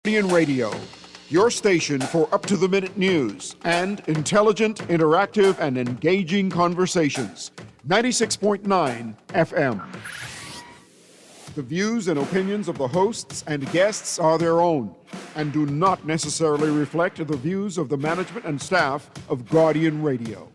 Guardian Radio, your station for up-to-the-minute news and intelligent, interactive, and engaging conversations. 96.9 FM. The views and opinions of the hosts and guests are their own and do not necessarily reflect the views of the management and staff of Guardian Radio.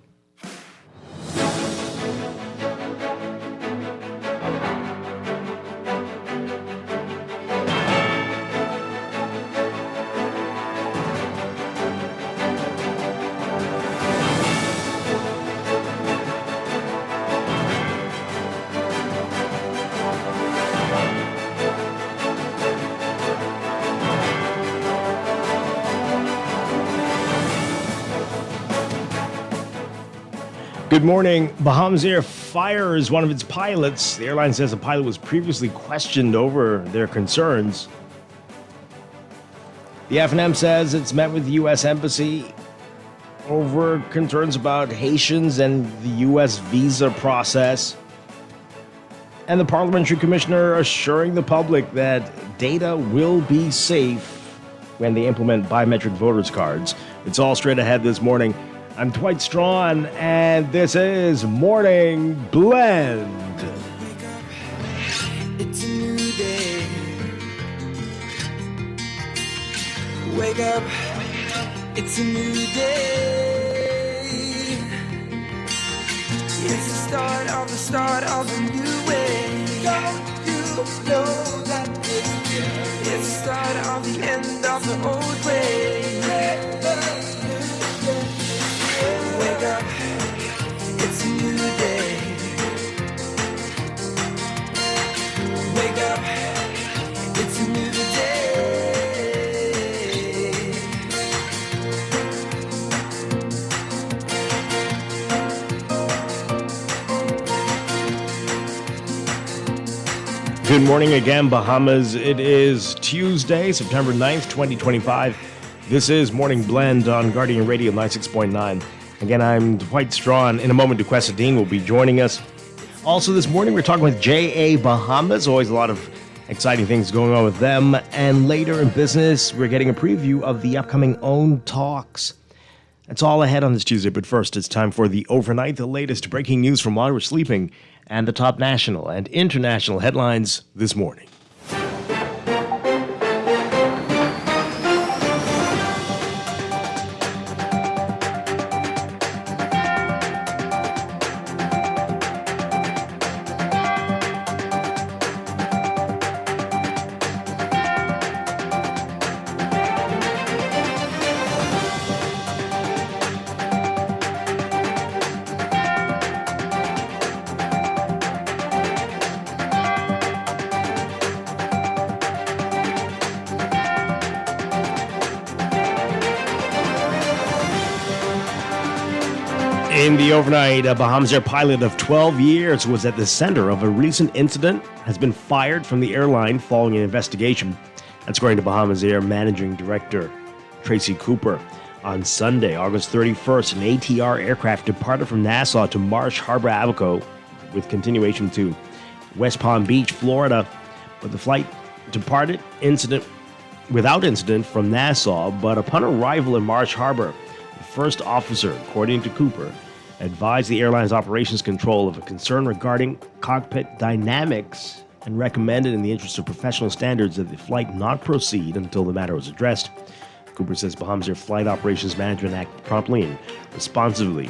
Good morning. Bahamas Air fires one of its pilots. The airline says the pilot was previously questioned over their concerns. The F&M says it's met with the U.S. Embassy over concerns about Haitians and the U.S. visa process. And the Parliamentary Commissioner assuring the public that data will be safe when they implement biometric voters cards. It's all straight ahead this morning. I'm Dwight Strachan, and this is Morning Blend. Wake up, it's a new day. Wake up, it's a new day. It's the start of a new way. Don't you know that it's the start of the end of the old way. Wake up, it's a new day. Wake up, it's a new day. Good morning again, Bahamas. It is Tuesday, September 9th, 2025. This is Morning Blend on Guardian Radio 96.9. Again, I'm Dwight Strachan. In a moment, Duquesa Dean will be joining us. Also this morning, we're talking with J.A. Bahamas. Always a lot of exciting things going on with them. And later in business, we're getting a preview of the upcoming OWN Talks. That's all ahead on this Tuesday. But first, it's time for the overnight, the latest breaking news from while we're sleeping, and the top national and international headlines this morning. In the overnight, a Bahamas Air pilot of 12 years who was at the center of a recent incident has been fired from the airline following an investigation. That's according to Bahamas Air Managing Director Tracy Cooper. On Sunday, August 31st, an ATR aircraft departed from Nassau to Marsh Harbor, Abaco, with continuation to West Palm Beach, Florida. But the flight departed without incident from Nassau, but upon arrival in Marsh Harbor, the first officer, according to Cooper, advised the airline's operations control of a concern regarding cockpit dynamics and recommended, in the interest of professional standards, that the flight not proceed until the matter was addressed. Cooper says Bahamas Air Flight Operations Management acted promptly and responsively,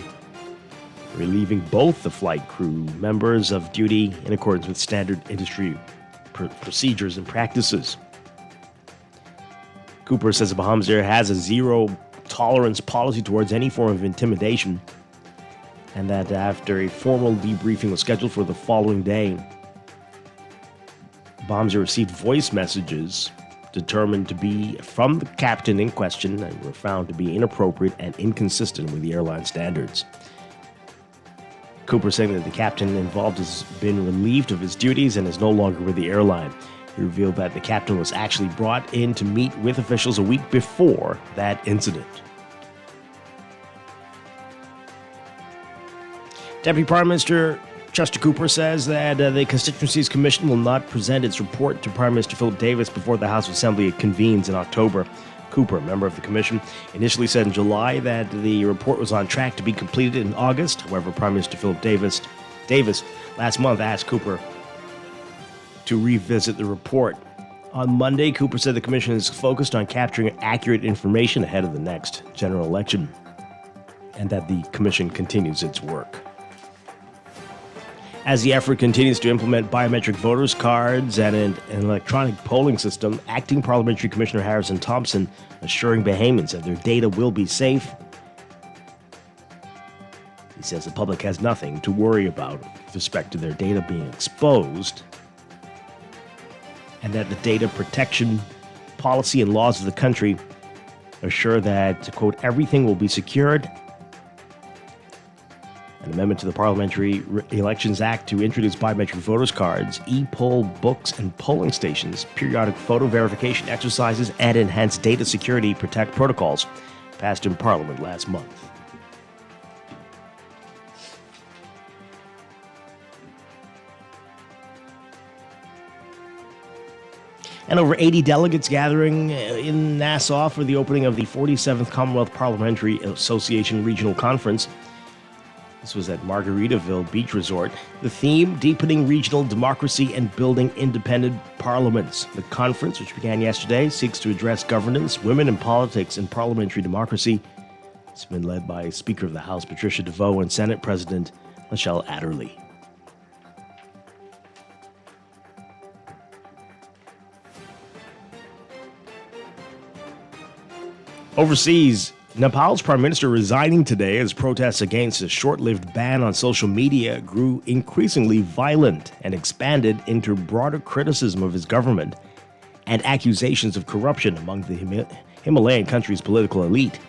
relieving both the flight crew members of duty in accordance with standard industry procedures and practices. Cooper says the Bahamas Air has a zero-tolerance policy towards any form of intimidation, and that after a formal debriefing was scheduled for the following day, Bahamas Air received voice messages determined to be from the captain in question and were found to be inappropriate and inconsistent with the airline standards. Cooper saying that the captain involved has been relieved of his duties and is no longer with the airline. He revealed that the captain was actually brought in to meet with officials a week before that incident. Deputy Prime Minister Chester Cooper says that the Constituencies Commission will not present its report to Prime Minister Philip Davis before the House of Assembly convenes in October. Cooper, a member of the commission, initially said in July that the report was on track to be completed in August. However, Prime Minister Philip Davis last month asked Cooper to revisit the report. On Monday, Cooper said the commission is focused on capturing accurate information ahead of the next general election, and that the commission continues its work. As the effort continues to implement biometric voters' cards and an electronic polling system, Acting Parliamentary Commissioner Harrison Thompson assuring Bahamians that their data will be safe. He says the public has nothing to worry about with respect to their data being exposed, and that the data protection policy and laws of the country assure that, quote, everything will be secured. An amendment to the Parliamentary Elections Act to introduce biometric voters' cards, e-poll books and polling stations, periodic photo verification exercises, and enhanced data security protect protocols passed in Parliament last month. And over 80 delegates gathering in Nassau for the opening of the 47th Commonwealth Parliamentary Association Regional Conference. This was at Margaritaville Beach Resort. The theme, Deepening Regional Democracy and Building Independent Parliaments. The conference, which began yesterday, seeks to address governance, women in politics, and parliamentary democracy. It's been led by Speaker of the House Patricia DeVoe and Senate President Michelle Adderley. Overseas, Nepal's prime minister resigning today as protests against a short-lived ban on social media grew increasingly violent and expanded into broader criticism of his government and accusations of corruption among the Himalayan country's political elite.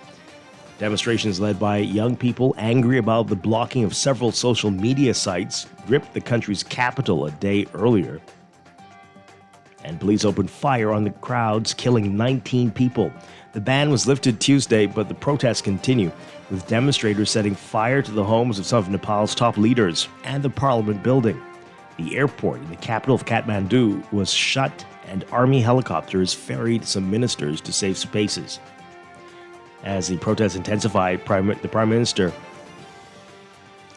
Demonstrations led by young people angry about the blocking of several social media sites gripped the country's capital a day earlier. And police opened fire on the crowds, killing 19 people. The ban was lifted Tuesday, but the protests continue, with demonstrators setting fire to the homes of some of Nepal's top leaders and the parliament building. The airport in the capital of Kathmandu was shut, and army helicopters ferried some ministers to safe spaces. As the protests intensified, the Prime Minister,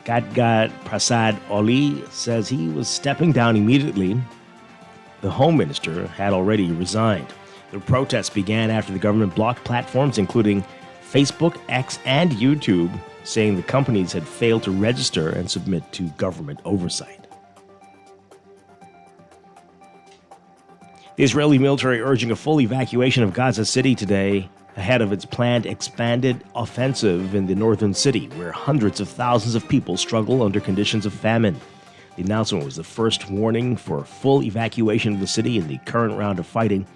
Gadgat Prasad Oli, says he was stepping down immediately. The Home Minister had already resigned. The protests began after the government blocked platforms including Facebook, X, and YouTube, saying the companies had failed to register and submit to government oversight. The Israeli military urging a full evacuation of Gaza City today ahead of its planned expanded offensive in the northern city, where hundreds of thousands of people struggle under conditions of famine. The announcement was the first warning for full evacuation of the city in the current round of fighting.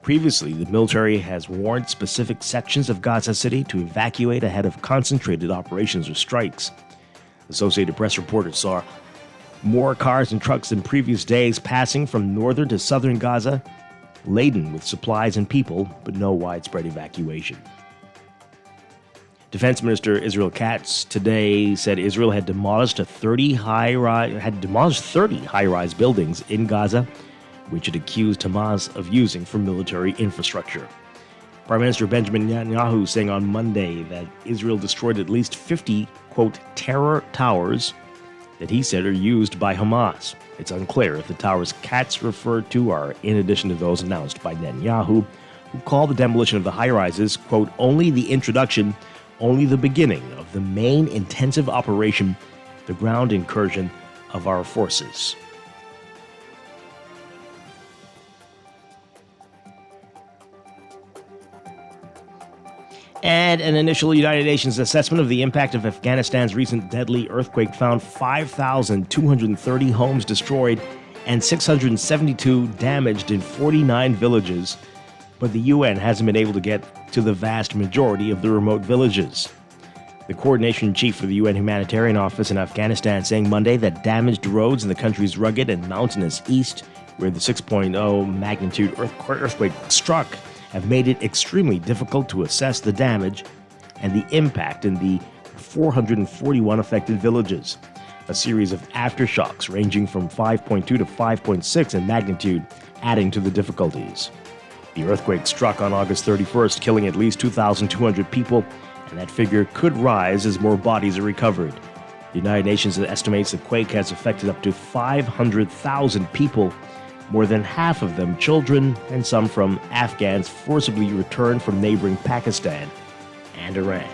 Previously, the military has warned specific sections of Gaza City to evacuate ahead of concentrated operations or strikes. Associated Press reporters saw more cars and trucks in previous days passing from northern to southern Gaza, laden with supplies and people, but no widespread evacuation. Defense Minister Israel Katz today said Israel had demolished 30 high-rise buildings in Gaza, which it accused Hamas of using for military infrastructure. Prime Minister Benjamin Netanyahu saying on Monday that Israel destroyed at least 50, quote, terror towers that he said are used by Hamas. It's unclear if the towers Katz referred to are in addition to those announced by Netanyahu, who called the demolition of the high-rises, quote, only the introduction, only the beginning of the main intensive operation, the ground incursion of our forces. And an initial United Nations assessment of the impact of Afghanistan's recent deadly earthquake found 5,230 homes destroyed and 672 damaged in 49 villages. But the UN hasn't been able to get to the vast majority of the remote villages. The coordination chief for the UN Humanitarian Office in Afghanistan saying Monday that damaged roads in the country's rugged and mountainous east, where the 6.0 magnitude earthquake struck, have made it extremely difficult to assess the damage and the impact in the 441 affected villages. a series of aftershocks ranging from 5.2 to 5.6 in magnitude, adding to the difficulties. The earthquake struck on August 31st, killing at least 2,200 people, and that figure could rise as more bodies are recovered. The United Nations estimates the quake has affected up to 500,000 people, more than half of them children, and some from Afghans forcibly returned from neighboring Pakistan and Iran.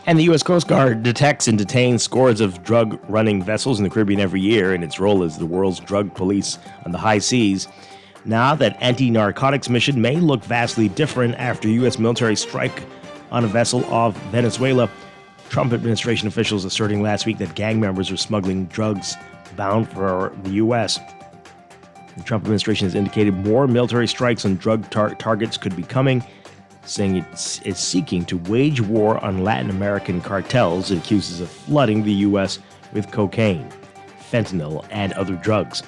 And the U.S. Coast Guard detects and detains scores of drug-running vessels in the Caribbean every year in its role as the world's drug police on the high seas. Now that anti-narcotics mission may look vastly different after U.S. military strike on a vessel off Venezuela, Trump administration officials asserting last week that gang members are smuggling drugs bound for the U.S. The Trump administration has indicated more military strikes on drug targets could be coming, saying it's seeking to wage war on Latin American cartels it accuses of flooding the U.S. with cocaine, fentanyl, and other drugs.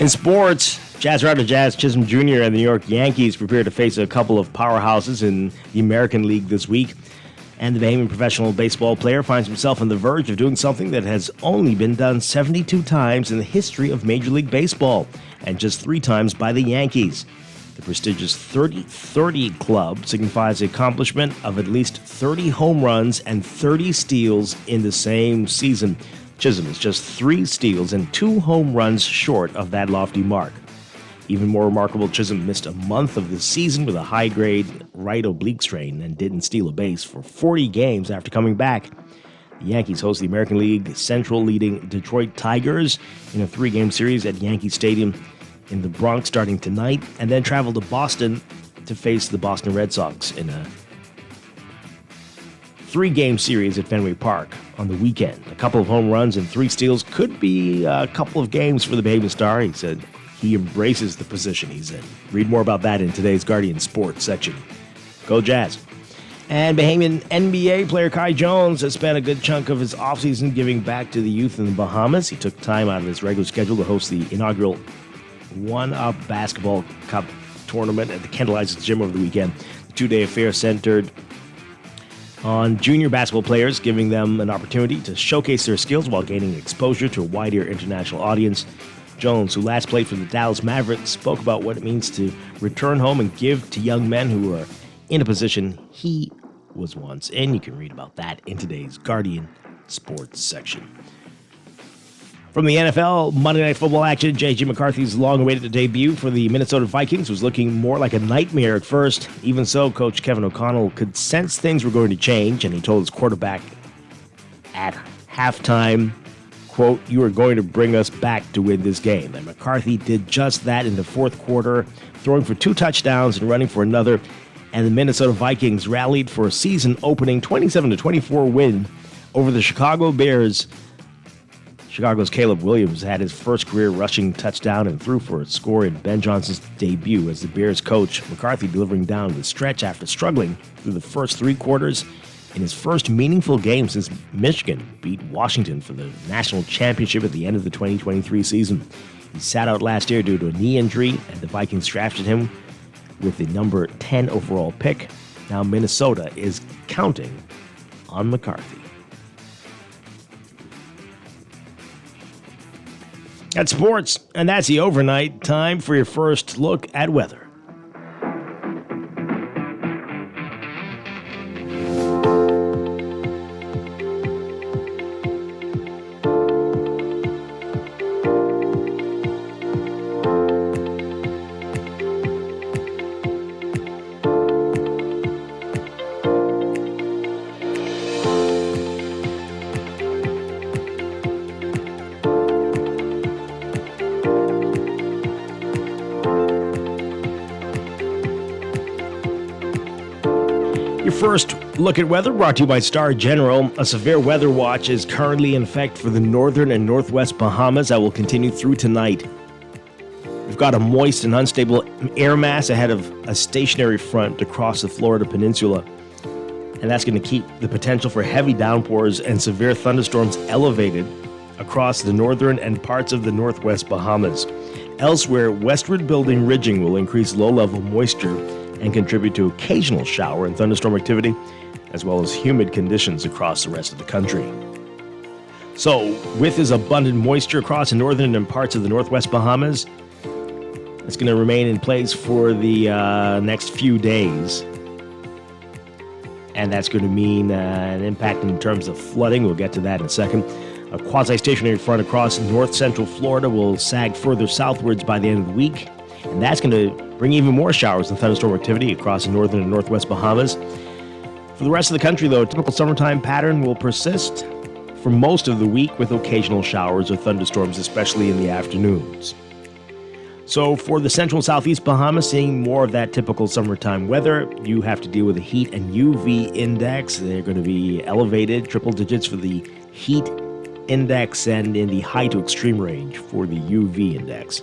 In sports, Jazz writer Jazz Chisholm Jr. and the New York Yankees prepare to face a couple of powerhouses in the American League this week. And the Bahamian professional baseball player finds himself on the verge of doing something that has only been done 72 times in the history of Major League Baseball, and just 3 times by the Yankees. The prestigious 30-30 club signifies the accomplishment of at least 30 home runs and 30 steals in the same season. Chisholm is just 3 steals and 2 home runs short of that lofty mark. Even more remarkable, Chisholm missed a month of the season with a high-grade right oblique strain and didn't steal a base for 40 games after coming back. The Yankees host the American League Central leading Detroit Tigers in a 3-game series at Yankee Stadium in the Bronx starting tonight, and then travel to Boston to face the Boston Red Sox in a 3-game series at Fenway Park on the weekend. A couple of home runs and 3 steals could be a couple of games for the Bahamian star. He said he embraces the position he's in. Read more about that in today's Guardian Sports section. Go Jazz. And Bahamian NBA player Kai Jones has spent a good chunk of his offseason giving back to the youth in the Bahamas. He took time out of his regular schedule to host the inaugural One-Up Basketball Cup tournament at the Kendall Isaacs Gym over the weekend. The 2-day affair centered on junior basketball players, giving them an opportunity to showcase their skills while gaining exposure to a wider international audience. Jones, who last played for the Dallas Mavericks, spoke about what it means to return home and give to young men who are in a position he was once in. You can read about that in today's Guardian Sports section. From the NFL, Monday Night Football action, J.J. McCarthy's long-awaited debut for the Minnesota Vikings was looking more like a nightmare at first. Even so, Coach Kevin O'Connell could sense things were going to change, and he told his quarterback at halftime, quote, "You are going to bring us back to win this game." And McCarthy did just that in the fourth quarter, throwing for 2 touchdowns and running for another. And the Minnesota Vikings rallied for a season-opening 27-24 win over the Chicago Bears. Chicago's Caleb Williams had his first career rushing touchdown and threw for a score in Ben Johnson's debut as the Bears coach. McCarthy delivering down the stretch after struggling through the first 3 quarters in his first meaningful game since Michigan beat Washington for the national championship at the end of the 2023 season. He sat out last year due to a knee injury, and the Vikings drafted him with the number 10 overall pick. Now Minnesota is counting on McCarthy. That's sports, and that's the overnight. Time for your first look at weather. Your first look at weather brought to you by Star General. A severe weather watch is currently in effect for the northern and northwest Bahamas that will continue through tonight. We've got a moist and unstable air mass ahead of a stationary front across the Florida Peninsula, and that's going to keep the potential for heavy downpours and severe thunderstorms elevated across the northern and parts of the northwest Bahamas. Elsewhere, westward building ridging will increase low-level moisture and contribute to occasional shower and thunderstorm activity, as well as humid conditions across the rest of the country. So, with this abundant moisture across the northern and parts of the northwest Bahamas, it's going to remain in place for the next few days. And that's going to mean an impact in terms of flooding. We'll get to that in a second. A quasi-stationary front across north-central Florida will sag further southwards by the end of the week, and that's going to bring even more showers and thunderstorm activity across the northern and northwest Bahamas. For the rest of the country, though, a typical summertime pattern will persist for most of the week with occasional showers or thunderstorms, especially in the afternoons. So for the central and southeast Bahamas, seeing more of that typical summertime weather, you have to deal with the heat and UV index. They're going to be elevated, triple digits for the heat index and in the high to extreme range for the UV index.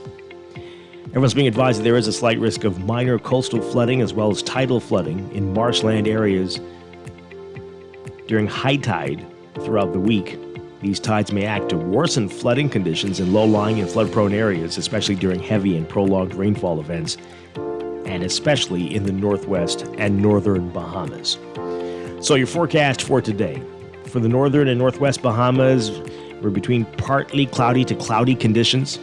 Everyone's being advised that there is a slight risk of minor coastal flooding as well as tidal flooding in marshland areas during high tide throughout the week. These tides may act to worsen flooding conditions in low-lying and flood-prone areas, especially during heavy and prolonged rainfall events, and especially in the northwest and northern Bahamas. So your forecast for today. For the northern and northwest Bahamas, we're between partly cloudy to cloudy conditions,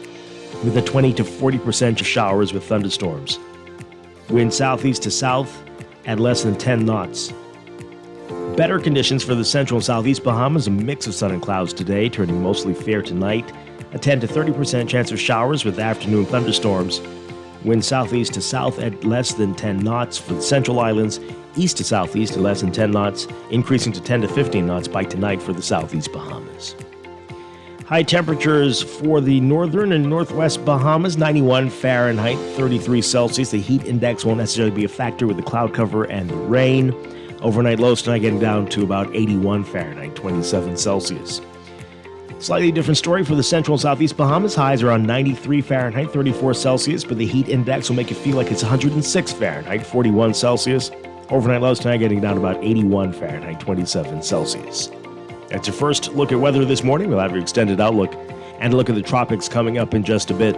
with a 20 to 40% of showers with thunderstorms. Wind southeast to south at less than 10 knots. Better conditions for the central and southeast Bahamas, a mix of sun and clouds today, turning mostly fair tonight. A 10 to 30% chance of showers with afternoon thunderstorms. Wind southeast to south at less than 10 knots for the central islands. East to southeast at less than 10 knots, increasing to 10 to 15 knots by tonight for the southeast Bahamas. High temperatures for the northern and northwest Bahamas, 91 Fahrenheit, 33 Celsius. The heat index won't necessarily be a factor with the cloud cover and the rain. Overnight lows tonight getting down to about 81 Fahrenheit, 27 Celsius. Slightly different story for the central and southeast Bahamas. Highs around 93 Fahrenheit, 34 Celsius, but the heat index will make it feel like it's 106 Fahrenheit, 41 Celsius. Overnight lows tonight getting down to about 81 Fahrenheit, 27 Celsius. That's your first look at weather this morning. We'll have your extended outlook and a look at the tropics coming up in just a bit.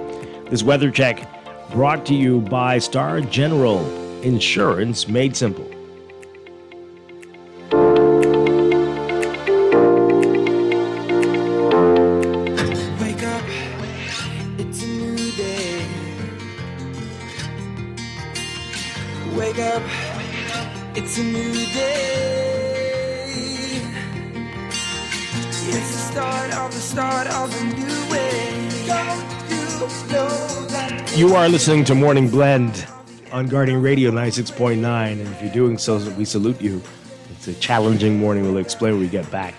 This weather check brought to you by Star General Insurance Made Simple. Wake up, it's a new day. Wake up, it's a new day. It's the start of a new way. Don't you know that? You are listening to Morning Blend on Guardian Radio 96.9, and if you're doing so, we salute you. It's a challenging morning. We'll explain when we get back.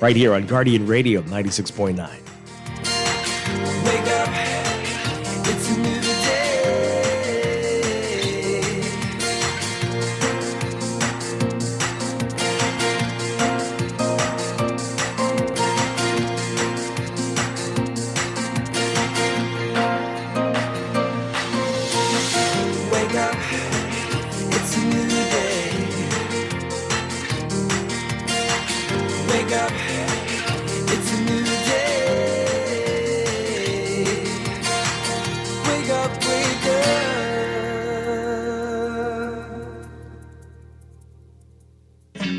Right here on Guardian Radio 96.9. Wake up, it's a new day. Wake up, it's a new day. Wake up, it's a new day. Wake up, wake up.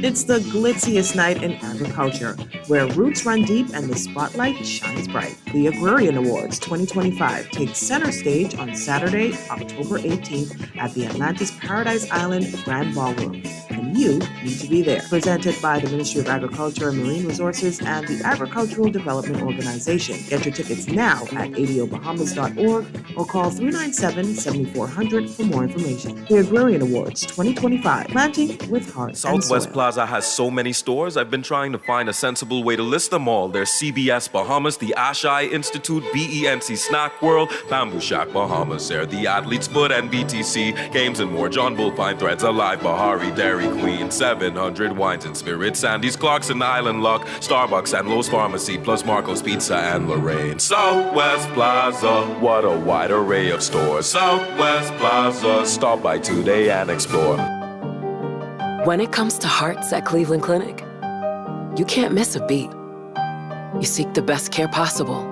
It's the glitziest night in agriculture, where roots run deep and the spotlight shines bright. The Agrarian Awards 2025 takes center stage on Saturday, October 18th at the Atlantis Paradise Island Grand Ballroom. And you need to be there. Presented by the Ministry of Agriculture and Marine Resources and the Agricultural Development Organization. Get your tickets now at adobahamas.org or call 397-7400 for more information. The Agrarian Awards 2025, planting with heart and soil. Southwest Plaza has so many stores, I've been trying to find a sensible way to list them all. There's CBS Bahamas, the Ashai Institute, BENC Snack World, Bamboo Shack Bahamas, there, the Athlete's Foot and BTC, Games and More, John Bull Fine Threads, Alive Bahari, Dairy Queen, 700 Wines and Spirits, Sandy's Clarkson Island Lock, Starbucks and Lowe's Pharmacy, plus Marco's Pizza and Lorraine. Southwest Plaza, what a wide array of stores. Southwest Plaza, stop by today and explore. When it comes to hearts at Cleveland Clinic, you can't miss a beat. You seek the best care possible,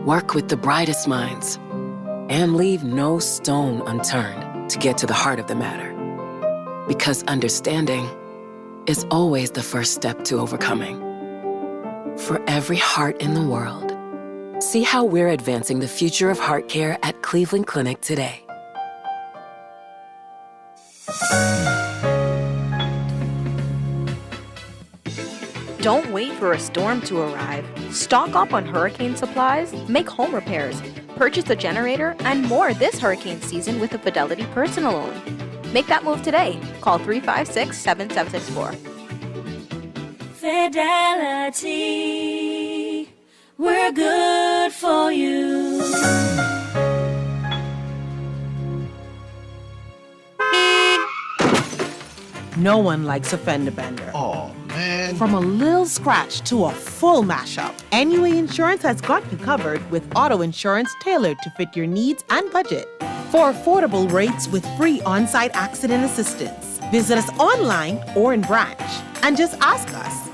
work with the brightest minds, and leave no stone unturned to get to the heart of the matter. Because understanding is always the first step to overcoming. For every heart in the world, see how we're advancing the future of heart care at Cleveland Clinic today. Don't wait for a storm to arrive. Stock up on hurricane supplies, make home repairs, purchase a generator, and more this hurricane season with a Fidelity personal loan. Make that move today. Call 356-7764. Fidelity, we're good for you. No one likes a fender bender. Oh, man. From a little scratch to a full mashup, NUA Insurance has got you covered with auto insurance tailored to fit your needs and budget. For affordable rates with free on-site accident assistance, visit us online or in branch and just ask us.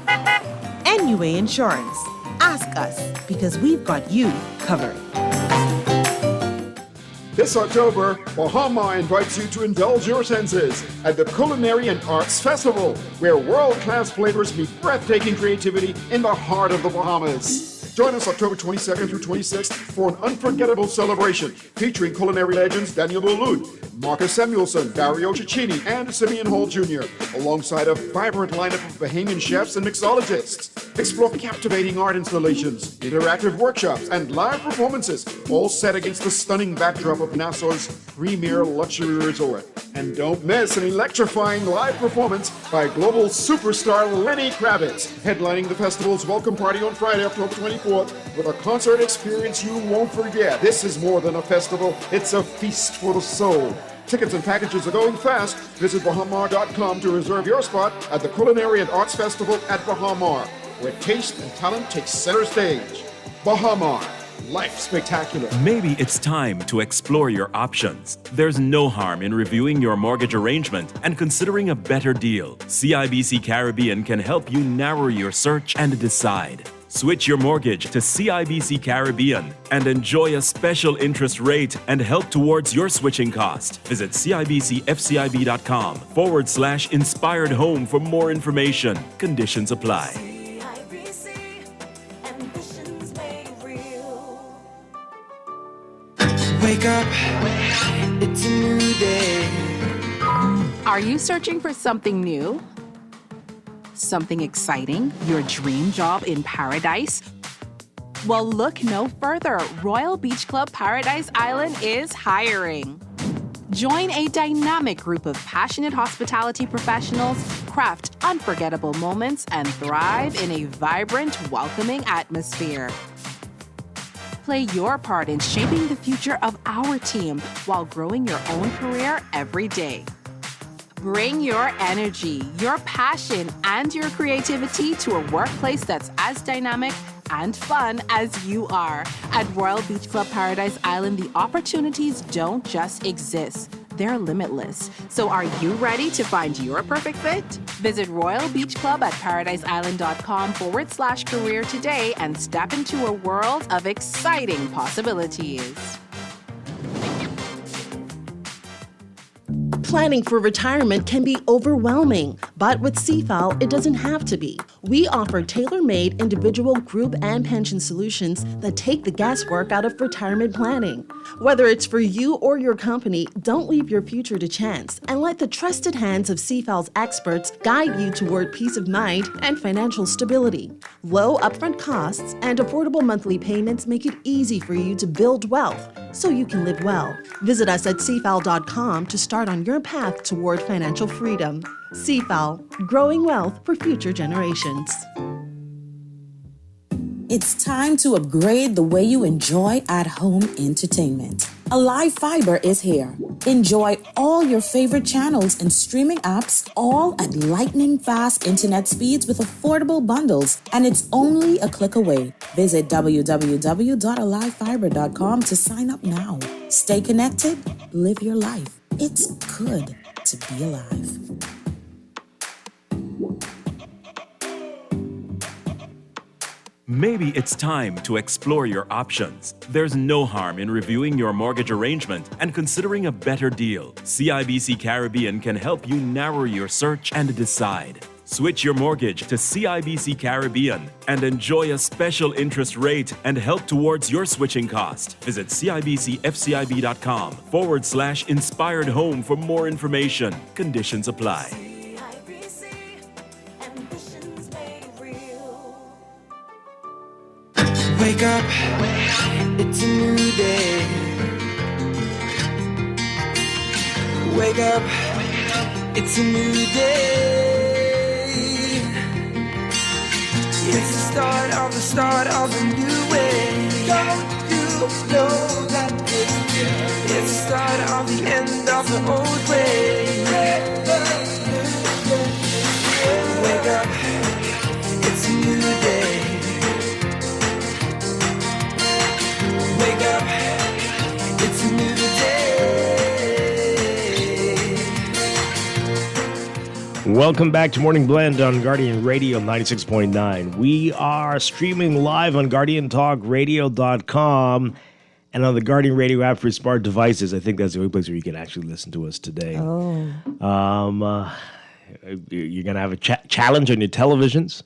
NUA Insurance. Ask us because we've got you covered. This October, Bahama invites you to indulge your senses at the Culinary and Arts Festival, where world-class flavors meet breathtaking creativity in the heart of the Bahamas. Join us October 22nd through 26th for an unforgettable celebration featuring culinary legends Daniel Boulud, Marcus Samuelson, Dario Cicchini, and Simeon Hall Jr., alongside a vibrant lineup of Bahamian chefs and mixologists. Explore captivating art installations, interactive workshops, and live performances, all set against the stunning backdrop of Nassau's premier luxury resort. And don't miss an electrifying live performance by global superstar Lenny Kravitz, headlining the festival's welcome party on Friday, October 24th, with a concert experience you won't forget. This is more than a festival, it's a feast for the soul. Tickets and packages are going fast. Visit bahamar.com to reserve your spot at the Culinary and Arts Festival at Bahamar, where taste and talent take center stage. Bahamar, life spectacular. Maybe it's time to explore your options. There's no harm in reviewing your mortgage arrangement and considering a better deal. CIBC Caribbean can help you narrow your search and decide. Switch your mortgage to CIBC Caribbean and enjoy a special interest rate and help towards your switching cost. Visit CIBCFCIB.com/inspired home for more information. Conditions apply. Wake up, it's a new day. Are you searching for something new? Something exciting? Your dream job in paradise? Well, look no further. Royal Beach Club Paradise Island is hiring. Join a dynamic group of passionate hospitality professionals, craft unforgettable moments, and thrive in a vibrant, welcoming atmosphere. Play your part in shaping the future of our team while growing your own career every day. Bring your energy, your passion, and your creativity to a workplace that's as dynamic and fun as you are. At Royal Beach Club Paradise Island, the opportunities don't just exist. They're limitless. So are you ready to find your perfect fit? Visit Royal Beach Club at paradiseisland.com/career today and step into a world of exciting possibilities. Planning for retirement can be overwhelming, but with CFAL, it doesn't have to be. We offer tailor-made individual, group, and pension solutions that take the guesswork out of retirement planning. Whether it's for you or your company, don't leave your future to chance and let the trusted hands of CFAL's experts guide you toward peace of mind and financial stability. Low upfront costs and affordable monthly payments make it easy for you to build wealth so you can live well. Visit us at cfal.com to start on your path toward financial freedom. CFAL, growing wealth for future generations. It's time to upgrade the way you enjoy at-home entertainment. Alive Fiber is here. Enjoy all your favorite channels and streaming apps, all at lightning-fast internet speeds with affordable bundles, and it's only a click away. Visit www.alivefiber.com to sign up now. Stay connected, live your life. It's good to be alive. Maybe it's time to explore your options. There's no harm in reviewing your mortgage arrangement and considering a better deal. CIBC Caribbean can help you narrow your search and decide. Switch your mortgage to CIBC Caribbean and enjoy a special interest rate and help towards your switching cost. Visit CIBCFCIB.com/inspired home for more information. Conditions apply. Wake up, it's a new day. Wake up, it's a new day. It's the start of a new way. Don't you know that it's the start of the end of the old way. Wake up, it's a new day. Wake up, it's a new day. Welcome back to Morning Blend on Guardian Radio 96.9. We are streaming live on GuardianTalkRadio.com and on the Guardian Radio app for smart devices. I think that's the only place where you can actually listen to us today. Oh. You're going to have a challenge on your televisions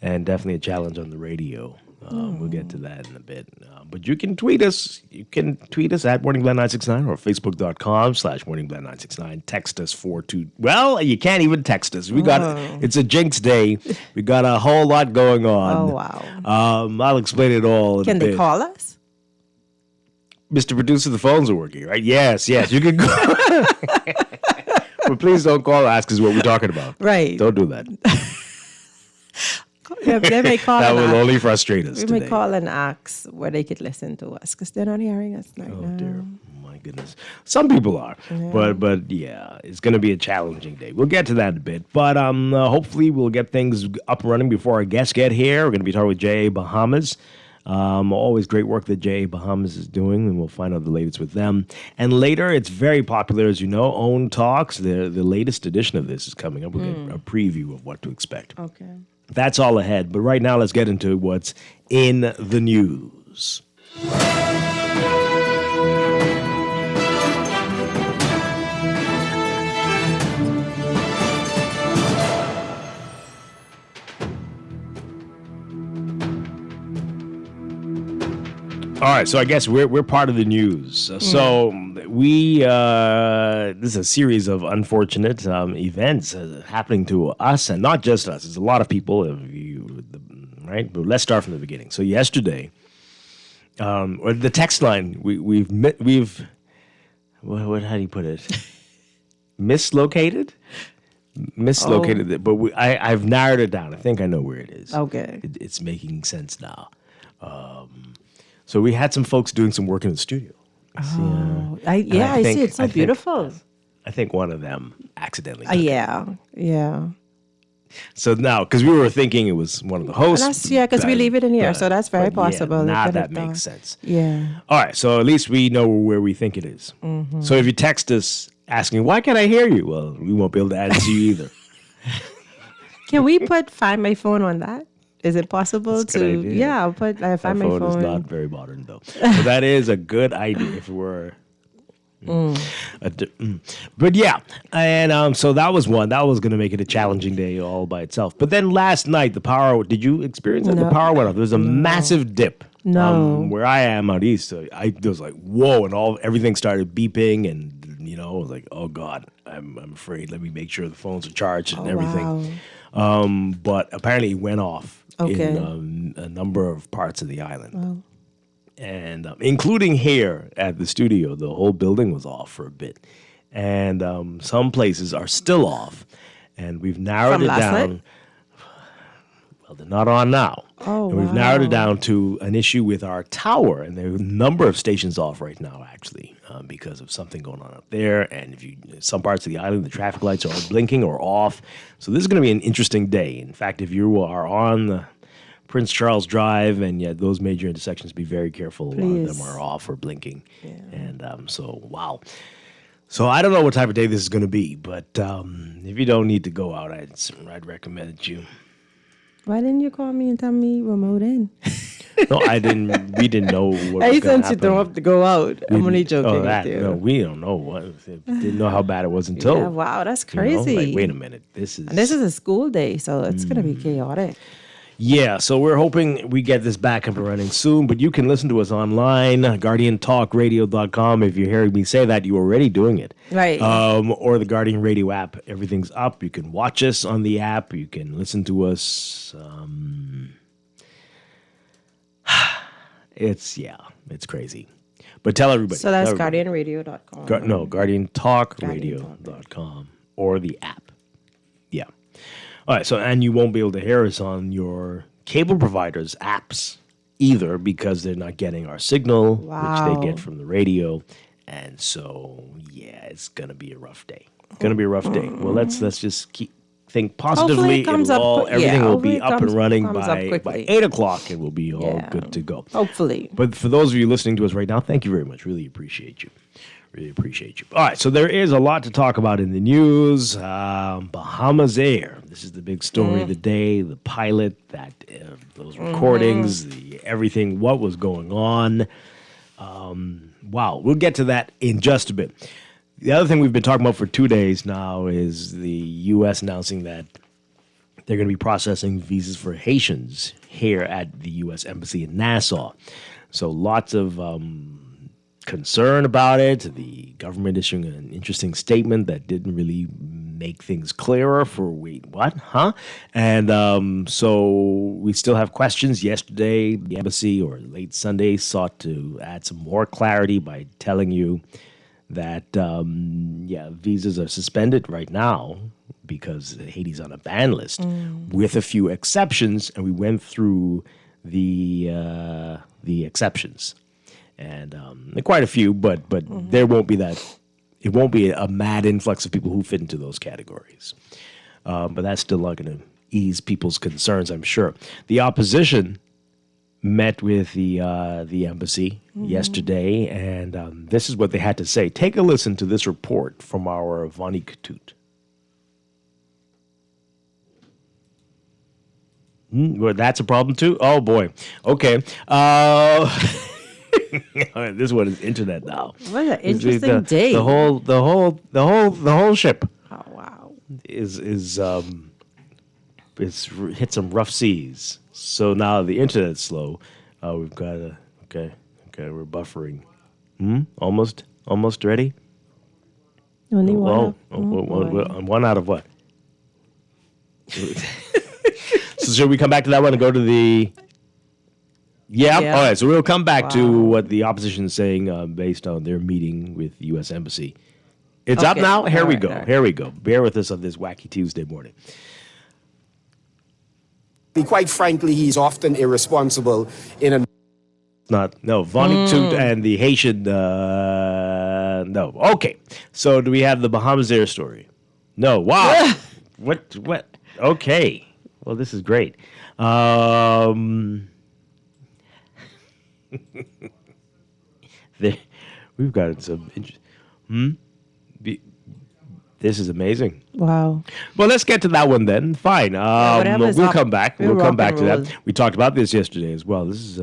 and definitely a challenge on the radio. We'll get to that in a bit. But you can tweet us. You can tweet us at MorningBlend969 or Facebook.com/MorningBlend969. Text us 42. Well, you can't even text us. It's a jinx day. We got a whole lot going on. Oh, wow. I'll explain it all in a bit. Can they call us? Mr. Producer, the phones are working, right? Yes. You can call. But please don't call. Ask us what we're talking about. Right. Don't do that. They may call that will only frustrate us today. We may call and ask where they could listen to us because they're not hearing us right now. Oh, dear. My goodness. Some people are. Yeah. But yeah, it's going to be a challenging day. We'll get to that in a bit. But hopefully we'll get things up and running before our guests get here. We're going to be talking with J.A. Bahamas. Always great work that J.A. Bahamas is doing, and we'll find out the latest with them. And later, it's very popular, as you know, Own Talks. The latest edition of this is coming up. We'll get a preview of what to expect. Okay. That's all ahead. But right now, let's get into what's in the news. All right, so I guess we're part of the news. So this is a series of unfortunate events happening to us, and not just us. There's a lot of people, right? But let's start from the beginning. So yesterday, or the text line, we've how do you put it? Mislocated, but I've narrowed it down. I think I know where it is. Okay, it's making sense now. So we had some folks doing some work in the studio. I see. It's so beautiful. I think one of them accidentally. Yeah. So now, because we were thinking it was one of the hosts. Because we leave it in here, so that's very possible. Yeah, now that makes sense. Yeah. All right, so at least we know where we think it is. Mm-hmm. So if you text us asking, why can't I hear you? Well, we won't be able to answer you either. Can we Find My Phone on that? Is it possible to? Yeah, I'll Find My Phone. Is not very modern though. So that is a good idea if it were. But yeah, and so that was one. That was going to make it a challenging day all by itself. But then last night, the power, did you experience it? No. The power went off. There was a massive dip. No. Where I am out east, I was like, whoa, and everything started beeping, and I was like, oh God, I'm afraid. Let me make sure the phones are charged and everything. Wow. But apparently it went off Okay. in a number of parts of the island. Wow. And including here at the studio, the whole building was off for a bit. And some places are still off. And we've narrowed From it last down. night? Well, they're not on now. Oh, and we've narrowed it down to an issue with our tower. And there are a number of stations off right now, actually, because of something going on up there. And some parts of the island, the traffic lights are blinking or off. So this is going to be an interesting day. In fact, if you are on the Prince Charles Drive, and those major intersections, be very careful. A lot of them are off or blinking. Yeah. And wow. So I don't know what type of day this is going to be, but if you don't need to go out, I'd recommend it you. Why didn't you call me and tell me remote in? No, I didn't. We didn't know what I was going sent to you happen. don't have to go out. I'm only joking that, with you. no, we don't know what. Didn't know how bad it was until. Yeah, wow, that's crazy. Like, wait a minute, this is a school day, so it's gonna be chaotic. Yeah, so we're hoping we get this back up and running soon, but you can listen to us online, GuardianTalkRadio.com. If you're hearing me say that, you're already doing it. Right. Or the Guardian Radio app. Everything's up. You can watch us on the app. You can listen to us. It's crazy. But tell everybody. So that's GuardianRadio.com. GuardianTalkRadio.com or the app. Yeah. All right, and you won't be able to hear us on your cable providers' apps either because they're not getting our signal, which they get from the radio. And so, it's going to be a rough day. Well, let's just think positively. Everything will be up and running by 8 o'clock, and we'll be all good to go. Hopefully. But for those of you listening to us right now, thank you very much. Really appreciate you. All right, so there is a lot to talk about in the news. Bahamas Air. This is the big story of the day. The pilot, those recordings, everything, what was going on. Wow, we'll get to that in just a bit. The other thing we've been talking about for 2 days now is the U.S. announcing that they're going to be processing visas for Haitians here at the U.S. Embassy in Nassau. So lots of concern about it. The government issuing an interesting statement that didn't really make things clearer for what? And so we still have questions. Yesterday, the embassy, or late Sunday, sought to add some more clarity by telling you that, visas are suspended right now because Haiti's on a ban list with a few exceptions, and we went through the exceptions. And quite a few, but there won't be that. It won't be a mad influx of people who fit into those categories. But that's still not going to ease people's concerns, I'm sure. The opposition met with the embassy yesterday, and this is what they had to say. Take a listen to this report from our Vonnie Katut. Well, that's a problem too? Oh, boy. Okay. This one is internet now. What an interesting day. The whole ship. Oh wow. Is hit some rough seas. So now the internet's slow. We've got okay, we're buffering. Almost ready. Only one. One out of what? So should we come back to that one and go to the? Yeah. All right. So we'll come back to what the opposition is saying based on their meeting with the U.S. Embassy. It's up now. Here we go. Here we go. Bear with us on this wacky Tuesday morning. Quite frankly, he's often irresponsible in a. Vonnie Toot and the Haitian. No. Okay. So do we have the Bahamas Air story? No. Wow. What? Okay. Well, this is great. We've got some. This is amazing. Wow. Well, let's get to that one then. Fine. We'll come back. We'll come back to that. We talked about this yesterday as well. This is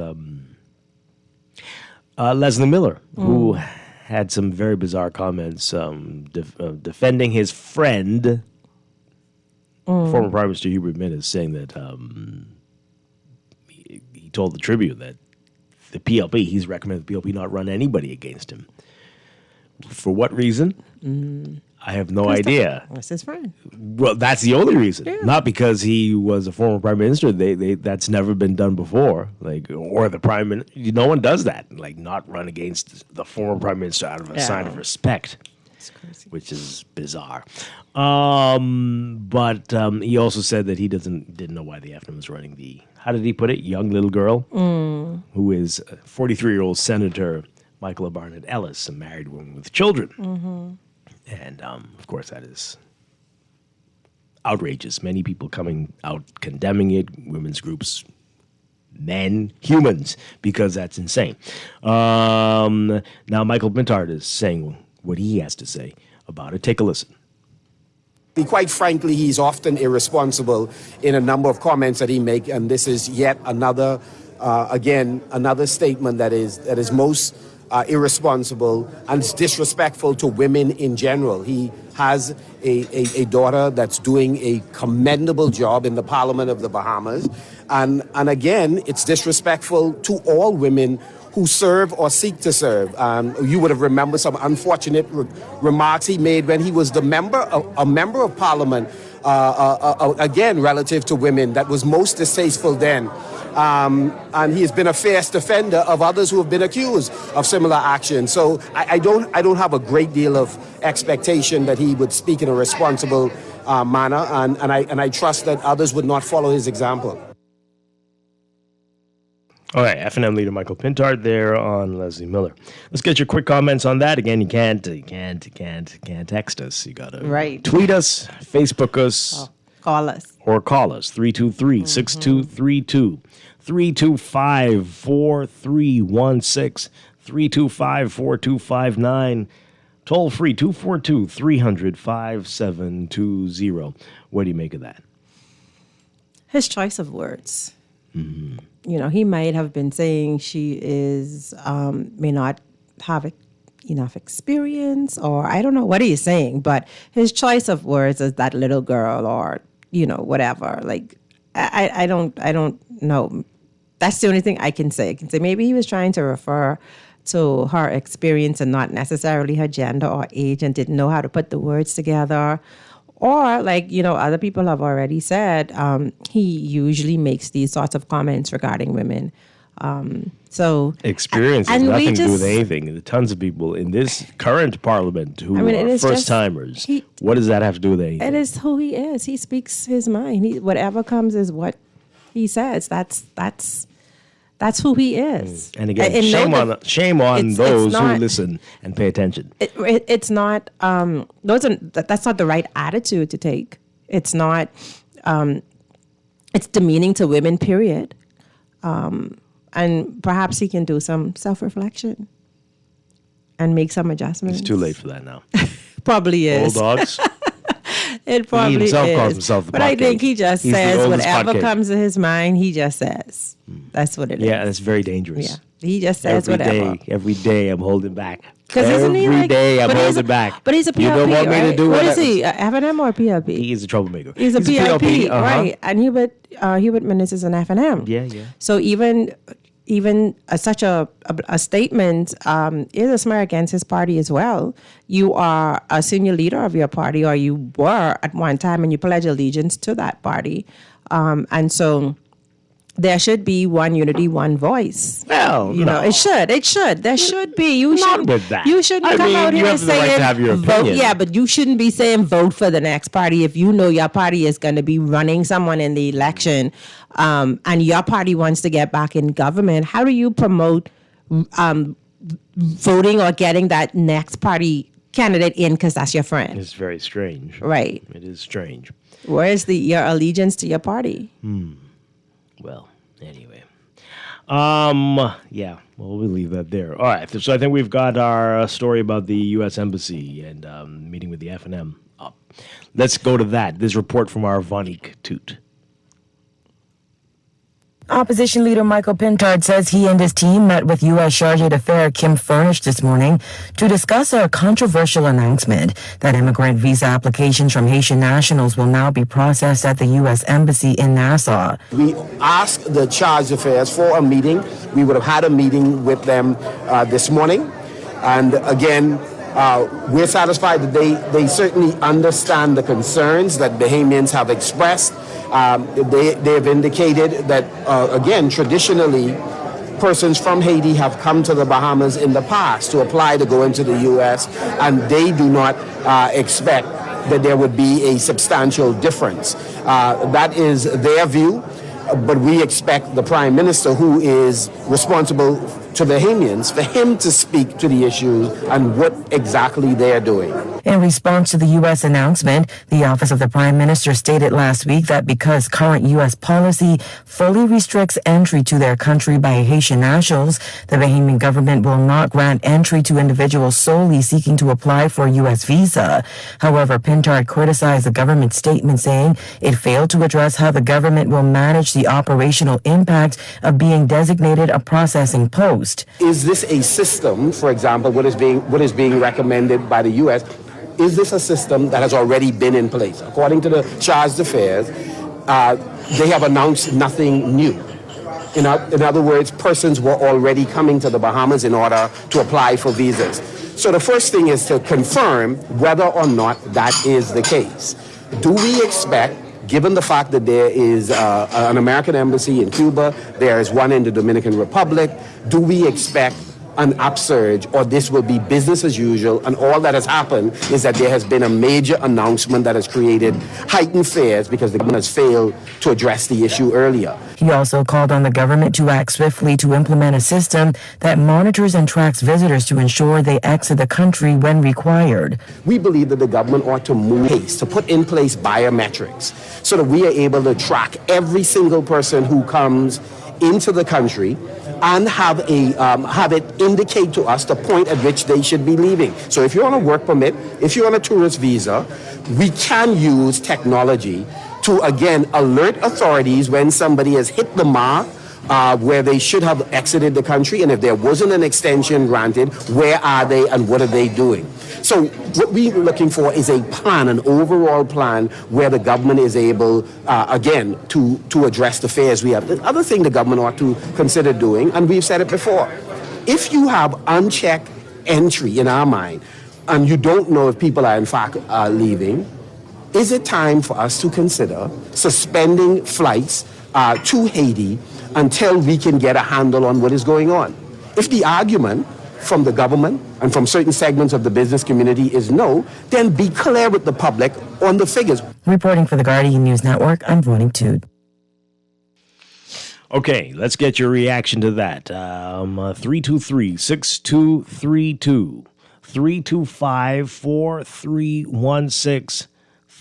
Leslie Miller, who had some very bizarre comments defending his friend, former Prime Minister Hubert Minnis, saying that he told the Tribune that the PLP, he's recommended the PLP not run anybody against him. For what reason? I have no idea. That's his friend. Well, that's the only reason. Yeah. Not because he was a former prime minister. They that's never been done before. Or the prime minister. No one does that. Not run against the former prime minister out of a sign of respect. That's crazy. Which is bizarre. But he also said that he didn't know why the FNM was running the, how did he put it, young little girl, who is 43-year-old Senator Michaela Barnett Ellis, a married woman with children. Mm-hmm. And, of course, that is outrageous. Many people coming out condemning it, women's groups, men, humans, because that's insane. Now, Michael Pintard is saying what he has to say about it. Take a listen. Quite frankly, he's often irresponsible in a number of comments that he makes, and this is yet another, another statement that is most irresponsible and disrespectful to women in general. He has a daughter that's doing a commendable job in the Parliament of the Bahamas. And again, it's disrespectful to all women who serve or seek to serve. You would have remembered some unfortunate remarks he made when he was a member of Parliament, again, relative to women, that was most distasteful then. And he has been a fierce defender of others who have been accused of similar actions. So I don't have a great deal of expectation that he would speak in a responsible manner, and I trust that others would not follow his example. All right, FNM leader Michael Pintard there on Leslie Miller. Let's get your quick comments on that. Again, you can't text us. You got to tweet us, Facebook us. Call us. Or call us, 323-6232, 325-4316, 325-4259, toll free, 242-300-5720. What do you make of that? His choice of words. Mm-hmm. He might have been saying she is, may not have enough experience, or I don't know what he's saying, but his choice of words is that little girl, or, whatever. I don't know. That's the only thing I can say. I can say maybe he was trying to refer to her experience and not necessarily her gender or age, and didn't know how to put the words together. Or, other people have already said, he usually makes these sorts of comments regarding women. So experience has nothing to do with anything. There are tons of people in this current parliament who are first-timers. What does that have to do with anything? It is who he is. He speaks his mind. Whatever comes is what he says. That's who he is. And again, shame on those who listen and pay attention. It's not. That's not the right attitude to take. It's not. It's demeaning to women. Period. And perhaps he can do some self-reflection and make some adjustments. It's too late for that now. Probably is. Old dogs. It probably is. Calls himself the but I think he just says whatever comes to his mind, he just says. That's what it is. Yeah, that's very dangerous. Yeah. He just says whatever. Every day I'm holding back. Every day I'm holding back. But he's a PLP, you don't want me to do what is he, FNM or PLP? He is a troublemaker. He's a PLP, right. And Hubert Minnis is an FNM. Yeah. So even such a statement is a smear against his party as well. You are a senior leader of your party, or you were at one time, and you pledge allegiance to that party. And so there should be one unity, one voice. Well, it should. There should be. You shouldn't come out here and say right to have your vote. Yeah, but you shouldn't be saying vote for the next party if you know your party is going to be running someone in the election, and your party wants to get back in government. How do you promote voting or getting that next party candidate in because that's your friend? It's very strange. Right. It is strange. Where's your allegiance to your party? Well, anyway. Yeah, well, we'll leave that there. All right, so I think we've got our story about the U.S. Embassy and meeting with the FNM up. Let's go to that. This report from our Vanik Toot. Opposition leader Michael Pintard says he and his team met with U.S. Chargé d'Affaires Kim Furnish this morning to discuss a controversial announcement that immigrant visa applications from Haitian nationals will now be processed at the U.S. Embassy in Nassau. We asked the Chargé d'Affaires for a meeting. We would have had a meeting with them this morning. And again, we're satisfied that they certainly understand the concerns that Bahamians have expressed. They have indicated that, again, traditionally, persons from Haiti have come to the Bahamas in the past to apply to go into the U.S., and they do not expect that there would be a substantial difference. That is their view, but we expect the Prime Minister, who is responsible to Bahamians, for him to speak to the issues and what exactly they're doing. In response to the U.S. announcement, the Office of the Prime Minister stated last week that because current U.S. policy fully restricts entry to their country by Haitian nationals, the Bahamian government will not grant entry to individuals solely seeking to apply for a U.S. visa. However, Pintard criticized the government's statement, saying it failed to address how the government will manage the operational impact of being designated a processing post. Is this a system, for example, what is being recommended by the U.S., is this a system that has already been in place? According to the Chargé d'Affaires, they have announced nothing new. In other words, persons were already coming to the Bahamas in order to apply for visas. So the first thing is to confirm whether or not that is the case. Do we expect, given the fact that there is an American embassy in Cuba, there is one in the Dominican Republic, do we expect an upsurge, or this will be business as usual, and all that has happened is that there has been a major announcement that has created heightened fears because the government has failed to address the issue earlier. He also called on the government to act swiftly to implement a system that monitors and tracks visitors to ensure they exit the country when required. We believe that the government ought to move haste to put in place biometrics so that we are able to track every single person who comes into the country and have it indicate to us the point at which they should be leaving. So if you're on a work permit, if you're on a tourist visa, we can use technology to, again, alert authorities when somebody has hit the mark where they should have exited the country, and if there wasn't an extension granted, where are they and what are they doing? So what we're looking for is a plan, an overall plan where the government is able, again, to address the fears we have. The other thing the government ought to consider doing, and we've said it before, if you have unchecked entry in our mind and you don't know if people are in fact leaving, is it time for us to consider suspending flights to Haiti until we can get a handle on what is going on? If the argument from the government and from certain segments of the business community is no, then be clear with the public on the figures. Reporting for the Guardian News Network, I'm Vonnie Tude. Okay, let's get your reaction to that. 323-6232, 325-4316,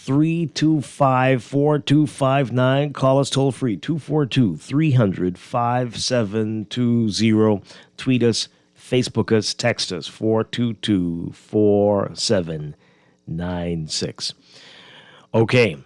325-4259. Call us toll free, 242-300-5720. Tweet us, Facebook us, text us, 422-4796. Okay.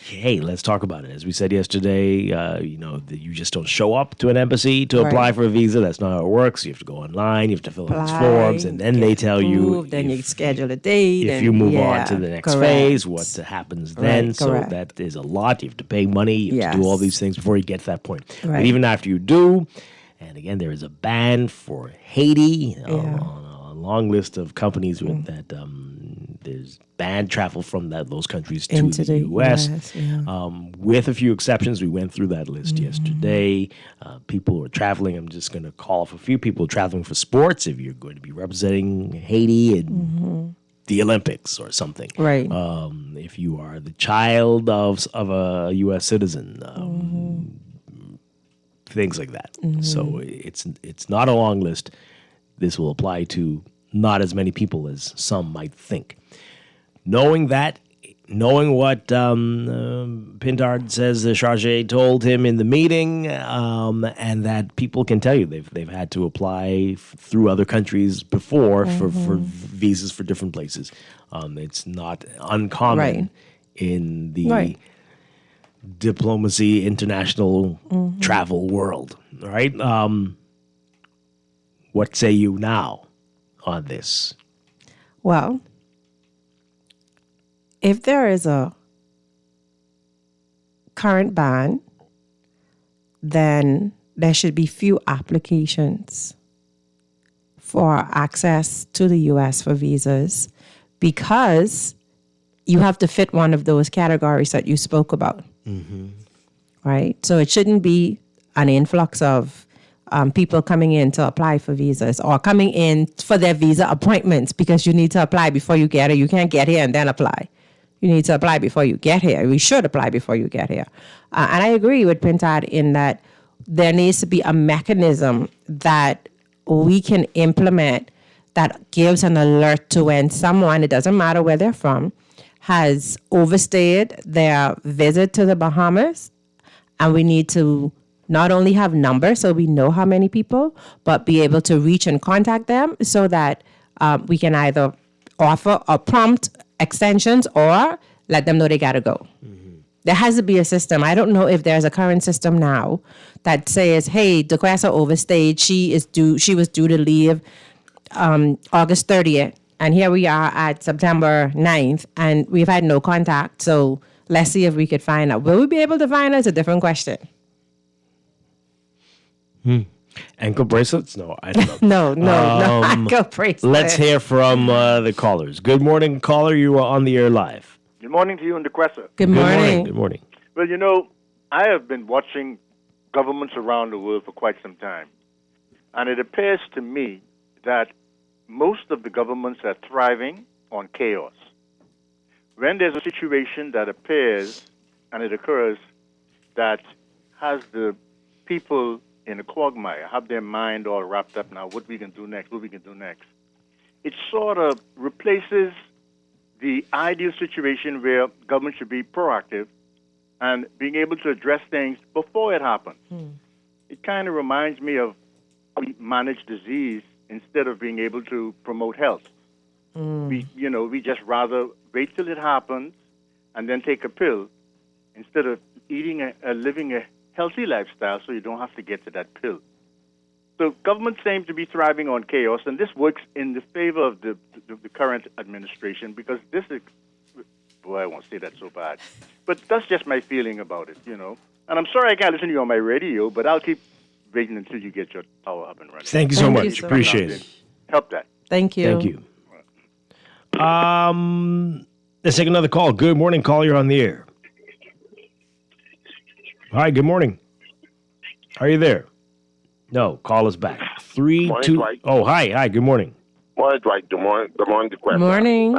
Hey, let's talk about it. As we said yesterday, that you just don't show up to an embassy to apply for a visa. That's not how it works. You have to go online. You have to fill out these forms, and then they tell you. Then you schedule a date. If you move on to the next phase, what happens then? Right, so correct. that is a lot. You have to pay money. You have to do all these things before you get to that point. Right. But even after you do, and again, there is a ban for Haiti on a long list of companies with that. There's banned travel from those countries to into the U.S. yeah. With a few exceptions. We went through that list yesterday. People who are traveling, I'm just going to call off a few people traveling for sports. If you're going to be representing Haiti in the Olympics or something. Right. If you are the child of a U.S. citizen, things like that. So it's not a long list. This will apply to not as many people as some might think. Knowing what Pintard says the Chargé told him in the meeting, and that people can tell you they've had to apply through other countries before for visas for different places. It's not uncommon in the diplomacy, international travel world. All right. What say you now on this? Well, if there is a current ban, then there should be few applications for access to the U.S. for visas, because you have to fit one of those categories that you spoke about, right? So it shouldn't be an influx of people coming in to apply for visas or coming in for their visa appointments, because you need to apply before you get here. You can't get here and then apply. You need to apply before you get here. We should apply before you get here. And I agree with Pintad in that there needs to be a mechanism that we can implement that gives an alert to when someone, it doesn't matter where they're from, has overstayed their visit to the Bahamas. And we need to not only have numbers so we know how many people, but be able to reach and contact them so that we can either offer or prompt extensions or let them know they got to go. There has to be a system. I don't know if there's a current system now that says, hey, DeQuesta overstayed. She was due to leave August 30th. And here we are at September 9th, and we've had no contact. So let's see if we could find out. Will we be able to find out? It's a different question. Ankle bracelets? No, I don't know. No ankle bracelets. Let's hear from the callers. Good morning, caller. You are on the air live. Good morning to you and DeQuesta. Good morning. Good morning. Well, you know, I have been watching governments around the world for quite some time, and it appears to me that most of the governments are thriving on chaos. When there's a situation that appears and it occurs that has the people in a quagmire, have their mind all wrapped up now, what we can do next, it sort of replaces the ideal situation where government should be proactive and being able to address things before it happens. It kind of reminds me of how we manage disease instead of being able to promote health. We just rather wait till it happens and then take a pill instead of living a healthy lifestyle so you don't have to get to that pill. So government seems to be thriving on chaos, and this works in the favor of the current administration because this is, boy, I won't say that so bad, but that's just my feeling about it, you know. And I'm sorry I can't listen to you on my radio, but I'll keep waiting until you get your power up and running. Thank you so much. Appreciate it. Help that. Thank you. Thank you. Let's take another call. Good morning, caller. You're on the air. Hi, good morning. Are you there? No, call us back. 3, Morning, 2. Dwight. Oh, hi, good morning. Morning, Dwight. Good morning, DeQuesta. Morning.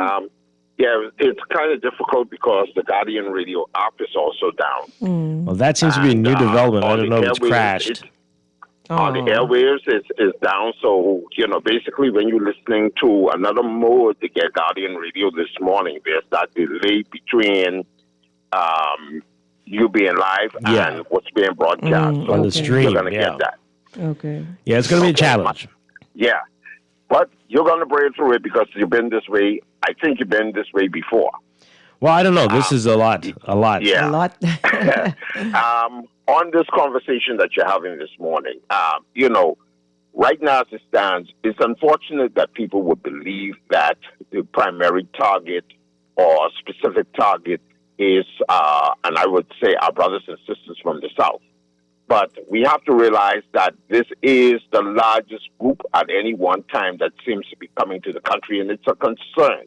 Yeah, it's kind of difficult because the Guardian radio app is also down. Well, that seems to be a new development. I don't know if it's crashed. On the airwaves, it's down. So, you know, basically when you're listening to another mode to get Guardian radio this morning, there's that delay between you being live and what's being broadcast. So on the stream, you're going to get that. Okay. Yeah, it's going to be a challenge. Yeah. But you're going to break through it because you've been this way. I think you've been this way before. Well, I don't know. This is a lot. Yeah. A lot. On this conversation that you're having this morning, you know, right now as it stands, it's unfortunate that people would believe that the primary target or specific target is, and I would say our brothers and sisters from the South. But we have to realize that this is the largest group at any one time that seems to be coming to the country, and it's a concern.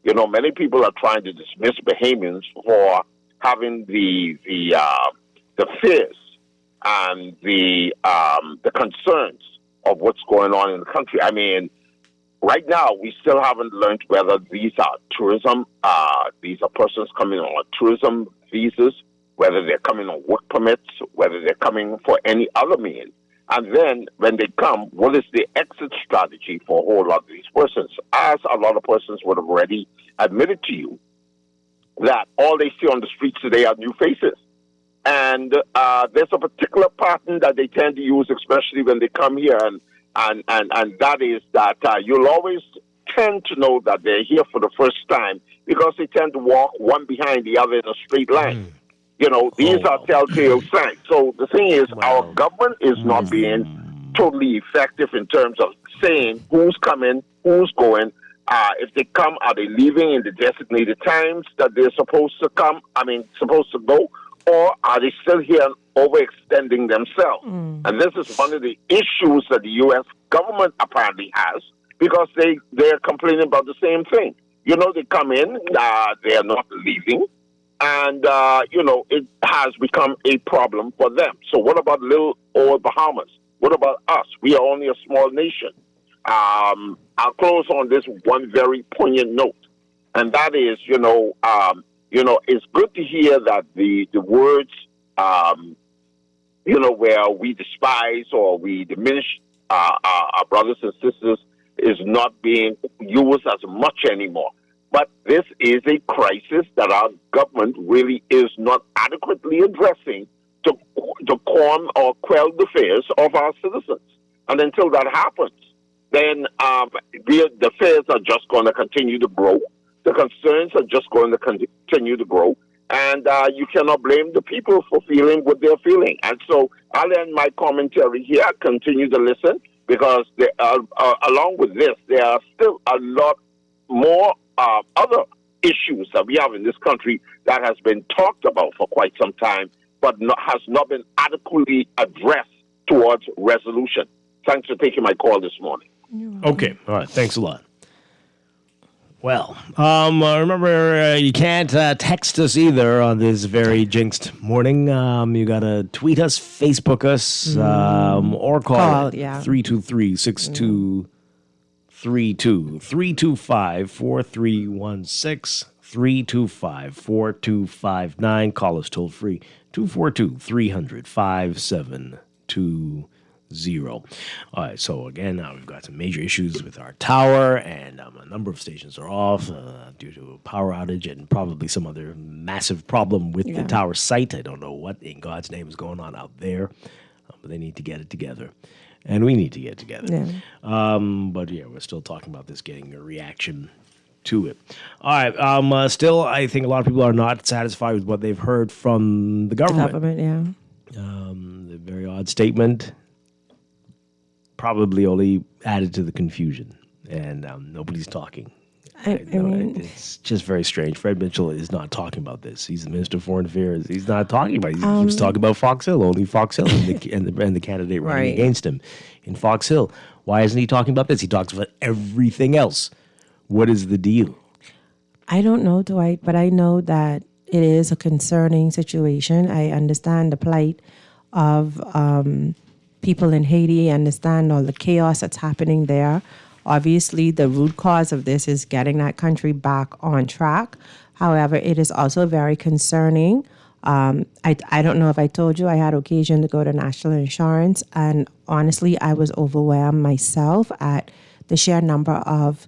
You know, many people are trying to dismiss Bahamians for having the fears and the concerns of what's going on in the country. I mean, right now we still haven't learned whether these are tourism. These are persons coming on tourism visas, whether they're coming on work permits, whether they're coming for any other means. And then when they come, what is the exit strategy for a whole lot of these persons? As a lot of persons would have already admitted to you, that all they see on the streets today are new faces. And there's a particular pattern that they tend to use, especially when they come here, and that is that you'll always tend to know that they're here for the first time because they tend to walk one behind the other in a straight line. These are telltale signs. So the thing is, our government is not being totally effective in terms of saying who's coming, who's going. If they come, are they leaving in the designated times that they're supposed to come? Supposed to go, or are they still here and overextending themselves? And this is one of the issues that the U.S. government apparently has, because they're complaining about the same thing. They come in, they are not leaving. And, it has become a problem for them. So what about little old Bahamas? What about us? We are only a small nation. I'll close on this one very poignant note. And that is, it's good to hear that the words, where we despise or we diminish our brothers and sisters is not being used as much anymore. But this is a crisis that our government really is not adequately addressing to calm or quell the fears of our citizens. And until that happens, then the fears are just going to continue to grow. The concerns are just going to continue to grow. And you cannot blame the people for feeling what they're feeling. And so I'll end my commentary here, continue to listen, because along with this, there are still a lot more other issues that we have in this country that has been talked about for quite some time, but has not been adequately addressed towards resolution. Thanks for taking my call this morning. Okay. All right. Thanks a lot. Well, remember, you can't text us either on this very jinxed morning. You got to tweet us, Facebook us, or call 323-6232, 325-4316, 325-4259. Call us toll free, 242-300-5720. All right, so again, now we've got some major issues with our tower, and a number of stations are off due to a power outage and probably some other massive problem with the tower site. I don't know what in God's name is going on out there, but they need to get it together, and we need to get it together. But we're still talking about this, getting a reaction to it. All right, still, I think a lot of people are not satisfied with what they've heard from the government. The very odd statement probably only added to the confusion, and nobody's talking. I mean, it's just very strange. Fred Mitchell is not talking about this. He's the Minister of Foreign Affairs. He's not talking about it. He keeps talking about Fox Hill, only Fox Hill, and the candidate running against him in Fox Hill. Why isn't he talking about this? He talks about everything else. What is the deal? I don't know, Dwight, but I know that it is a concerning situation. I understand the plight of people in Haiti, understand all the chaos that's happening there. Obviously, the root cause of this is getting that country back on track. However, it is also very concerning. I don't know if I told you, I had occasion to go to National Insurance, and honestly, I was overwhelmed myself at the sheer number of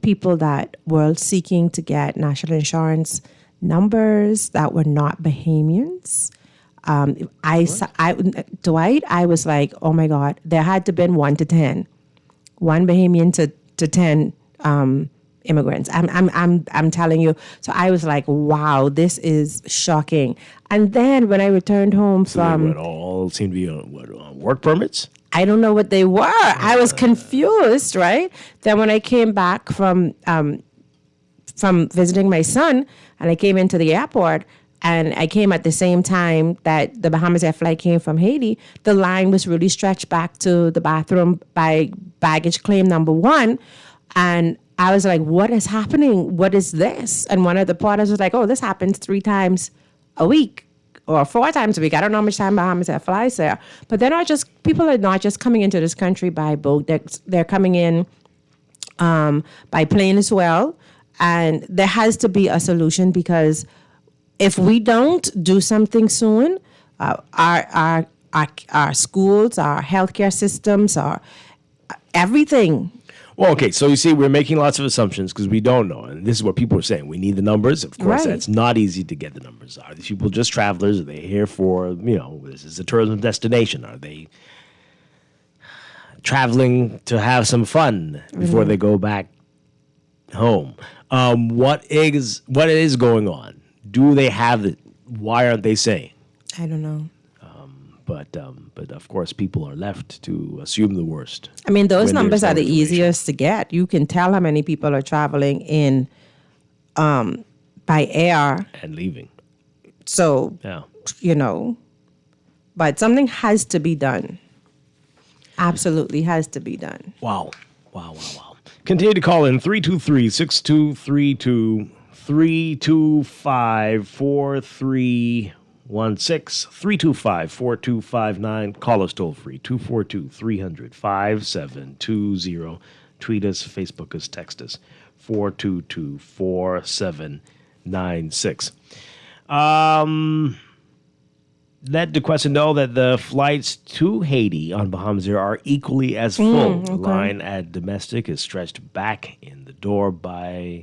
people that were seeking to get National Insurance numbers that were not Bahamians. Dwight, I was like, oh my God, there had to have been 1 to 10. 1 Bahamian to 10 immigrants. I'm telling you. So I was like, wow, this is shocking. And then when I returned home from... They all seem to be on work permits? I don't know what they were. I was confused, right? Then when I came back from visiting my son, and I came into the airport, and I came at the same time that the Bahamas Air flight came from Haiti, the line was really stretched back to the bathroom by baggage claim number 1. And I was like, what is happening? What is this? And one of the porters was like, oh, this happens 3 times a week or 4 times a week. I don't know how much time Bahamas Air flies there. But people are not just coming into this country by boat. They're coming in by plane as well. And there has to be a solution, because if we don't do something soon, our schools, our healthcare systems, our everything. Well, okay, so you see, we're making lots of assumptions because we don't know. And this is what people are saying. We need the numbers. Of course, That's not easy to get the numbers. Are these people just travelers? Are they here for, this is a tourism destination? Are they traveling to have some fun before they go back home? What is going on? Do they have Why aren't they saying? I don't know. But of course, people are left to assume the worst. I mean, those when numbers there's are no the easiest to get. You can tell how many people are traveling in by air. And leaving. So, but something has to be done. Absolutely has to be done. Wow. Continue to call in 323-6232, 325-4316, 325-4259. Call us toll free, 242-300-5720. Tweet us, Facebook us, text us, 422-4796. Let DeQuesta know that the flights to Haiti on Bahamas Air are equally as full. The line at domestic is stretched back in the door by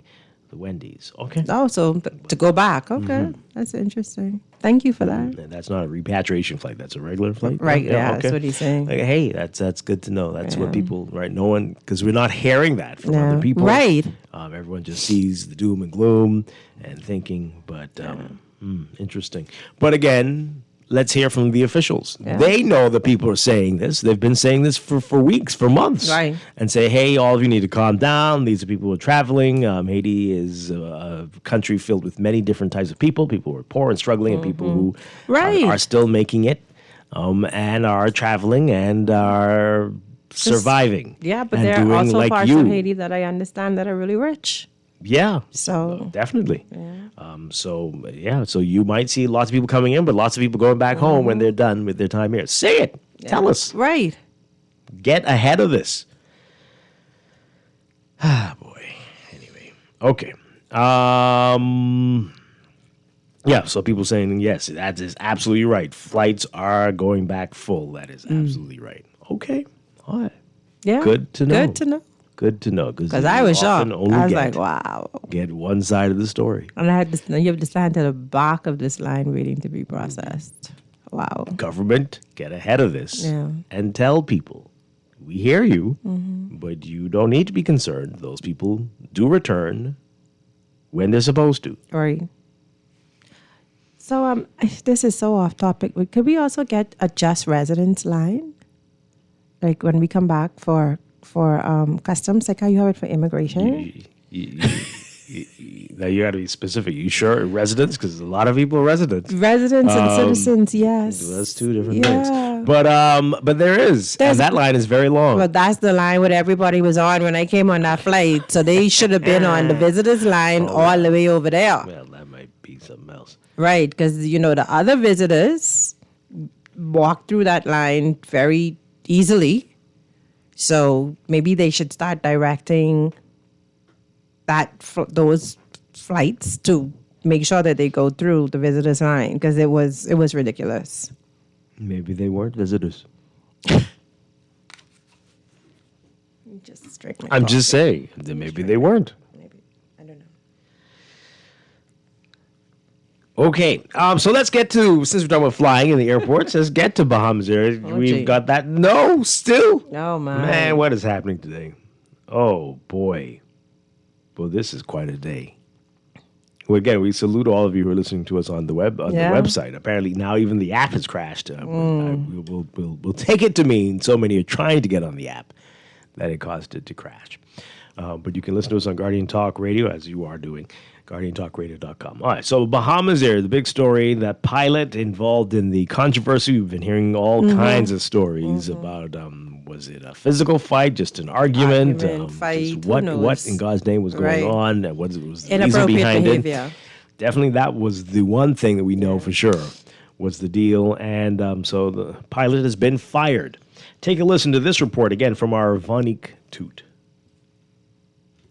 the Wendy's. Okay. Oh, so to go back. Okay. That's interesting. Thank you for that. And that's not a repatriation flight. That's a regular flight. Right. Yeah, that's what he's saying. Like, hey, that's good to know. That's what people, right? No one, because we're not hearing that from other people. Right. Everyone just sees the doom and gloom and thinking, but interesting. But again, let's hear from the officials. Yeah. They know that people are saying this. They've been saying this for weeks, for months. Right. And say, hey, all of you need to calm down. These are people who are traveling. Haiti is a country filled with many different types of people who are poor and struggling and people who are still making it and are traveling and are surviving. Yeah, but there are also parts of Haiti that I understand that are really rich. Yeah. So definitely. Yeah. So you might see lots of people coming in, but lots of people going back home when they're done with their time here. Say it. Yeah. Tell us. Right. Get ahead of this. Ah, boy. Anyway. Okay. So people saying, yes, that is absolutely right. Flights are going back full. That is absolutely right. Okay. All right. Yeah. Good to know. Good to know. Because I was shocked. I was like, wow. Get one side of the story. And I had this, you have to stand to the back of this line waiting to be processed. Wow. Government, get ahead of this and tell people, we hear you, but you don't need to be concerned. Those people do return when they're supposed to. Right. So this is so off topic. Could we also get a just residence line? Like when we come back for customs, like how you have it for immigration? Now you got to be specific. You sure residents? Because a lot of people are residents. Residents and citizens, yes. That's two different things. But there is, and that line is very long. But that's the line where everybody was on when I came on that flight. So they should have been on the visitors line all the way over there. Well, that might be something else. Right, because the other visitors walk through that line very easily. So maybe they should start directing those flights to make sure that they go through the visitors line because it was ridiculous. Maybe they weren't visitors. I'm just saying that maybe they weren't. Maybe. I don't know. Okay, so let's get to, since we're talking about flying in the airports, let's get to Bahamas Air. We've got that. No, still. No, man. Man, what is happening today? Oh, boy. Well, this is quite a day. Well, again, we salute all of you who are listening to us on the website. Apparently now even the app has crashed. We'll take it to mean so many are trying to get on the app that it caused it to crash. But you can listen to us on Guardian Talk Radio, as you are doing. GuardianTalkRadio.com. All right, so Bahamas Air, the big story, that pilot involved in the controversy. We've been hearing all kinds of stories about, was it a physical fight, just an argument? Fight, just what in God's name was going on? And what was the reason behind behavior. It? Definitely that was the one thing that we know for sure was the deal. And so the pilot has been fired. Take a listen to this report again from our Vonique Toot.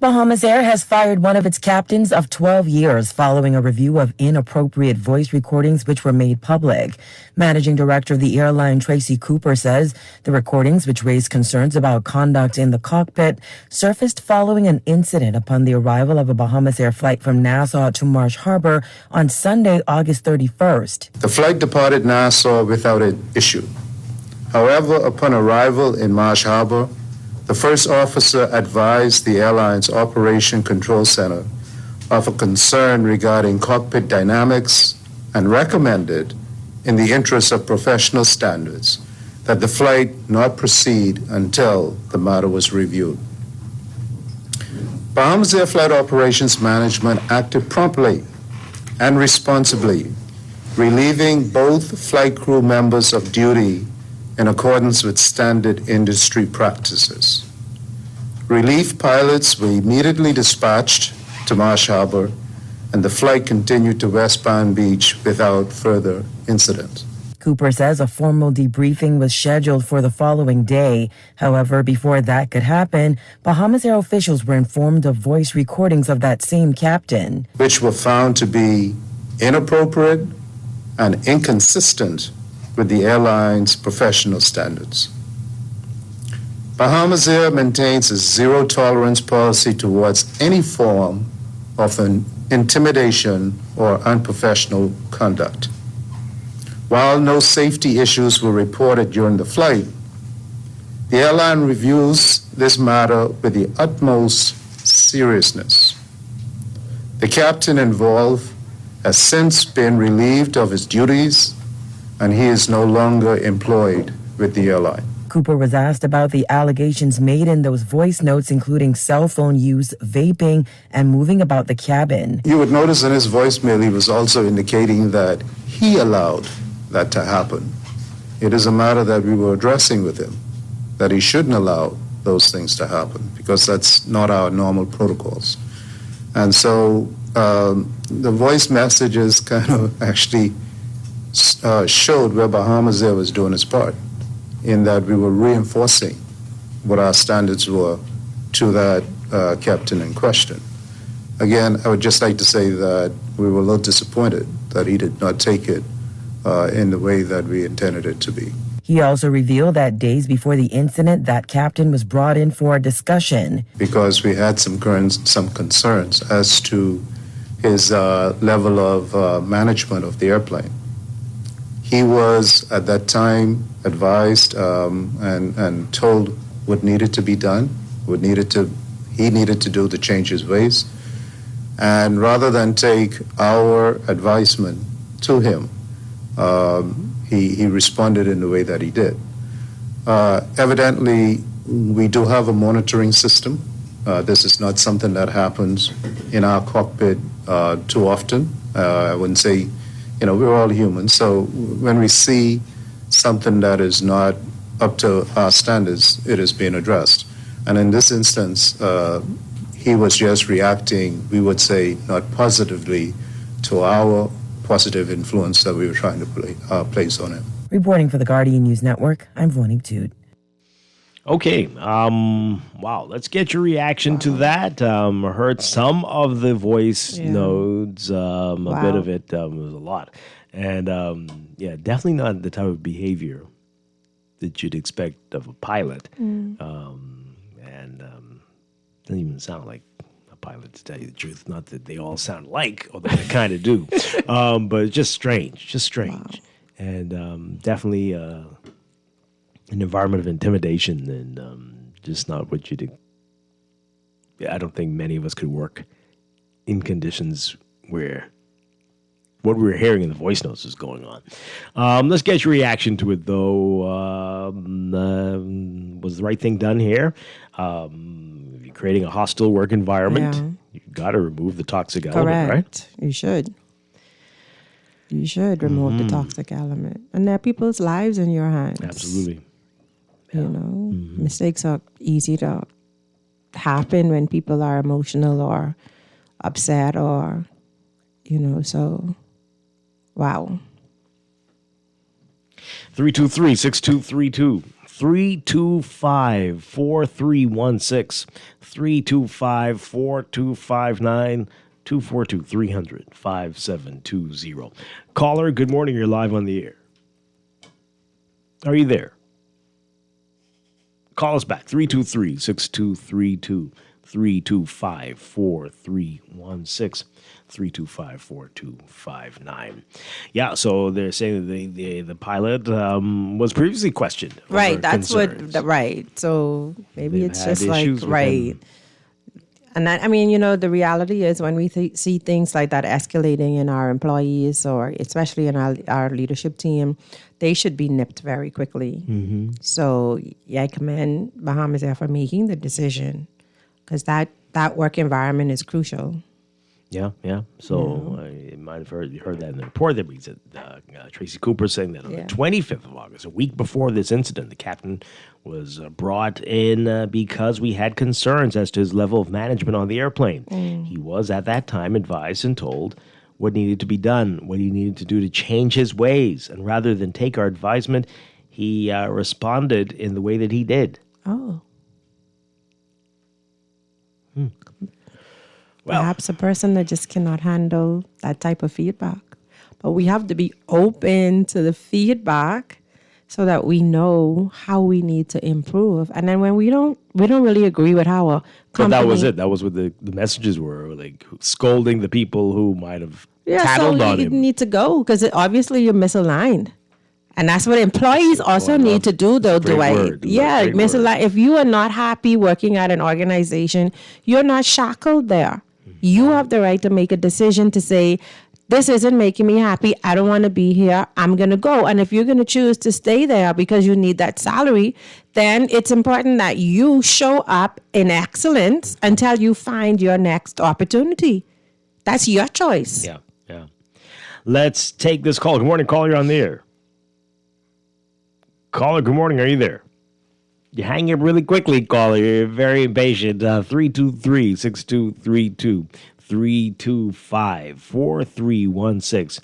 Bahamas Air has fired one of its captains of 12 years following a review of inappropriate voice recordings which were made public. Managing Director of the airline, Tracy Cooper, says the recordings, which raised concerns about conduct in the cockpit, surfaced following an incident upon the arrival of a Bahamas Air flight from Nassau to Marsh Harbor on Sunday, August 31st. The flight departed Nassau without an issue. However, upon arrival in Marsh Harbor, the first officer advised the airline's Operation Control Center of a concern regarding cockpit dynamics and recommended, in the interest of professional standards, that the flight not proceed until the matter was reviewed. Bahamas Air Flight Operations Management acted promptly and responsibly, relieving both flight crew members of duty in accordance with standard industry practices. Relief pilots were immediately dispatched to Marsh Harbor, and the flight continued to West Palm Beach without further incident. Cooper says a formal debriefing was scheduled for the following day. However, before that could happen, Bahamas Air officials were informed of voice recordings of that same captain, which were found to be inappropriate and inconsistent with the airline's professional standards. Bahamas Air maintains a zero-tolerance policy towards any form of an intimidation or unprofessional conduct. While no safety issues were reported during the flight, the airline reviews this matter with the utmost seriousness. The captain involved has since been relieved of his duties, and he is no longer employed with the airline. Cooper was asked about the allegations made in those voice notes, including cell phone use, vaping, and moving about the cabin. You would notice in his voicemail he was also indicating that he allowed that to happen. It is a matter that we were addressing with him, that he shouldn't allow those things to happen, because that's not our normal protocols. And so the voice messages kind of actually showed where Bahamas Air was doing its part, in that we were reinforcing what our standards were to that captain in question. Again, I would just like to say that we were a little disappointed that he did not take it in the way that we intended it to be. He also revealed that days before the incident, that captain was brought in for a discussion. Because we had some concerns as to his level of management of the airplane. He was, at that time, advised and told what needed to be done, he needed to do to change his ways. And rather than take our advisement to him, he responded in the way that he did. Evidently, we do have a monitoring system. This is not something that happens in our cockpit too often. I wouldn't say, we're all human. So when we see something that is not up to our standards, it is being addressed. And in this instance, he was just reacting, we would say, not positively to our positive influence that we were trying to place on him. Reporting for the Guardian News Network, I'm Vonik Toot. Okay, wow, let's get your reaction to that. I heard some of the voice notes, a bit of it, was a lot. And definitely not the type of behavior that you'd expect of a pilot. Doesn't even sound like a pilot, to tell you the truth. Not that they all sound alike, although they kind of do. But it's just strange. Wow. And definitely an environment of intimidation and just not what you'd... I don't think many of us could work in conditions where what we were hearing in the voice notes is going on. Let's get your reaction to it, though. Was the right thing done here? If you're creating a hostile work environment, you've got to remove the toxic element, right? You should. You should remove the toxic element. And there are people's lives in your hands. Absolutely. Mistakes are easy to happen when people are emotional or upset or, so... Wow. 323-6232. 325-4316. 325-4259. 242-300-5720. Caller, good morning. You're live on the air. Are you there? Call us back. 323-6232. 325-4316. 325-4259. Yeah, so they're saying that the pilot was previously questioned. Right, that's concerns. right. So maybe it's just like, right. And that, I mean, the reality is when we see things like that escalating in our employees or especially in our leadership team, they should be nipped very quickly. Mm-hmm. So I commend Bahamas Air for making the decision because that work environment is crucial. Yeah. So you might have heard that in the report that we said Tracy Cooper saying that on the 25th of August, a week before this incident, the captain was brought in because we had concerns as to his level of management on the airplane. He was at that time advised and told what needed to be done, what he needed to do to change his ways. And rather than take our advisement, he responded in the way that he did. Oh. Well, perhaps a person that just cannot handle that type of feedback. But we have to be open to the feedback so that we know how we need to improve. And then when we don't really agree with how a company... But that was it. That was what the messages were, like scolding the people who might have tattled on him. You need to go because obviously you're misaligned. And that's what employees also need to do, though, Dwight. Yeah, misaligned. If you are not happy working at an organization, you're not shackled there. You have the right to make a decision to say, this isn't making me happy. I don't want to be here. I'm going to go. And if you're going to choose to stay there because you need that salary, then it's important that you show up in excellence until you find your next opportunity. That's your choice. Yeah. Let's take this call. Good morning, caller. You're on the air. Caller, good morning. Are you there? You hang up really quickly, caller. You're very impatient. 323-6232. 325-4316.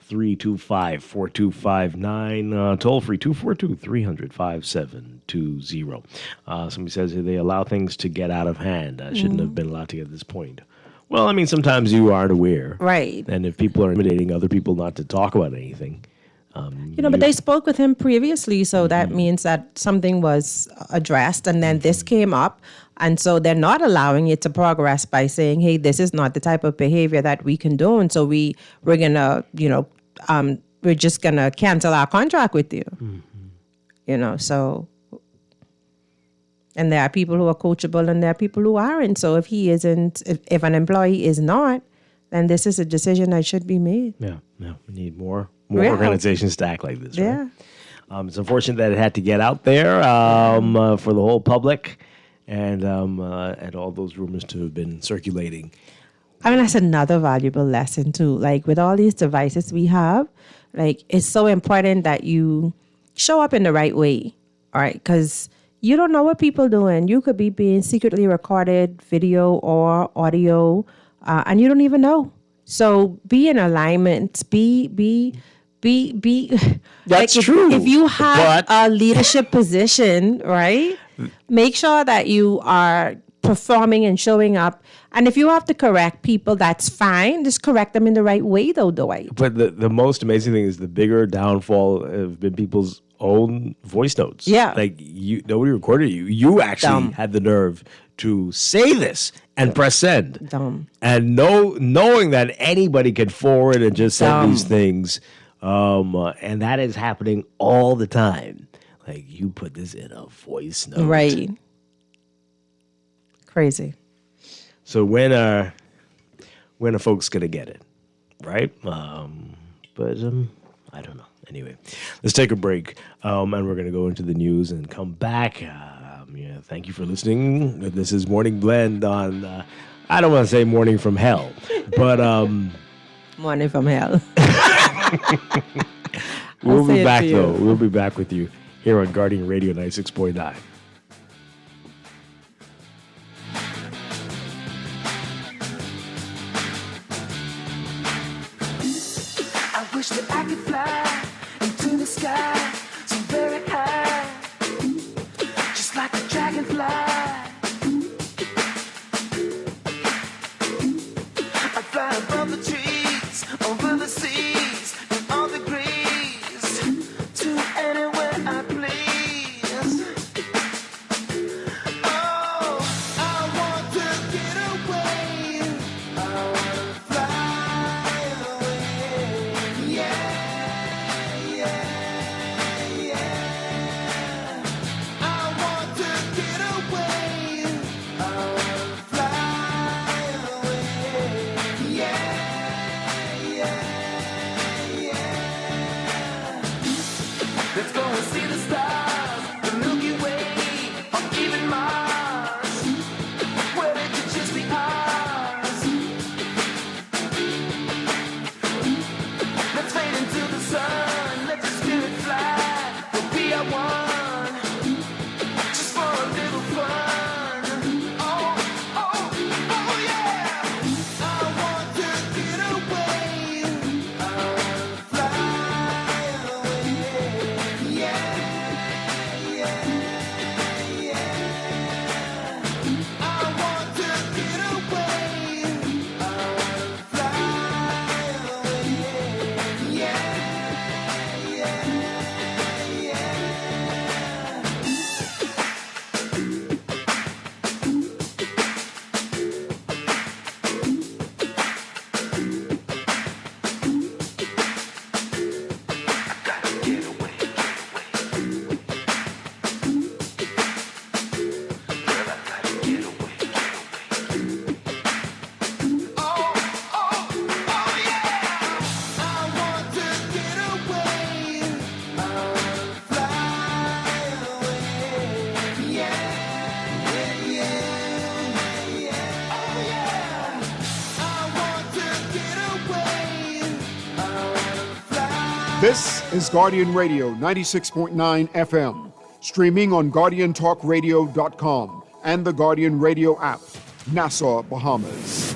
325-4259. Toll free 242-300-5720. Somebody says they allow things to get out of hand. Shouldn't have been allowed to get to this point. Well, I mean, sometimes you aren't aware. Right. And if people are intimidating other people not to talk about anything. But they spoke with him previously, so that means that something was addressed, and then this came up, and so they're not allowing it to progress by saying, "Hey, this is not the type of behavior that we condone, so we're gonna, we're just gonna cancel our contract with you." So, and there are people who are coachable, and there are people who aren't. So if he isn't, if an employee is not, then this is a decision that should be made. Yeah, we need more organizations to act like this. Right? Yeah. It's unfortunate that it had to get out there for the whole public and all those rumors to have been circulating. I mean, that's another valuable lesson too. Like with all these devices we have, like it's so important that you show up in the right way, all right? Because you don't know what people are doing. You could be being secretly recorded, video or audio, and you don't even know. So be in alignment. Be. That's true. If you have a leadership position, right? Make sure that you are performing and showing up. And if you have to correct people, that's fine. Just correct them in the right way, though, Dwight. But the most amazing thing is the bigger downfall have been people's own voice notes. Yeah. Like nobody recorded you. You actually had the nerve to say this and press send. Dumb. And knowing that anybody could forward and just send these things. And that is happening all the time. Like you put this in a voice note. Right. Crazy. So when are folks gonna get it? Right? But I don't know. Anyway, let's take a break. And we're gonna go into the news and come back. Thank you for listening. This is Morning Blend on I don't want to say morning from hell, but morning from hell. We'll be back, though. We'll be back with you here on Guardian Radio 96.9. I wish that I could fly into the sky so very high, just like a dragonfly. I fly above the trees, over the seas, in all degrees, to anywhere I please. Oh, I want to get away. I want to fly away. Yeah, yeah, This is Guardian Radio 96.9 FM, streaming on GuardianTalkRadio.com and the Guardian Radio app, Nassau, Bahamas.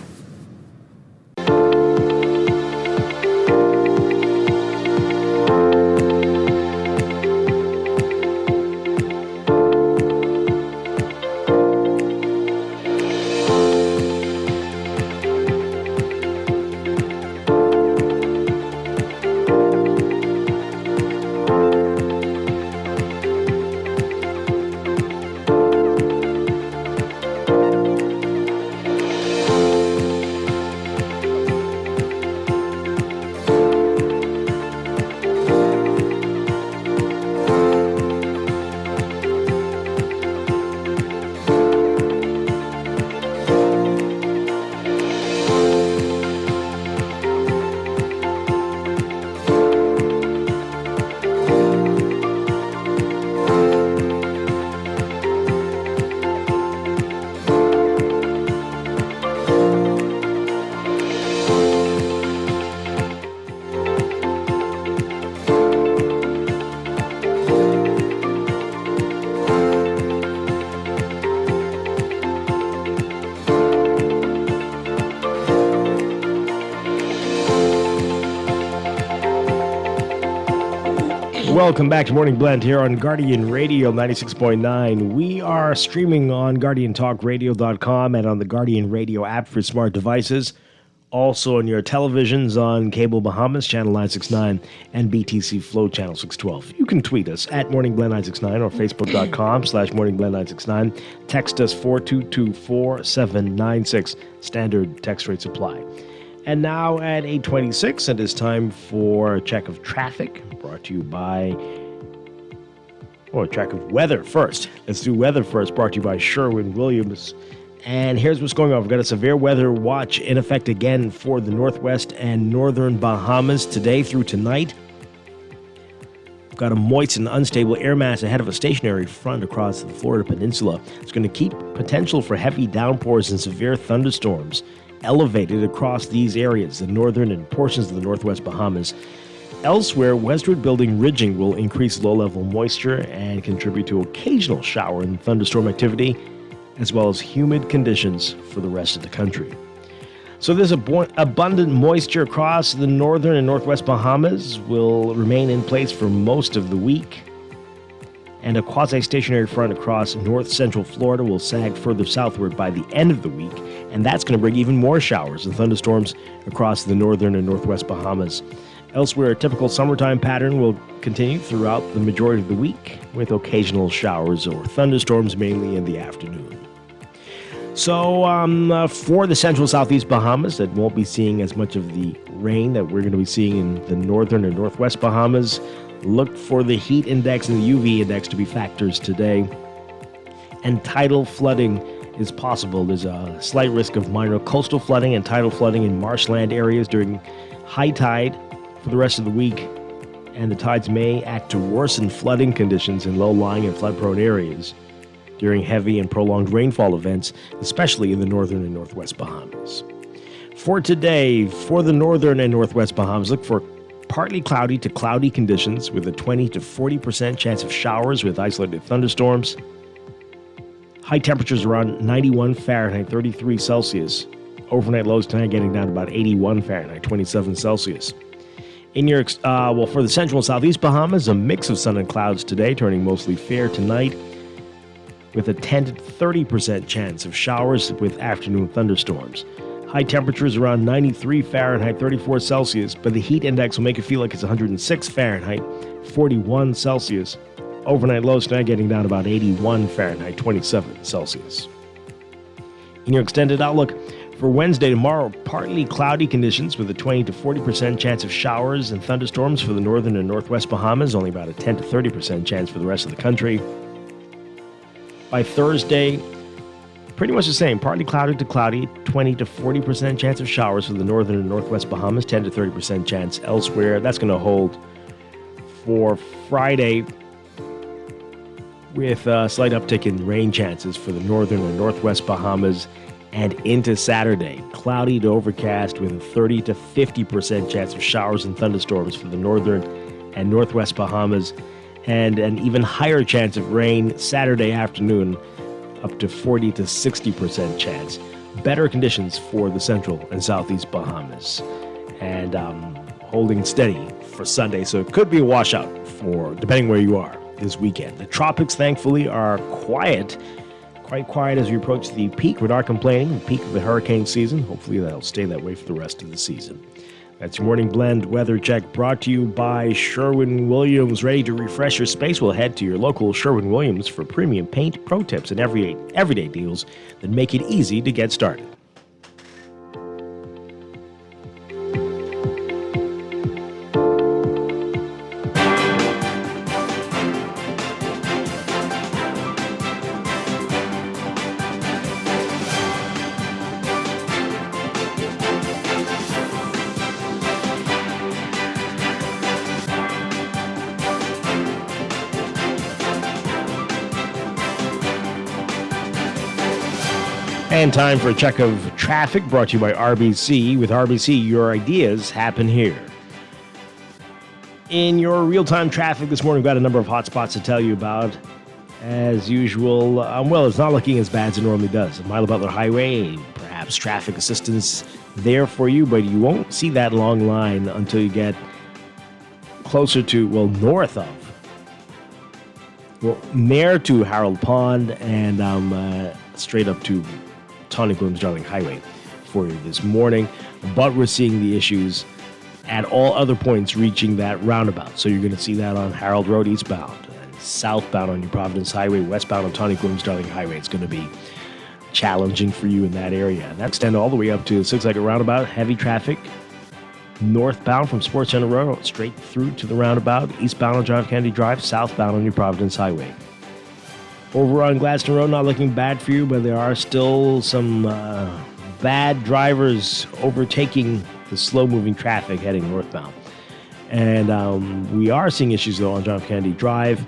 Welcome back to Morning Blend here on Guardian Radio 96.9. We are streaming on GuardianTalkRadio.com and on the Guardian Radio app for smart devices. Also on your televisions on Cable Bahamas, Channel 969, and BTC Flow, Channel 612. You can tweet us at MorningBlend969 or Facebook.com/MorningBlend969. Text us 422-4796. Standard text rates apply. And now at 8:26, it is time for a check of traffic, brought to you by, a check of weather first. Let's do weather first, brought to you by Sherwin-Williams. And here's what's going on. We've got a severe weather watch in effect again for the northwest and northern Bahamas today through tonight. We've got a moist and unstable air mass ahead of a stationary front across the Florida Peninsula. It's going to keep potential for heavy downpours and severe thunderstorms elevated across these areas, the northern and portions of the northwest Bahamas. Elsewhere, westward building ridging will increase low-level moisture and contribute to occasional shower and thunderstorm activity, as well as humid conditions for the rest of the country. So this abundant moisture across the northern and northwest Bahamas will remain in place for most of the week. And a quasi-stationary front across north-central Florida will sag further southward by the end of the week, and that's going to bring even more showers and thunderstorms across the northern and northwest Bahamas. Elsewhere, a typical summertime pattern will continue throughout the majority of the week, with occasional showers or thunderstorms mainly in the afternoon. So for the central southeast Bahamas that won't be seeing as much of the rain that we're going to be seeing in the northern and northwest Bahamas, look for the heat index and the UV index to be factors today. And tidal flooding is possible. There's a slight risk of minor coastal flooding and tidal flooding in marshland areas during high tide for the rest of the week. And the tides may act to worsen flooding conditions in low-lying and flood-prone areas during heavy and prolonged rainfall events, especially in the northern and northwest Bahamas. For today, for the northern and northwest Bahamas, look for partly cloudy to cloudy conditions with a 20 to 40% chance of showers with isolated thunderstorms. High temperatures around 91 Fahrenheit, 33 Celsius. Overnight lows tonight getting down to about 81 Fahrenheit, 27 Celsius. In your for the central and southeast Bahamas, a mix of sun and clouds today, turning mostly fair tonight, with a 10 to 30% chance of showers with afternoon thunderstorms. High temperatures around 93 Fahrenheit, 34 Celsius, but the heat index will make it feel like it's 106 Fahrenheit, 41 Celsius. Overnight lows tonight getting down to about 81 Fahrenheit, 27 Celsius. In your extended outlook, for Wednesday tomorrow, partly cloudy conditions with a 20 to 40% chance of showers and thunderstorms for the northern and northwest Bahamas, only about a 10 to 30% chance for the rest of the country. By Thursday, pretty much the same, partly cloudy to cloudy, 20 to 40% chance of showers for the northern and northwest Bahamas, 10 to 30% chance elsewhere. That's going to hold for Friday, with a slight uptick in rain chances for the northern and northwest Bahamas, and into Saturday, cloudy to overcast with a 30 to 50% chance of showers and thunderstorms for the northern and northwest Bahamas, and an even higher chance of rain Saturday afternoon, up to 40 to 60% chance. Better conditions for the central and southeast Bahamas, and holding steady for Sunday, so it could be a washout for depending where you are this weekend. The tropics, thankfully, are quiet, quite quiet as we approach the peak. We're not complaining, the peak of the hurricane season. Hopefully that'll stay that way for the rest of the season. That's your Morning Blend weather check, brought to you by Sherwin-Williams. Ready to refresh your space? We'll head to your local Sherwin-Williams for premium paint, pro tips, and everyday deals that make it easy to get started. And time for a check of traffic, brought to you by RBC. With RBC, your ideas happen here. In your real-time traffic this morning, we've got a number of hot spots to tell you about. As usual, well, it's not looking as bad as it normally does. Milo Butler Highway, perhaps traffic assistance there for you, but you won't see that long line until you get closer to, well, north of. Well, near to Harold Pond and straight up to Tawny Williams Darling Highway for you this morning, but we're seeing the issues at all other points reaching that roundabout. So you're going to see that on Harold Road eastbound, and southbound on New Providence Highway, westbound on Tawny Williams Darling Highway. It's going to be challenging for you in that area. And that extends all the way up to the 6-legged roundabout. Heavy traffic northbound from Sports Center Road straight through to the roundabout, eastbound on John F. Kennedy Drive, southbound on New Providence Highway. Over on Gladstone Road, not looking bad for you, but there are still some bad drivers overtaking the slow-moving traffic heading northbound. And we are seeing issues, though, on John F. Kennedy Drive,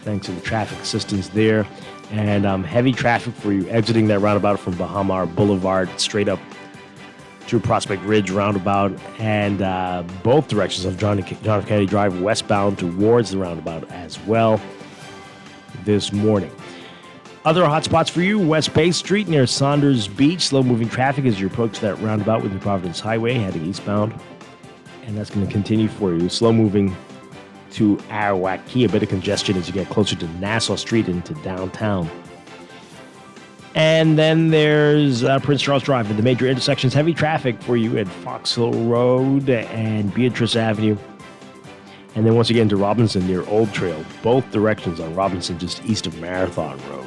thanks to the traffic assistance there. And heavy traffic for you exiting that roundabout from Bahamar Boulevard straight up to Prospect Ridge roundabout, and both directions of John F. Kennedy Drive westbound towards the roundabout as well this morning. Other hotspots for you, West Bay Street near Saunders Beach. Slow-moving traffic as you approach that roundabout with the Providence Highway heading eastbound. And that's going to continue for you. Slow-moving to Arawaki. A bit of congestion as you get closer to Nassau Street into downtown. And then there's Prince Charles Drive at the major intersections. Heavy traffic for you at Fox Hill Road and Beatrice Avenue. And then once again to Robinson near Old Trail. Both directions on Robinson, just east of Marathon Road.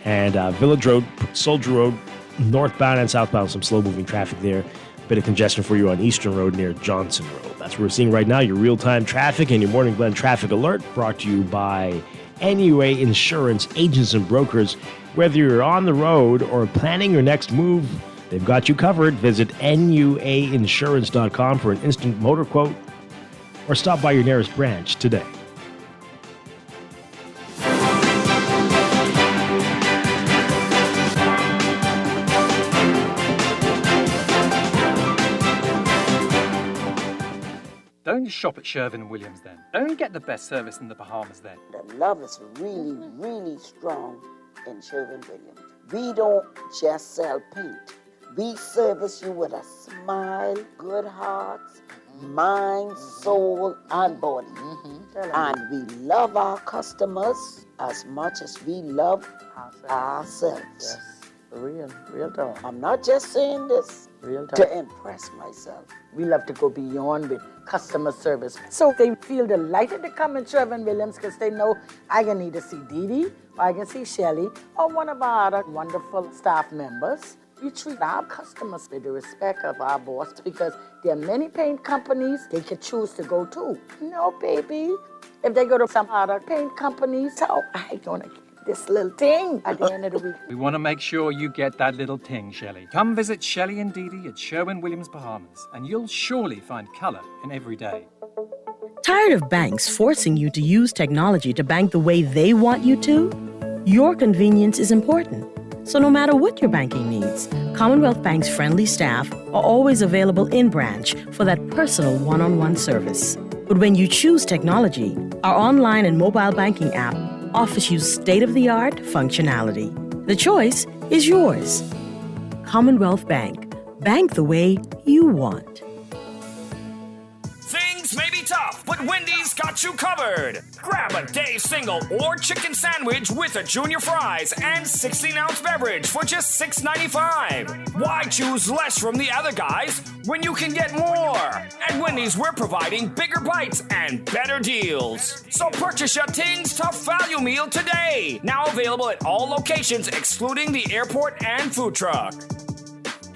And Village Road, Soldier Road, northbound and southbound, some slow-moving traffic there. Bit of congestion for you on Eastern Road near Johnson Road. That's what we're seeing right now, your real-time traffic and your Morning Blend traffic alert, brought to you by NUA Insurance Agents and Brokers. Whether you're on the road or planning your next move, they've got you covered. Visit nuainsurance.com for an instant motor quote or stop by your nearest branch today. Don't shop at Sherwin-Williams then. Don't get the best service in the Bahamas then. The love is really, really strong in Sherwin-Williams. We don't just sell paint. We service you with a smile, good hearts, mind, soul, and body. And we love our customers as much as we love ourselves. Yes. Real talk. I'm not just saying this Real talk. to impress myself. We love to go beyond with customer service. So they feel delighted to come in Sherwin-Williams because they know I can either see Dee Dee, or I can see Shelly, or one of our other wonderful staff members. We treat our customers with the respect of our boss because there are many paint companies they could choose to go to. No, baby. If they go to some other paint companies, so I gonna get this little thing at the end of the week. We want to make sure you get that little ting, Shelley. Come visit Shelley and Dee Dee at Sherwin-Williams Bahamas, and you'll surely find color in every day. Tired of banks forcing you to use technology to bank the way they want you to? Your convenience is important. So no matter what your banking needs, Commonwealth Bank's friendly staff are always available in branch for that personal one-on-one service. But when you choose technology, our online and mobile banking app offers you state-of-the-art functionality. The choice is yours. Commonwealth Bank. Bank the way you want. Things may be tough, but Wendy's got you covered. Grab a day single or chicken sandwich with a junior fries and 16-ounce beverage for just $6.95. Why choose less from the other guys when you can get more? At Wendy's, we're providing bigger bites and better deals. So purchase your Tings Tough Value Meal today. Now available at all locations excluding the airport and food truck.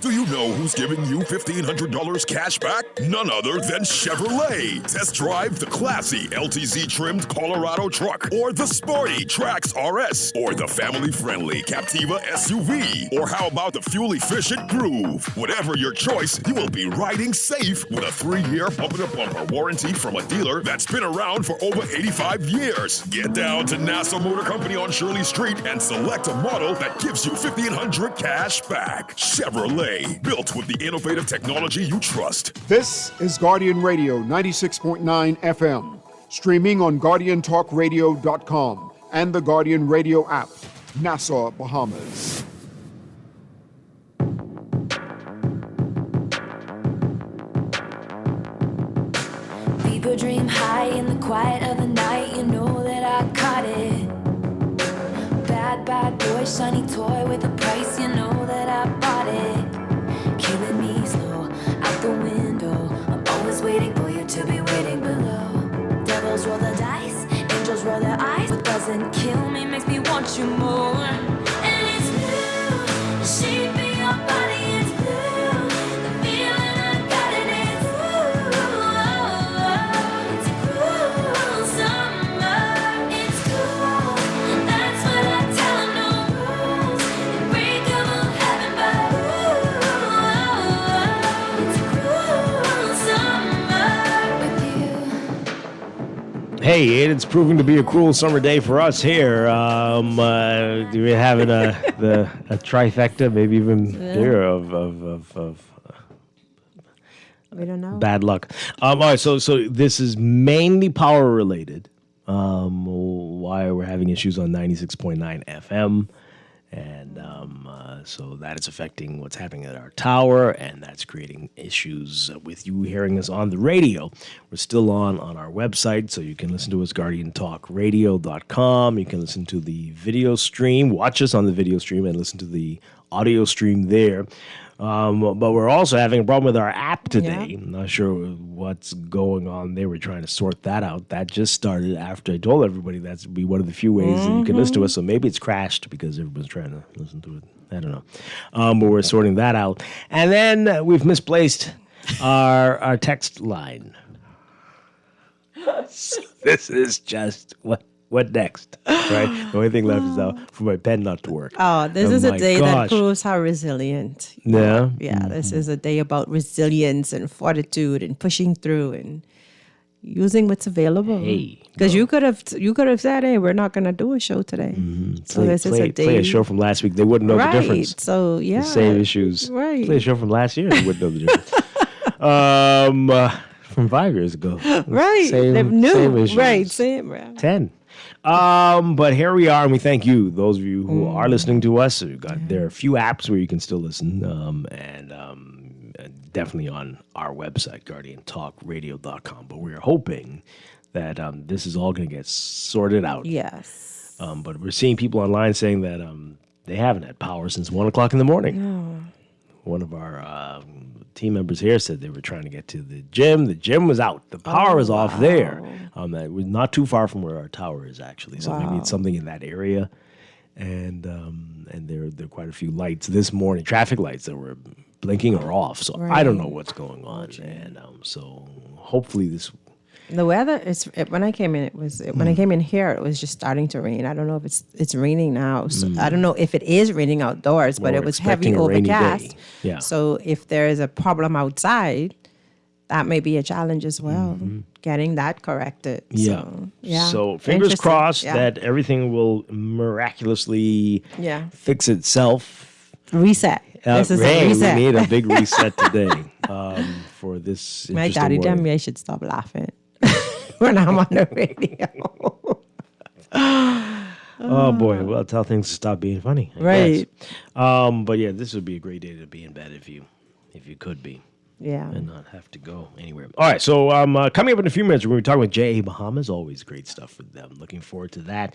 Do you know who's giving you $1,500 cash back? None other than Chevrolet. Test drive the classy LTZ-trimmed Colorado truck, or the sporty Trax RS, or the family-friendly Captiva SUV. Or how about the fuel-efficient Groove? Whatever your choice, you will be riding safe with a 3-year bumper-to-bumper warranty from a dealer that's been around for over 85 years. Get down to Nassau Motor Company on Shirley Street and select a model that gives you $1,500 cash back. Chevrolet. Built with the innovative technology you trust. This is Guardian Radio 96.9 FM, streaming on GuardianTalkRadio.com and the Guardian Radio app, Nassau, Bahamas. People dream high in the quiet of the night. You know that I caught it. Bad, bad boy, shiny toy with a price. You know that I bought it. Killing me slow out the window. I'm always waiting for you to be waiting below. Devils roll the dice, angels roll their eyes. What doesn't kill me makes me want you more. And it's blue, the shape of your body is blue. The feeling I got it is it's a cruel summer. It's cool, that's what I tell 'em, no rules. Unbreakable heaven, but Hey, it's proving to be a cruel summer day for us here. We're having a trifecta, maybe even here of we don't know. bad luck. All right, so this is mainly power related. Why we're having issues on 96.9 FM, and so that is affecting what's happening at our tower, and that's creating issues with you hearing us on the radio. We're still on our website, so you can listen to us, GuardianTalkRadio.com. You can listen to the video stream, watch us on the video stream, and listen to the audio stream there. But we're also having a problem with our app today. Yeah. I'm not sure what's going on there. We're trying to sort that out. That just started after I told everybody that's be one of the few ways that you can listen to us. So maybe it's crashed because everyone's trying to listen to it. I don't know. But we're sorting that out. And then we've misplaced our text line. So this is just what next, right? The only thing left is for my pen not to work. Oh, this is a day that proves how resilient. Yeah. Yeah, this is a day about resilience and fortitude and pushing through and using what's available. Hey. Because you could have said, hey, we're not going to do a show today. So this is a day. Play a show from last week. They wouldn't know the difference. So, yeah. The same issues. Right. Play a show from last year. They wouldn't know the difference. From 5 years ago. Right. Same issues. Right. Same. Right. 10. But here we are, and we thank you, those of you who are listening to us. There are a few apps where you can still listen, and definitely on our website, GuardianTalkRadio.com. But we're hoping that this is all going to get sorted out. Yes. But we're seeing people online saying that they haven't had power since 1 o'clock in the morning. Oh. One of our team members here said they were trying to get to the gym. The gym was out. The power was off there. It was not too far from where our tower is, actually. So maybe it's something in that area. And there are quite a few lights this morning, traffic lights that were blinking or off. So I don't know what's going on. And so hopefully this... The weather is when I came in. When I came in here, it was just starting to rain. I don't know if it's raining now. So I don't know if it is raining outdoors, but it was heavy overcast. Yeah. So if there is a problem outside, that may be a challenge as well. Getting that corrected. Yeah. So, yeah. So fingers crossed that everything will miraculously fix itself. Reset. This is a reset. We need a big reset today for this. My daddy, damn me, I should stop laughing. when I'm on the radio. Oh boy, well, tell things to stop being funny. I Right. guess. But yeah, this would be a great day to be in bed if you could be. Yeah. And not have to go anywhere. All right, so coming up in a few minutes, we're going to be talking with J.A. Bahamas. Always great stuff with them. Looking forward to that.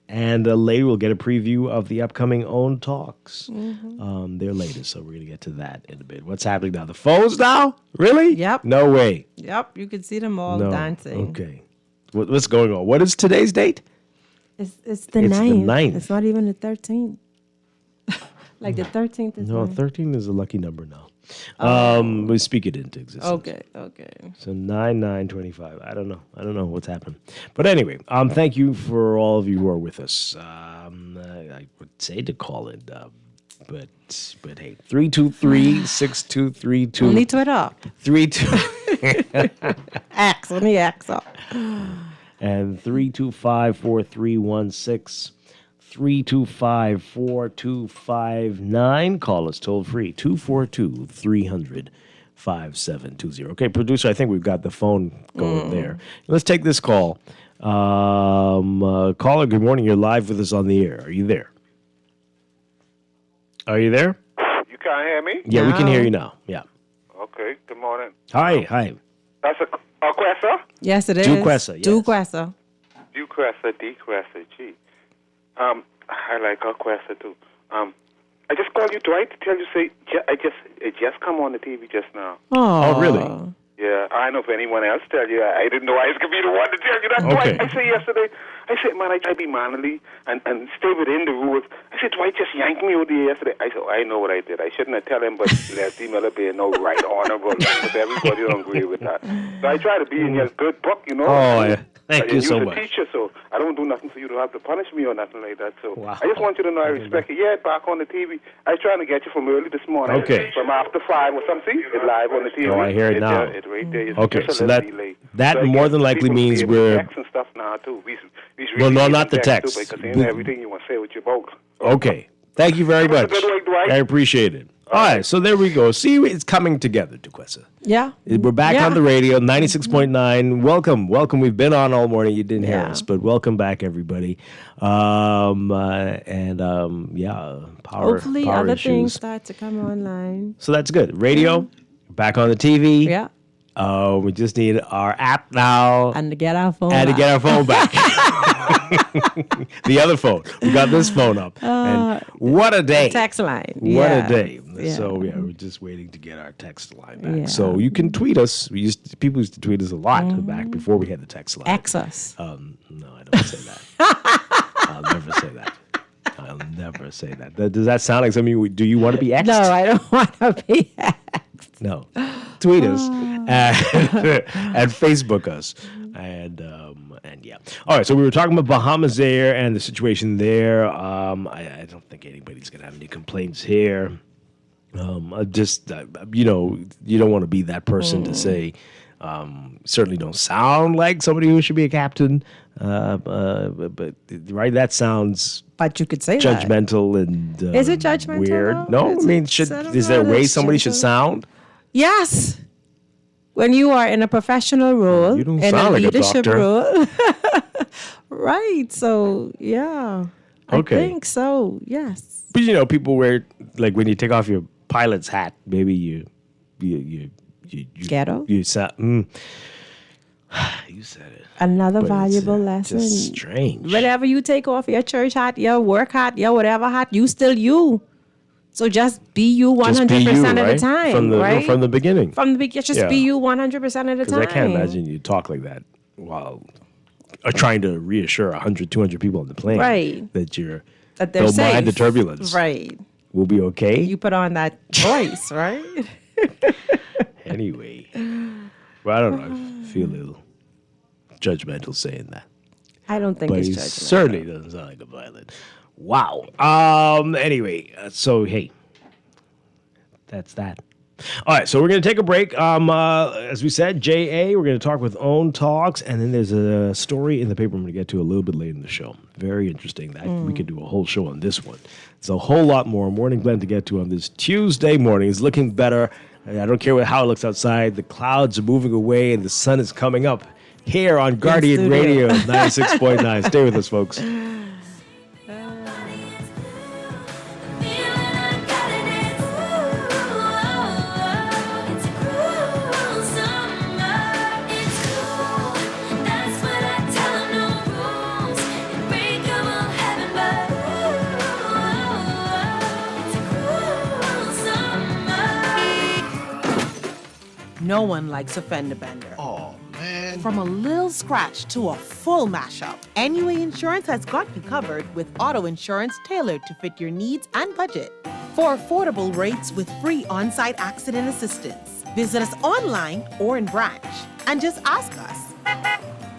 And later we'll get a preview of the upcoming Own Talks. Their latest, so we're going to get to that in a bit. What's happening now? The phones now? Really? Yep. No way. Yep, you can see them all No. dancing. Okay. What's going on? What is today's date? It's the It's the 9th. 9th. It's not even the 13th. Like the 13th is No, mine. 13 is a lucky number now. Oh. We speak it into existence. Okay. So 9/9/25. I don't know what's happened. But anyway, thank you for all of you who are with us. I would say to call it, but hey, 323-6232. Only Twitter. 32 Let me ax up. and 325-4316. 325-4259. Call us toll free. 242-300-5720. Okay, producer, I think we've got the phone going there. Let's take this call. Caller, good morning. You're live with us on the air. Are you there? Are you there? You can't hear me? Yeah, we can hear you now. Yeah. Okay, good morning. Hi. That's a Quessa? Yes, it is. Duquesa, yes. Duquesa. Duquessa, D-Quessa, G. I like Quessa too. I just called you, Dwight, to tell you, it just come on the TV just now. Oh, really? Yeah, I don't know if anyone else tell you. I didn't know I was going to be the one to tell you that. Okay. Dwight, I said yesterday, man, I try to be manly and stay within the rules. I said, Dwight just yanked me over the yesterday. I said, I know what I did. I shouldn't have tell him, but let Miller be no right honorable. But everybody don't agree with that. So I try to be in your good book, you know. Oh, yeah. Thank you so You're much. a teacher, so I don't do nothing for you to have to punish me or nothing like that. So I just want you to know I respect you. Yeah, back on the TV. I was trying to get you from early this morning. Okay. From after 5 or something. It's live on the TV. Oh, I hear it now. It's right there. It's Okay, just a so little delay. that So I more guess than likely people means see the we're... text and stuff now, too. We Well, no, read not the too, text. because they know everything you want to say with your boat. Okay. Thank you very Have a much. good week, Dwight. I appreciate it. All right, so there we go. See, it's coming together, Duquesa. Yeah. We're back on the radio, 96.9. Welcome. We've been on all morning. You didn't hear us, but welcome back, everybody. Power Hopefully power other issues. things start to come online. So that's good. Radio, back on the TV. Yeah. We just need our app now. And to get our phone back. The other phone. We got this phone up. And what a day. Text line. What a Yeah. day. Yeah. So, we're just waiting to get our text line back. Yeah. So, you can tweet us. People used to tweet us a lot back before we had the text line. X us. No, I don't say that. I'll never say that. I'll never say that. Does that sound like something do you want to be X'd? No, I don't want to be X'd. No. Tweet us and Facebook us. And yeah. All right, so we were talking about Bahamas Air and the situation there. I don't think anybody's going to have any complaints here. You don't want to be that person to say, certainly don't sound like somebody who should be a captain. But right, that sounds. But you could say judgmental and is it judgmental? Weird. Though? No, I mean, is there a way somebody should sound? Yes. When you are in a professional role, You don't in sound a like a leadership doctor. role. Right. So, yeah. Okay. I think so. Yes. But people wear, like, when you take off your pilot's hat, maybe you Ghetto? You sound. You said it. Another But it's, valuable lesson. just strange. Whenever you take off your church hat, your work hat, your whatever hat, you still you. So just be you 100% Just be you, of right? the time, From the right? From the beginning. From the beginning, just Yeah. be you 100% of the Because time. I can't imagine you talk like that while trying to reassure 100, 200 people on the plane. Right. That you're. That they're don't mind the safe. turbulence. Right. We'll be okay. You put on that voice, right? Anyway. Well, I don't know. I feel a little judgmental saying that. I don't think But it's he judgmental. certainly doesn't sound like a pilot. Wow. Anyway, so hey, that's that. All right, so we're going to take a break. As we said, JA, we're going to talk with Own Talks, and then there's a story in the paper I'm going to get to a little bit later in the show. Very interesting. We could do a whole show on this one. There's a whole lot more Morning Blend to get to on this Tuesday morning. It's looking better. I don't care how it looks outside. The clouds are moving away, and the sun is coming up here on Guardian studio. Radio 96.9. Stay with us, folks. No one likes a fender bender. Oh, man. From a little scratch to a full mashup, NUA Insurance has got you covered with auto insurance tailored to fit your needs and budget. For affordable rates with free on-site accident assistance, visit us online or in branch and just ask us.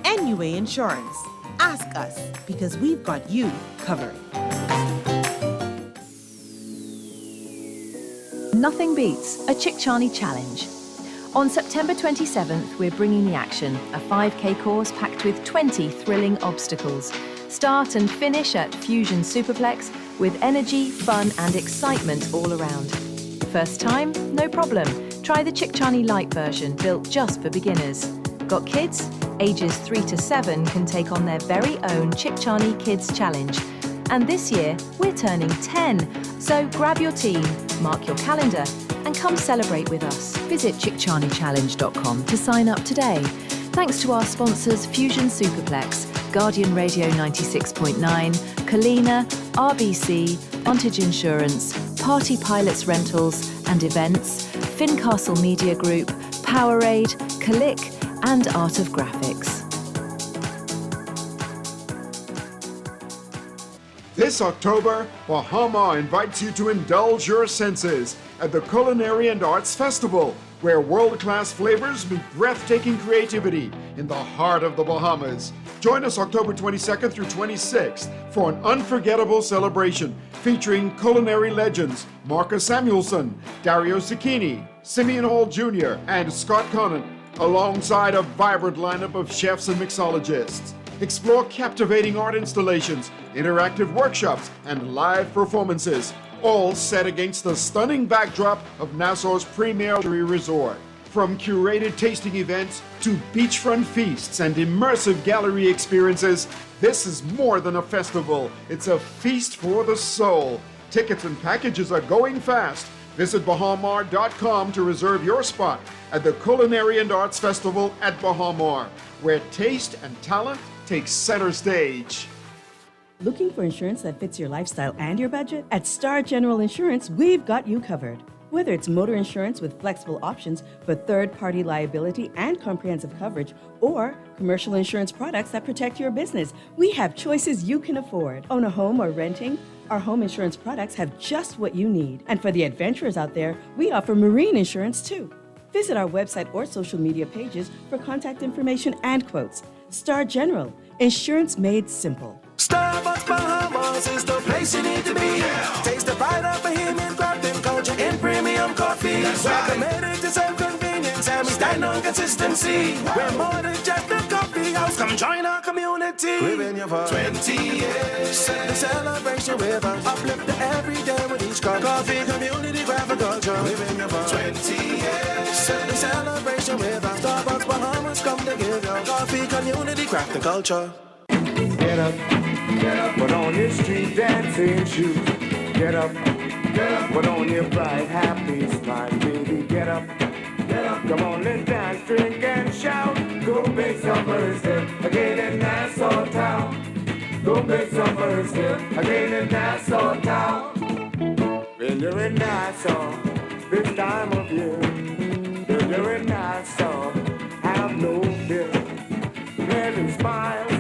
NUA Insurance. Ask us because we've got you covered. Nothing beats a Chick-Chani Challenge. On September 27th, we're bringing the action, a 5K course packed with 20 thrilling obstacles. Start and finish at Fusion Superplex with energy, fun and excitement all around. First time? No problem. Try the Chick-Chani Light version, built just for beginners. Got kids? Ages 3 to 7 can take on their very own Chick-Chani Kids Challenge. And this year, we're turning 10. So grab your team, mark your calendar, and come celebrate with us. Visit chickchanichallenge.com to sign up today. Thanks to our sponsors Fusion Superplex, Guardian Radio 96.9, Kalina, RBC, Vantage Insurance, Party Pilots Rentals and Events, Fincastle Media Group, Powerade, Click, and Art of Graphics. This October, Bahama invites you to indulge your senses at the Culinary and Arts Festival, where world-class flavors meet breathtaking creativity in the heart of the Bahamas. Join us October 22nd through 26th for an unforgettable celebration featuring culinary legends Marcus Samuelson, Dario Cicchini, Simeon Hall Jr., and Scott Conant, alongside a vibrant lineup of chefs and mixologists. Explore captivating art installations, interactive workshops, and live performances, all set against the stunning backdrop of Nassau's premier luxury resort. From curated tasting events to beachfront feasts and immersive gallery experiences, this is more than a festival. It's a feast for the soul. Tickets and packages are going fast. Visit bahamar.com to reserve your spot at the Culinary and Arts Festival at Bahamar, where taste and talent take center stage. Looking for insurance that fits your lifestyle and your budget? At Star General Insurance, we've got you covered. Whether it's motor insurance with flexible options for third-party liability and comprehensive coverage, or commercial insurance products that protect your business, we have choices you can afford. Own a home or renting? Our home insurance products have just what you need. And for the adventurers out there, we offer marine insurance too. Visit our website or social media pages for contact information and quotes. Star General, insurance made simple. Starbucks Bahamas is the place you need to be. Yeah. Taste the pride of Bahamian craft and culture in premium coffee. That's right. We're committed to serve convenience and we stand on consistency. Wow. We're more than just a coffee house. Come join our community. We've been here for 20 years. Set the celebration with us. Uplift the everyday with each cup. Coffee community craft and culture. We've been here for 20 years. Set the celebration with us. Starbucks Bahamas come to give you coffee community craft and culture. Get up, put on your street dancing shoes. Get up, put on your bright, happy smile, baby. Get up, come on, let's dance, drink and shout. Go make summer step again in Nassau town. Go make summer step again in Nassau town. When you're in Nassau, this time of year, when you're in Nassau, have no fear. Pleasant smiles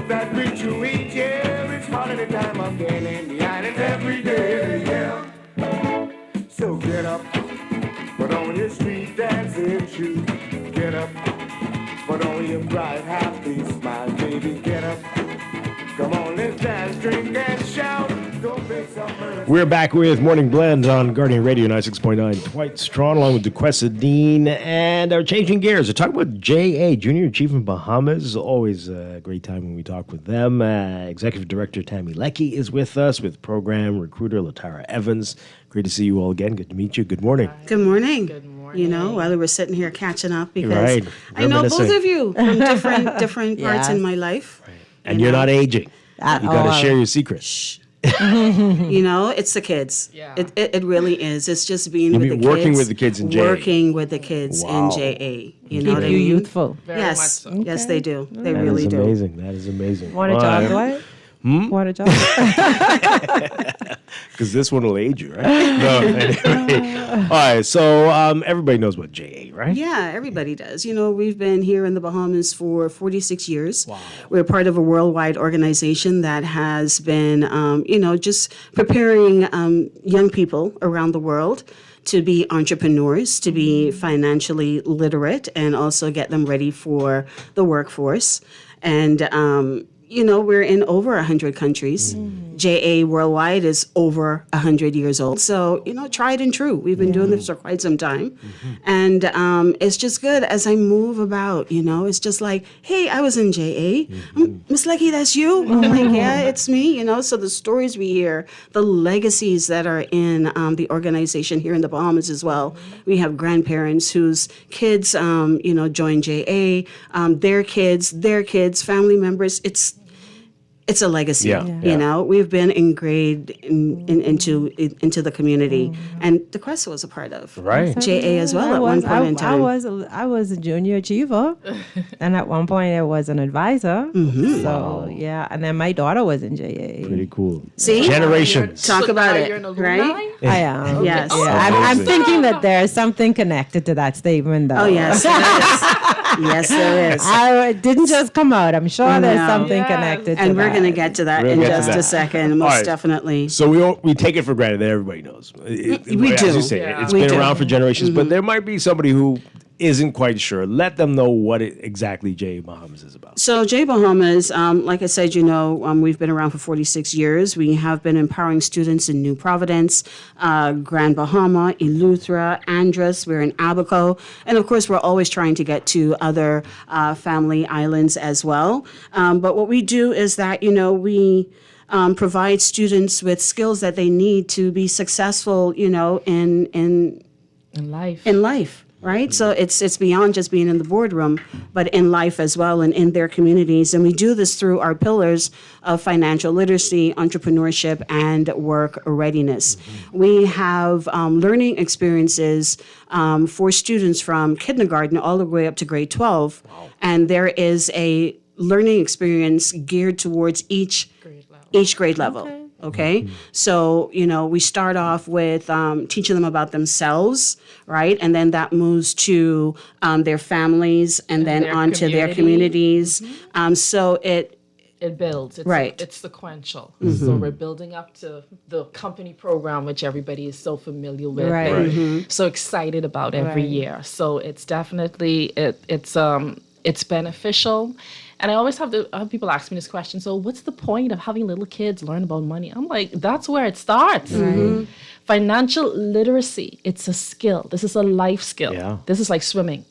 that greet you each year. It's holiday time again in the island every day, yeah. So get up, put on your street dancing shoes. Get up, put on your bright, happy smile, baby. Get up, come on, let's dance, drink and shout. Go make summer. We're back with Morning Blend on Guardian Radio 96.9. Dwight Strachan along with DeQuesta Dean, and are changing gears. We're talking about JA, Junior Achievement Bahamas. Always a great time when we talk with them. Executive Director Tammy Leckie is with us, with Program Recruiter Latara Evans. Great to see you all again. Good to meet you. Good morning. Good morning. Good morning. You know, while we were sitting here catching up, because Right. I know both Reminiscing. of you from different parts in my life. And you're not aging. You got to share your secrets. You know, it's the kids. Yeah. It really is. It's just being You with mean the kids. working with the kids in JA. Working with the kids Wow. in JA. You Keep know what I you mean? youthful. Very yes. much so. Yes, they do. They That really is do. amazing. That is amazing. Want a job, Dwight? Want a job? Because this one will age you, right? No, anyway. All right, so everybody knows what JA, right? Yeah, everybody does. You know, we've been here in the Bahamas for 46 years. Wow. We're part of a worldwide organization that has been, you know, just preparing young people around the world to be entrepreneurs, to be financially literate, and also get them ready for the workforce. And, you know, we're in over 100 countries. JA Worldwide is over 100 years old. So, you know, tried and true. We've been doing this for quite some time. And it's just good as I move about, you know, it's just like, hey, I was in JA. Miss Lecky, that's you? I'm like, yeah, it's me, you know. So the stories we hear, the legacies that are in the organization here in the Bahamas as well. We have grandparents whose kids, you know, join JA, their kids, family members. It's a legacy, you know. We've been ingrained into the community, and the Cressa was a part of JA as well at one point in time. I was a junior achiever, and at one point I was an advisor. So yeah, and then my daughter was in JA. Pretty cool. See, generations. Talk about it, You're an alumni? right? I am. Yes. Yeah, I'm thinking that there's something connected to that statement, though. Oh yes, there is. Yes, there is. It didn't just come out. I'm sure there's something connected to and we're that. going to get to that in just a second, most All right. definitely. So we take it for granted that everybody knows. We as do. you say, Yeah. it's We been do. around for generations, but there might be somebody who isn't quite sure. Let them know what exactly JA Bahamas is about. So JA Bahamas, like I said, you know, we've been around for 46 years. We have been empowering students in New Providence, Grand Bahama, Eleuthera, Andros. We're in Abaco. And of course, we're always trying to get to other family islands as well. But what we do is that, you know, we provide students with skills that they need to be successful, you know, in life. Right? So it's beyond just being in the boardroom, but in life as well and in their communities. And we do this through our pillars of financial literacy, entrepreneurship, and work readiness. We have learning experiences for students from kindergarten all the way up to grade 12. And there is a learning experience geared towards each grade level. Okay. So, you know, we start off with teaching them about themselves, right? And then that moves to their families and then their on to their communities. So it builds. It's right. It's sequential. So we're building up to the company program, which everybody is so familiar with. Right. And so excited about every year. So it's definitely, it's beneficial. And I always have people ask me this question. So what's the point of having little kids learn about money? I'm like, that's where it starts. Financial literacy, it's a skill. This is a life skill. Yeah. This is like swimming.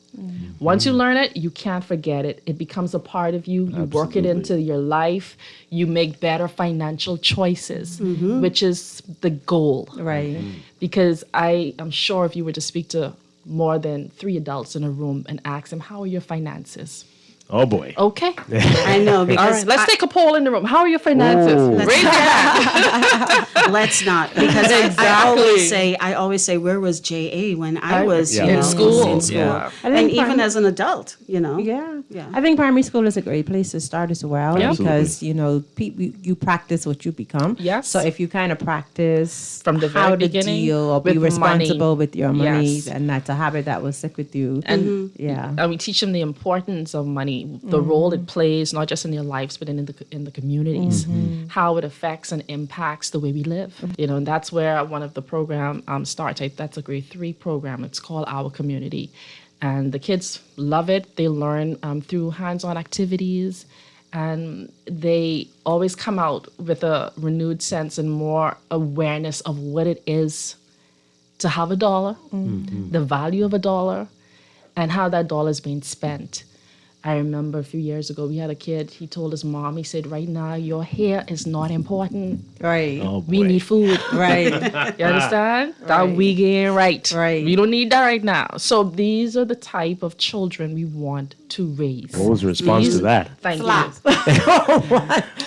Once you learn it, you can't forget it. It becomes a part of you. You work it into your life. You make better financial choices, which is the goal. Right. Because I am sure if you were to speak to more than 3 adults in a room and ask them, how are your finances? Oh boy. Okay. I know, because all right, let's take a poll in the room. How are your finances? Raise your hand. Let's not, because I always say, where was JA when I was you know, in school? In school. Yeah. And even as an adult, you know. Yeah. I think primary school is a great place to start as well because, you know, you practice what you become. Yes. So if you kind of practice from the very how to beginning deal or be with responsible money. with your money, Yes. and that's a habit that will stick with you. And yeah. we teach them the importance of money, the role it plays, not just in their lives, but in the communities, how it affects and impacts the way we live. You know, and that's where one of the program starts. That's a grade 3 program. It's called Our Community. And the kids love it. They learn through hands-on activities. And they always come out with a renewed sense and more awareness of what it is to have a dollar, the value of a dollar, and how that dollar is being spent. I remember a few years ago, we had a kid, he told his mom, he said, right now, your hair is not important. Right. We need food. Right. You understand? That we getting right. Right. We don't need that right now. So these are the type of children we want to raise. What was the response to that? Thank Flap. you.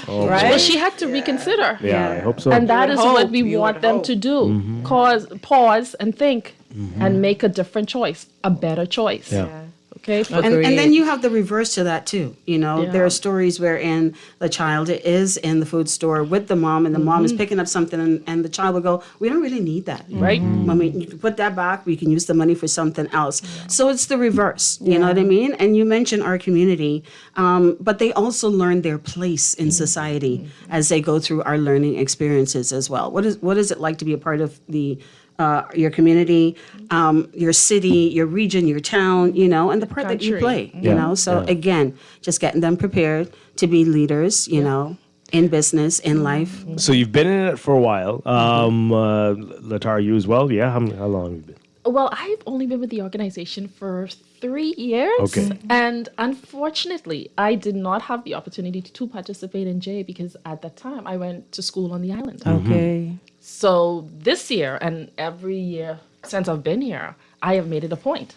Oh, Right? Well, she had to reconsider. Yeah, I hope so. And that is what we You want would them hope. to do. Mm-hmm. Pause and think and make a different choice, a better choice. Yeah. Okay? And then you have the reverse to that too. You know, Yeah. there are stories wherein the child is in the food store with the mom, and the mom is picking up something, and the child will go, "We don't really need that, Right. Mommy, you can put that back. We can use the money for something else." So it's the reverse. You know what I mean? And you mentioned our community, but they also learn their place in society as they go through our learning experiences as well. What is it like to be a part of your community, your city, your region, your town, you know, and the part that you Country. play, you Yeah. know? So Yeah. again, just getting them prepared to be leaders, you know, in business, in life. So you've been in it for a while. Latara, you as well? Yeah? How long have you been? Well, I've only been with the organization for 3 years. Okay. And unfortunately, I did not have the opportunity to participate in J because at that time I went to school on the island. Okay. So this year and every year since I've been here, I have made it a point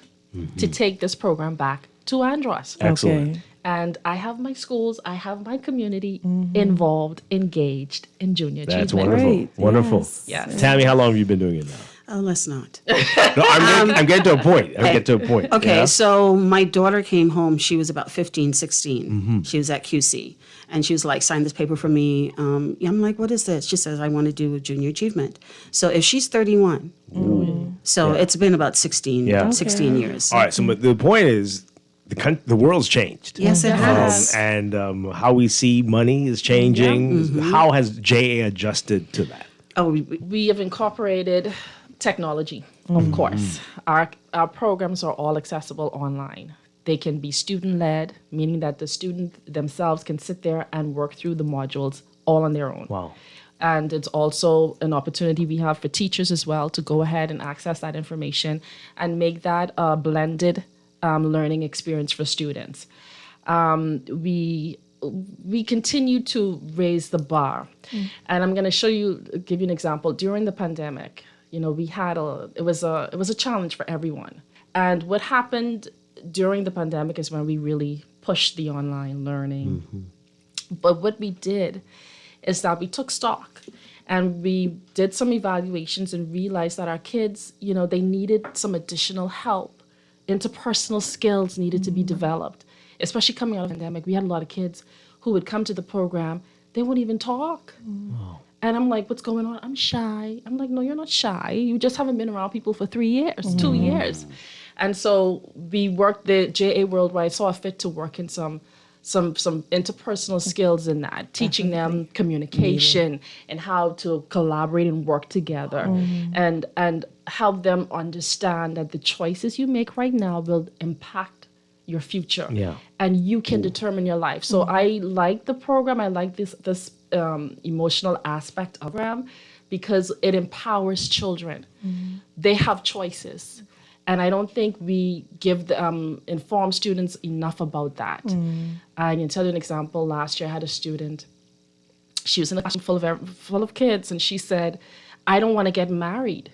to take this program back to Andros. Excellent. Okay. And I have my schools, I have my community involved, engaged in junior That's achievement. wonderful. Great. Wonderful. Yes. Tammy, how long have you been doing it now? Oh, let's not. No, I'm getting to a point. I'm getting to a point. Okay, Yeah? so my daughter came home. She was about 15, 16. She was at QC. And she was like, sign this paper for me. I'm like, what is this? She says, I want to do a junior achievement. So if she's 31, so it's been about 16 years. All right. So the point is, the world's changed. Yes, it has. And how we see money is changing. How has JA adjusted to that? Oh, We have incorporated technology, of course. Our programs are all accessible online. They can be student-led, meaning that the student themselves can sit there and work through the modules all on their own. Wow. And it's also an opportunity we have for teachers as well to go ahead and access that information and make that a blended learning experience for students. We continue to raise the bar. And I'm going to give you an example. During the pandemic, you know, it was a challenge for everyone. And what happened during the pandemic is when we really pushed the online learning. But what we did is that we took stock and we did some evaluations and realized that our kids, you know, they needed some additional help. Interpersonal skills needed to be developed, especially coming out of the pandemic. We had a lot of kids who would come to the program, they wouldn't even talk. And I'm like, what's going on? I'm shy. I'm like, no, you're not shy. You just haven't been around people for 3 years, 2 years. And so we worked, the JA Worldwide saw fit to work in some interpersonal skills in that, teaching them communication and how to collaborate and work together, and help them understand that the choices you make right now will impact your future. Yeah. And you can determine your life. So I like the program. I like this emotional aspect of the program because it empowers children. They have choices. And I don't think we give inform students enough about that. I can tell you an example. Last year I had a student, she was in a classroom full of kids, and she said, I don't want to get married.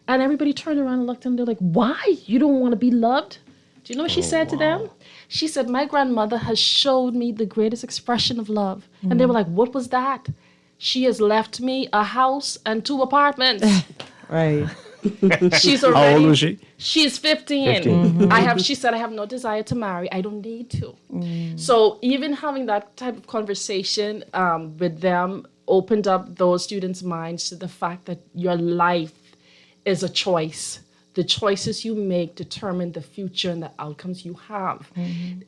And everybody turned around and looked at them, they're like, why? You don't want to be loved? Do you know what she said to them? She said, my grandmother has showed me the greatest expression of love. And they were like, what was that? She has left me a house and 2 apartments. Right. She's already, How old was she? She's 15. 15. She said, I have no desire to marry. I don't need to. So even having that type of conversation with them opened up those students' minds to the fact that your life is a choice. The choices you make determine the future and the outcomes you have.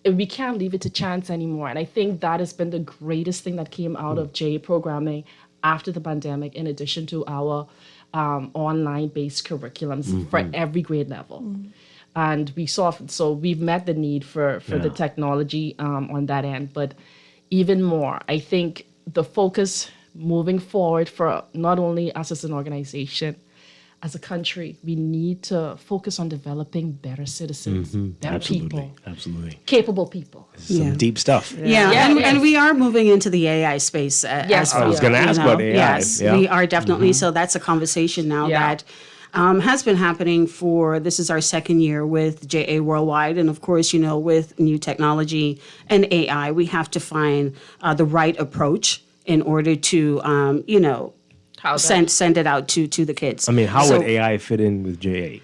We can't leave it to chance anymore. And I think that has been the greatest thing that came out of JA programming after the pandemic, in addition to our online-based curriculums for every grade level. And we've met the need for the technology on that end. But even more, I think the focus moving forward for not only us as an organization, as a country, we need to focus on developing better citizens, better people, capable people. Some deep stuff. And we are moving into the AI space. Yes, I was going to ask about AI. Yes, we are definitely. So that's a conversation now that has been happening this is our second year with JA Worldwide. And of course, with new technology and AI, we have to find the right approach in order to, send it out to the kids. I mean, how would AI fit in with JA?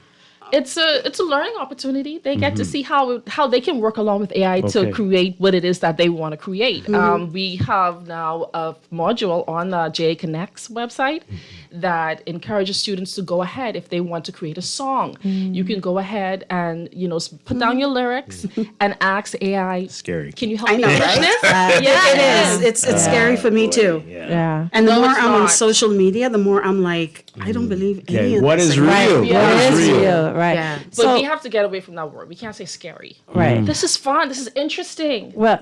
It's a learning opportunity. They get to see how they can work along with AI to create what it is that they want to create. We have now a module on the JA Connect's website that encourages students to go ahead if they want to create a song. You can go ahead and put down your lyrics and ask AI. Scary. Can you help I me know, finish right? this? It is. It's scary for me too. Yeah. And the No, more it's I'm on not. social media, the more I'm like, I don't believe any of what this. is real? Right. What What is real? real? Right. Yeah. But we have to get away from that word. We can't say scary. Right. This is fun. This is interesting. Well,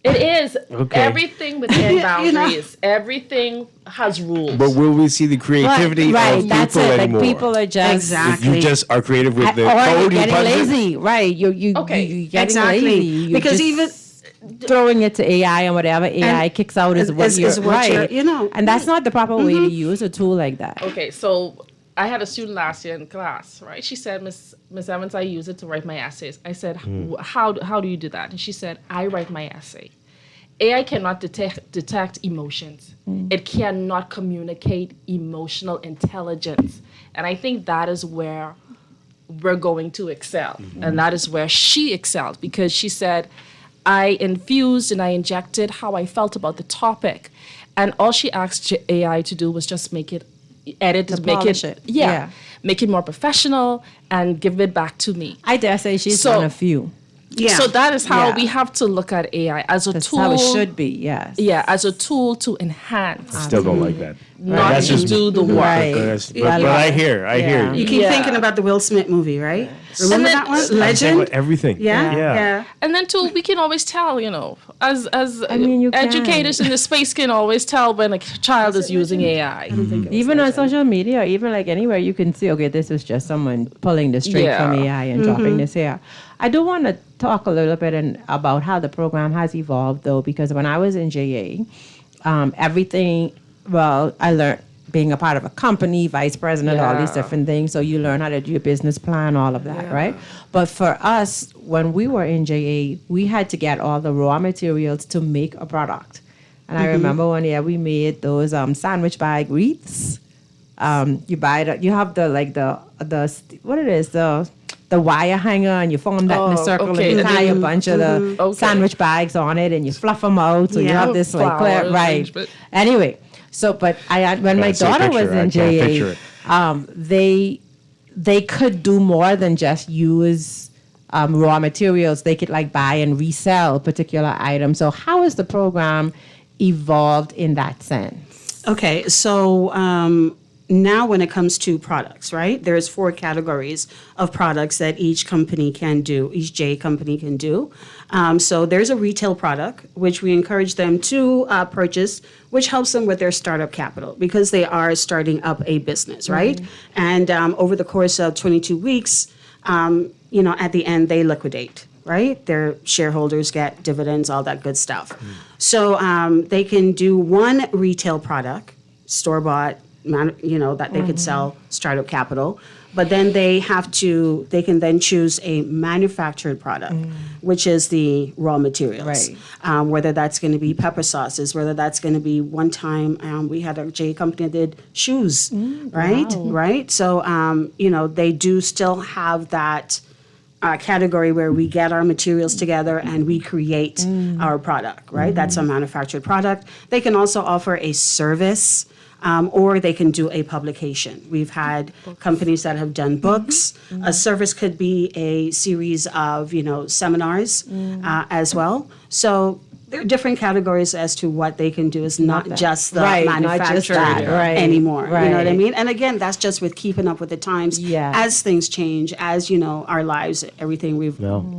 It is. Okay. Everything within boundaries. Everything has rules. But will we see the creativity right. of That's people it. anymore? Like people are just Exactly. You just are creative with the or code. you're you getting punch it. lazy. Right. You you're getting Exactly. lazy. You're Because just even throwing it to AI and whatever AI kicks out is what you're right. And that's not the proper way to use a tool like that. Okay, so I had a student last year in class, right? She said, Miss Evans, I use it to write my essays. I said, how do you do that? And she said, I write my essay. AI cannot detect emotions. It cannot communicate emotional intelligence. And I think that is where we're going to excel. And that is where she excelled, because she said, I infused and I injected how I felt about the topic. And all she asked AI to do was just make it, edit, To make polish it, it. make it more professional and give it back to me. I dare say she's one of few. Yeah. So that is how Yeah. we have to look at AI as a That's tool. how it should be, yes. Yeah, as a tool to enhance. Still don't like that. Not That's to just do the work. Right. But I hear you. You keep thinking about the Will Smith movie, right? Remember then- that one? I'm saying Legend? with everything. Yeah. And then too, we can always tell, as you can. educators in the space can always tell when a child is using AI. Even on social media, even like anywhere, you can see, okay, this is just someone pulling this straight from AI and dropping this here. I do want to talk a little bit about how the program has evolved, though, because when I was in JA, I learned being a part of a company, vice president, all these different things. So you learn how to do your business plan, all of that, right? But for us, when we were in JA, we had to get all the raw materials to make a product. And I remember one year we made those sandwich bag wreaths. You buy it, you have the wire hanger, and you form that in a circle, and you tie a bunch of the sandwich bags on it, and you fluff them out, so you have this like clear, right? Anyway, so but when my daughter was in JA, they could do more than just use raw materials. They could like buy and resell particular items. So how has the program evolved in that sense? Okay, so now when it comes to products, right, there's 4 categories of products that each company can do, each J company can do. So there's a retail product, which we encourage them to purchase, which helps them with their startup capital because they are starting up a business, right? And over the course of 22 weeks, at the end, they liquidate. Right? Their shareholders get dividends, all that good stuff. So they can do one retail product, store-bought, that they could sell startup capital, but then they can then choose a manufactured product, which is the raw materials. Right. Whether that's going to be pepper sauces, whether that's going to be one time we had a J company that did shoes, right? Wow. Right. So they do still have that category where we get our materials together and we create our product, right? That's a manufactured product. They can also offer a service, or they can do a publication. We've had companies that have done books. A service could be a series of, seminars as well. So there are different categories as to what they can do. It's not just the manufactured anymore. You know what I mean? And again, that's just with keeping up with the times. As things change, as our lives, everything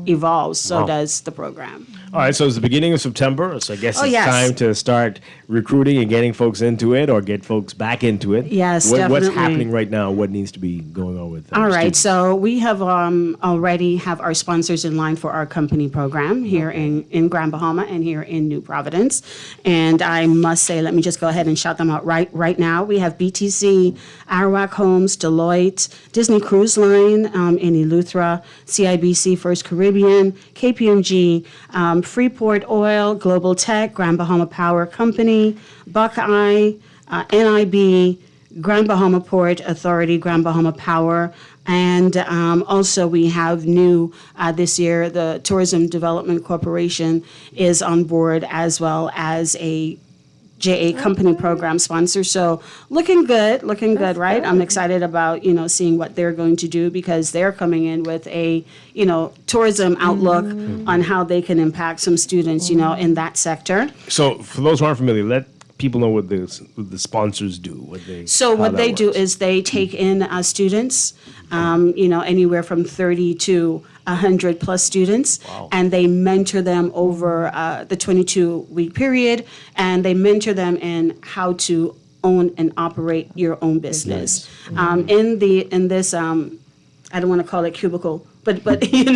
evolves, so does the program. All right, so it's the beginning of September, so I guess it's yes. time to start recruiting and getting folks into it or get folks back into it. Yes, What's definitely. happening right now? What needs to be going on with All right, students? so we have already have our sponsors in line for our company program here in Grand Bahama and here in New Providence. And I must say, let me just go ahead and shout them out right now. We have BTC, Arawak Homes, Deloitte, Disney Cruise Line in Eleuthera, CIBC First Caribbean, KPMG, Freeport Oil, Global Tech, Grand Bahama Power Company, Buckeye, NIB, Grand Bahama Port Authority, Grand Bahama Power, and also we have new this year, the Tourism Development Corporation is on board as well as a JA company program sponsor. So looking good, right? I'm excited about, seeing what they're going to do because they're coming in with a, tourism outlook on how they can impact some students, in that sector. So for those who aren't familiar, let people know what the sponsors do. What they do is they take in students, anywhere from 30 to 100 plus students, and they mentor them over the 22-week period, and they mentor them in how to own and operate your own business. In this, I don't want to call it cubicle, but in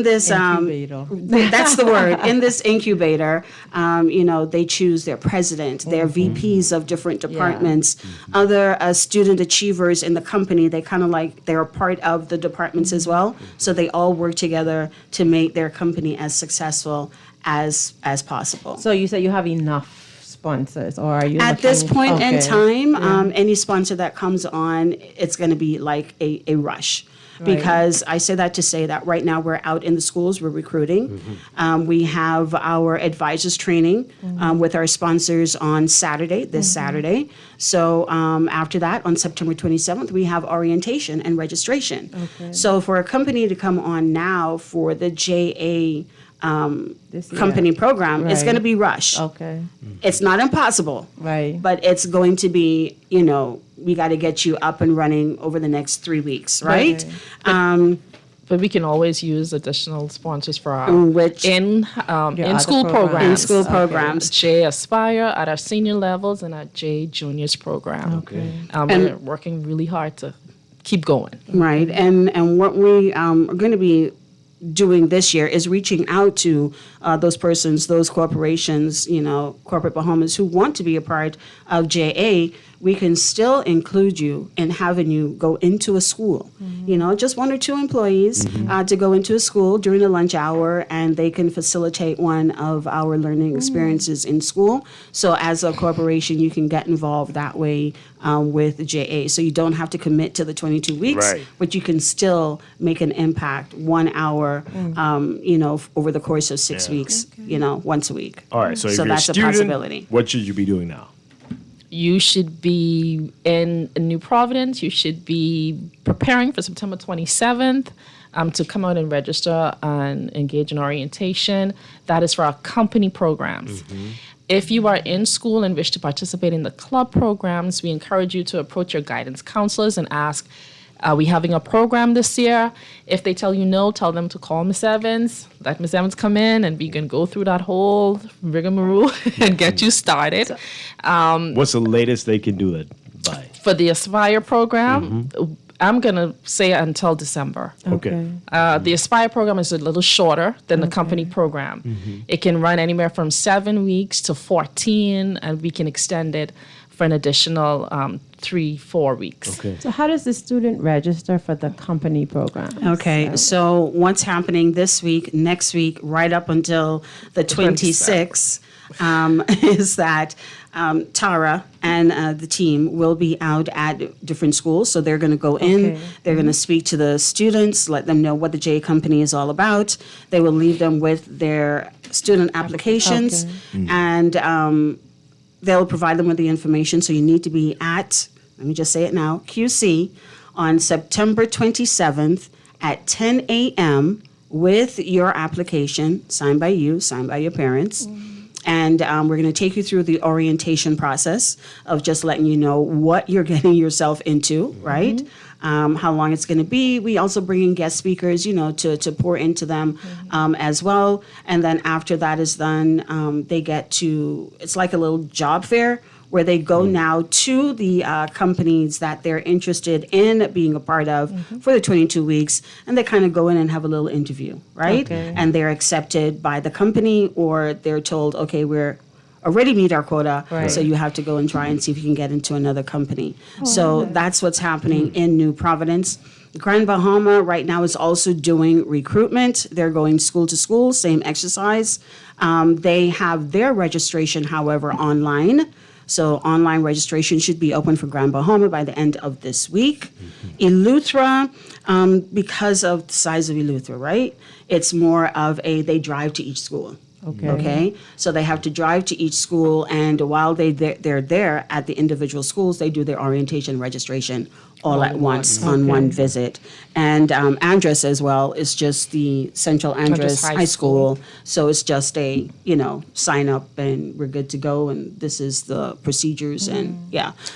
this that's the word, in this incubator, they choose their president, their VPs of different departments, other student achievers in the company. They kind of they're a part of the departments as well, so they all work together to make their company as successful as possible. So you say you have enough sponsors, or are you at this point in time? Yeah. Any sponsor that comes on, it's going to be like a rush. Right. Because I say that to say that right now we're out in the schools, we're recruiting. We have our advisors training with our sponsors on Saturday, this Saturday. So after that, on September 27th, we have orientation and registration. Okay. So for a company to come on now for the JA company program, it's going to be rush. Okay. It's not impossible. Right. But it's going to be, we got to get you up and running over the next 3 weeks, right? But we can always use additional sponsors for our in school programs. In school programs. J Aspire at our senior levels and our J Juniors program. Okay. We're working really hard to keep going. Right. And what we are going to be doing this year is reaching out to those persons, those corporations, corporate Bahamas who want to be a part of JA. We can still include you in having you go into a school, just 1 or 2 employees to go into a school during the lunch hour, and they can facilitate one of our learning experiences in school. So as a corporation, you can get involved that way with JA. So you don't have to commit to the 22 weeks, but you can still make an impact 1 hour, over the course of 6 weeks, once a week. All right, so if you're that's a student, a possibility. what should you be doing now? You should be in New Providence. You should be preparing for September 27th to come out and register and engage in orientation. That is for our company programs. If you are in school and wish to participate in the club programs, we encourage you to approach your guidance counselors and ask, are we having a program this year? If they tell you no, tell them to call Miss Evans. Let Miss Evans come in and we can go through that whole rigmarole and get you started. What's the latest they can do that by? For the Aspire program, I'm going to say until December. Okay. The Aspire program is a little shorter than the company program. It can run anywhere from 7 weeks to 14, and we can extend it for an additional 3-4 weeks. Okay. So how does the student register for the company program? Okay, so what's happening this week, next week, right up until the 26th, is that Tara and the team will be out at different schools. So they're going to go in, they're going to speak to the students, let them know what the J Company is all about. They will leave them with their student applications, and they'll provide them with the information. So you need to be at, let me just say it now, QC on September 27th at 10 a.m. with your application, signed by you, signed by your parents. And we're going to take you through the orientation process of just letting you know what you're getting yourself into, right? How long it's going to be. We also bring in guest speakers, to pour into them as well. And then after that is done, they get to, it's like a little job fair where they go now to the companies that they're interested in being a part of for the 22 weeks, and they kind of go in and have a little interview, right? Okay. And they're accepted by the company, or they're told, okay, we're already meet our quota, Right. so you have to go and try and see if you can get into another company. Oh, So okay. that's what's happening in New Providence. Grand Bahama right now is also doing recruitment. They're going school to school, same exercise. They have their registration, however, online. So online registration should be open for Grand Bahama by the end of this week. Eleuthera, because of the size of Eleuthera, right? It's more of they drive to each school. Okay. So they have to drive to each school, and while they're there at the individual schools, they do their orientation registration all at once on one visit. And Andress as well is just the Central Andress High School. So it's just a, sign up and we're good to go, and this is the procedures, and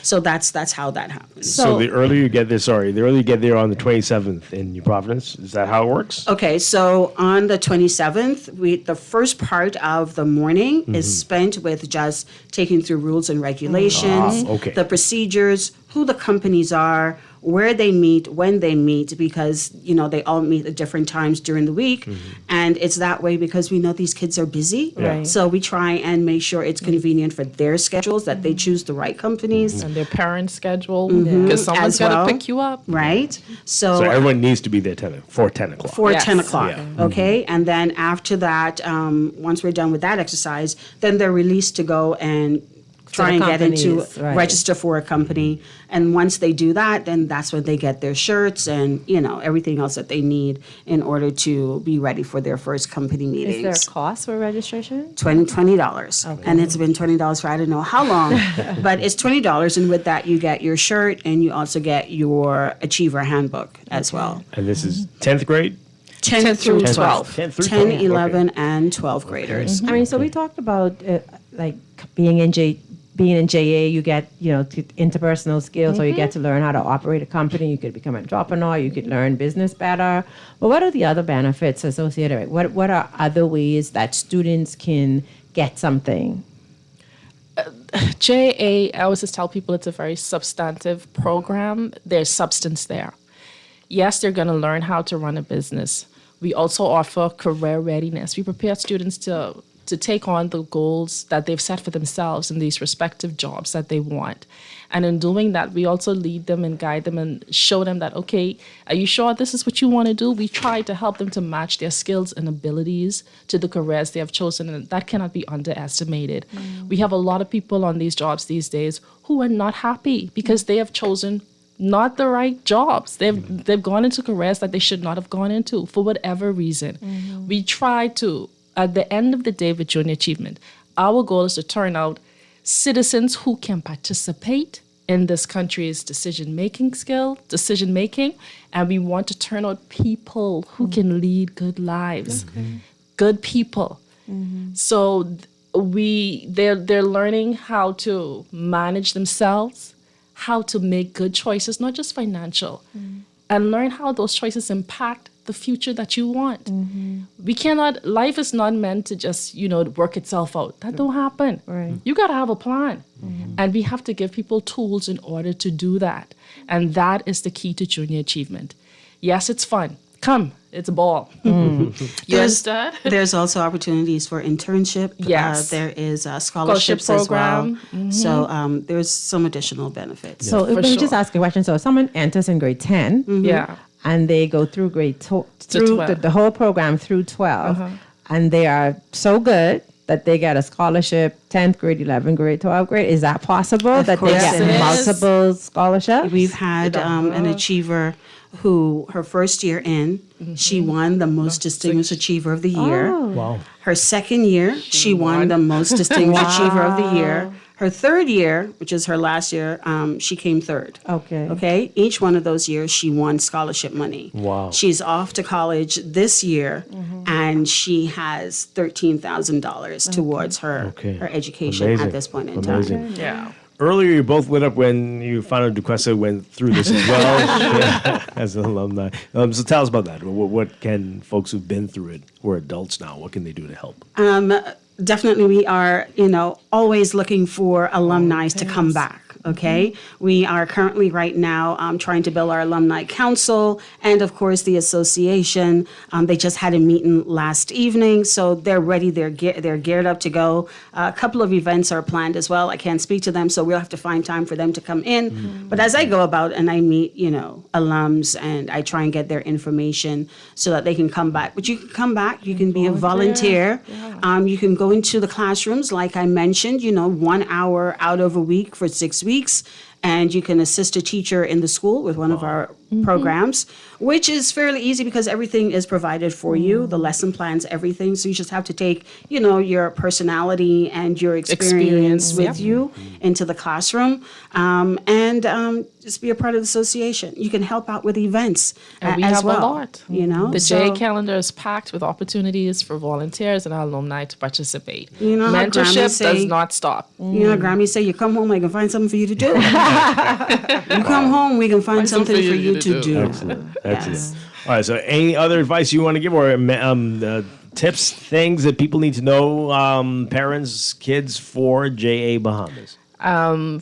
so that's how that happens. So the earlier you get there, on the 27th in New Providence. Is that how it works? Okay, so on the 27th, the first part of the morning is spent with just taking through rules and regulations, the procedures, who the companies are, where they meet, when they meet, because, they all meet at different times during the week. And it's that way because we know these kids are busy. Right. So we try and make sure it's convenient for their schedules, that they choose the right companies. And their parents' schedule, because someone's got to pick you up. Right. So everyone needs to be there for 10 o'clock. For 10 o'clock, Yeah. okay? And then after that, once we're done with that exercise, then they're released to go and try and get into, register for a company. And once they do that, then that's when they get their shirts and, everything else that they need in order to be ready for their first company meetings. Is there a cost for registration? $20. And it's been $20 for I don't know how long, but it's $20. And with that, you get your shirt and you also get your Achiever Handbook as well. And this is 10th grade? 10 through 12. 10 through 10, 12. 11, and 12 graders. I mean, so we talked about being in JA, you get interpersonal skills, or you get to learn how to operate a company. You could become an entrepreneur. You could learn business better. But what are the other benefits associated with it? What are other ways that students can get something? JA, I always just tell people it's a very substantive program. There's substance there. Yes, they're going to learn how to run a business. We also offer career readiness. We prepare students to take on the goals that they've set for themselves in these respective jobs that they want. And in doing that, we also lead them and guide them and show them that, okay, are you sure this is what you want to do? We try to help them to match their skills and abilities to the careers they have chosen, and that cannot be underestimated. We have a lot of people on these jobs these days who are not happy because they have chosen not the right jobs. They've gone into careers that they should not have gone into for whatever reason. We try to, at the end of the day with Junior Achievement, our goal is to turn out citizens who can participate in this country's decision-making, and we want to turn out people who can lead good lives, good people. So they're learning how to manage themselves, how to make good choices, not just financial, and learn how those choices impact the future that you want. Life is not meant to just, work itself out. That don't happen. Right. You got to have a plan. And we have to give people tools in order to do that. And that is the key to Junior Achievement. Yes, it's fun. Come, it's a ball. You understand? There's also opportunities for internship. Yes. There is scholarships as well. So there's some additional benefits. So let me just ask a question. So if someone enters in grade 10, Yeah. and they go through through 12. the whole program through 12, and they are so good that they get a scholarship, 10th grade, 11th grade, 12th grade. Is that possible, that they course get it is. multiple scholarships? We've had an achiever who, her first year in, she won the Most Distinguished Achiever of the Year. Oh. Wow. Her second year, she won the Most Distinguished Achiever of the Year. Her third year, which is her last year, she came third. Okay. Okay. Each one of those years, she won scholarship money. Wow. She's off to college this year, and she has $13,000 towards her education Amazing. at this point in Amazing. time. Yeah. Earlier, you both lit up when you found out Duquesa went through this as well as an alumni. So tell us about that. What can folks who've been through it, who are adults now, what can they do to help? Definitely, we are, always looking for alumni to come back. Okay, we are currently right now trying to build our alumni council and, of course, the association. They just had a meeting last evening, so they're ready. They're geared up to go. A couple of events are planned as well. I can't speak to them, so we'll have to find time for them to come in. But as I go about and I meet, alums, and I try and get their information so that they can come back. But you can come back. You can be a volunteer. You can go into the classrooms, like I mentioned. 1 hour out of a week for 6 weeks. And you can assist a teacher in the school with one of our programs, which is fairly easy because everything is provided for you, the lesson plans, everything. So you just have to take, your personality and your experience with you into the classroom, and just be a part of the association. You can help out with events And we as have well. a lot. The So- J calendar is packed with opportunities for volunteers and our alumni to participate. You know how Mentorship Grammys say- does not stop. Grammy say, you come home, I can find something for you to do. You come home, we can find something for you to do. Excellent. All right, so any other advice you want to give, or tips, things that people need to know, parents, kids, for JA Bahamas?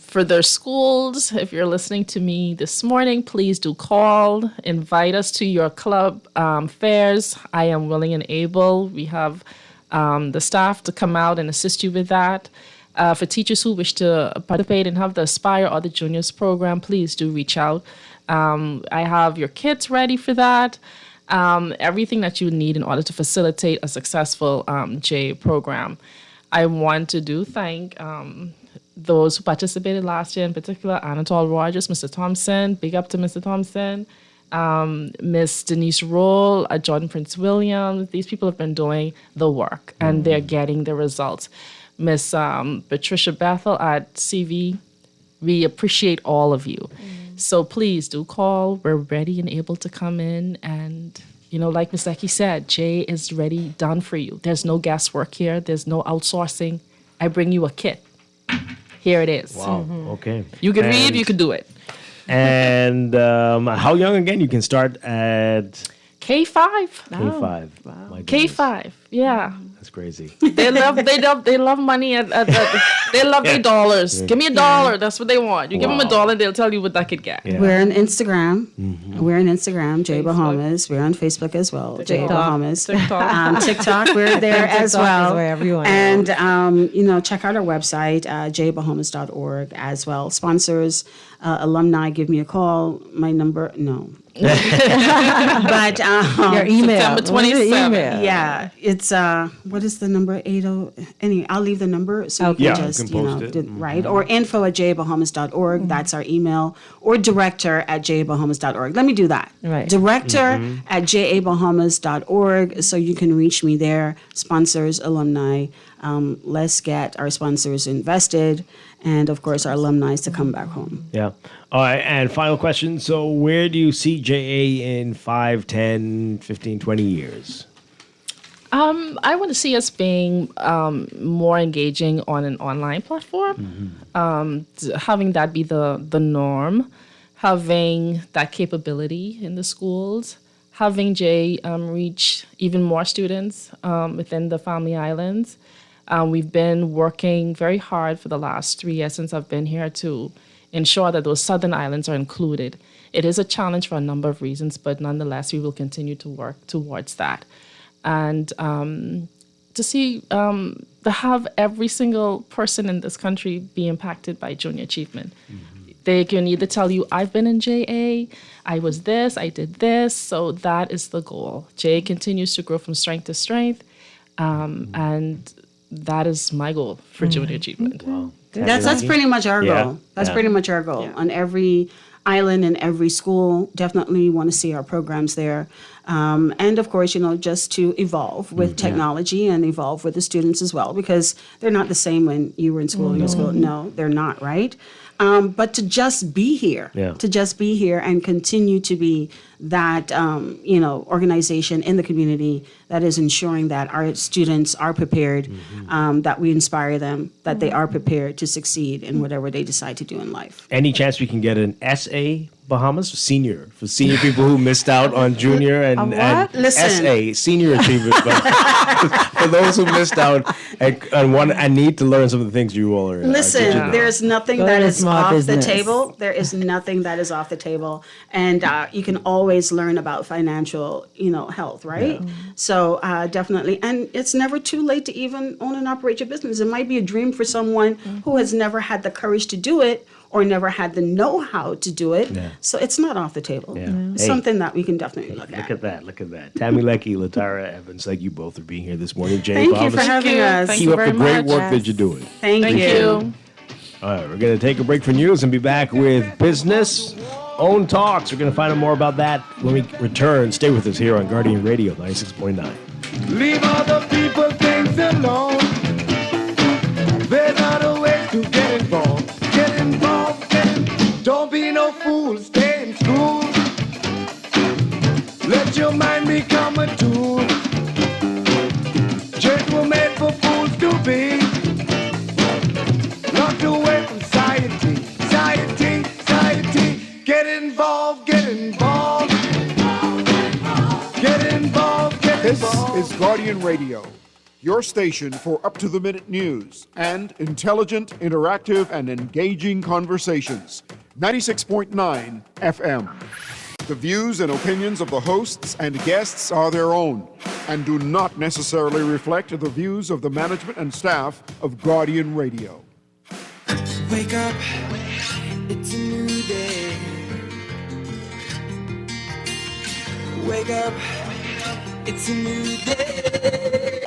For their schools, if you're listening to me this morning, please do call, invite us to your club fairs. I am willing and able. We have the staff to come out and assist you with that. For teachers who wish to participate and have the Aspire or the Juniors program, please do reach out. I have your kits ready for that. Everything that you need in order to facilitate a successful J program. I want to thank those who participated last year, in particular, Anatole Rogers, Mr. Thompson, big up to Mr. Thompson, Miss Denise Roll, Jordan Prince Williams. These people have been doing the work, and they're getting the results. Miss Patricia Bethel at CV, we appreciate all of you. So please do call. We're ready and able to come in, and like Ms. Lecky said, Jay is ready, done for you. There's no guesswork here. There's no outsourcing. I bring you a kit. Here it is. Wow. Okay. You can read, you can do it. And how young again? You can start at K5. K5. My goodness. K5. Yeah. That's crazy. They love money. They love their dollars. Give me $1. That's what they want. You give them $1, they'll tell you what that could get. We're on Instagram. We're on Instagram, J Bahamas. We're on Facebook as well, J Bahamas. TikTok, we're there as well. And check out our website, jbahamas.org as well. Sponsors, alumni, give me a call. My number, no. But your email. September 27th. Yeah, it's what is the number? 80. Anyway, I'll leave the number so you can just right, or info@jbahamas.org. That's our email, or director@jabahamas.org. Let me do that. Right. Director@jabahamas.org, so you can reach me there. Sponsors, alumni. Let's get our sponsors invested, and of course our alumni to come back home. Yeah. All right. And final question. So where do you see JA in 5, 10, 15, 20 years? I want to see us being more engaging on an online platform, having that be the norm, having that capability in the schools, having J reach even more students within the Family Islands. We've been working very hard for the last 3 years since I've been here to ensure that those southern islands are included. It is a challenge for a number of reasons, but nonetheless, we will continue to work towards that. And to see, to have every single person in this country be impacted by junior achievement. They can either tell you, I've been in JA, I was this, I did this. So that is the goal. JA continues to grow from strength to strength. And that is my goal for junior achievement. Wow. That's pretty much our goal. Yeah. That's pretty much our goal on every island in every school. Definitely want to see our programs there. And of course, just to evolve with technology and evolve with the students as well, because they're not the same when you were in school. In school, no, they're not, right? But to just be here, and continue to be that, organization in the community that is ensuring that our students are prepared, that we inspire them, that they are prepared to succeed in whatever they decide to do in life. Any chance we can get an SA Bahamas for senior people who missed out on junior and SA senior achievement, but for those who missed out and need to learn some of the things you all are. Listen, there's nothing that is off the table. There is nothing that is off the table, and you can always learn about financial, health, right? Yeah. So definitely, and it's never too late to even own and operate your business. It might be a dream for someone who has never had the courage to do it, or never had the know-how to do it. Yeah. So it's not off the table. Yeah. It's something that we can definitely look at. Look at that. Tammy Leckie, Latara Evans, thank you both for being here this morning. Jay Thank you for having us. Keep up the great work that you're doing. Thank you. All right, we're going to take a break for news and be back with Business Own Talks. We're going to find out more about that when we return. Stay with us here on Guardian Radio 96.9. Leave other people things alone. There's other ways to get involved. Get involved. Don't be no fool. Stay in school. Let your mind become a tool. Church were made for fools to be. Locked away from society. Get involved. Get involved. Get involved. This is Guardian Radio, your station for up-to-the-minute news and intelligent, interactive, and engaging conversations. 96.9 FM. The views and opinions of the hosts and guests are their own and do not necessarily reflect the views of the management and staff of Guardian Radio. Wake up, it's a new day. Wake up, it's a new day.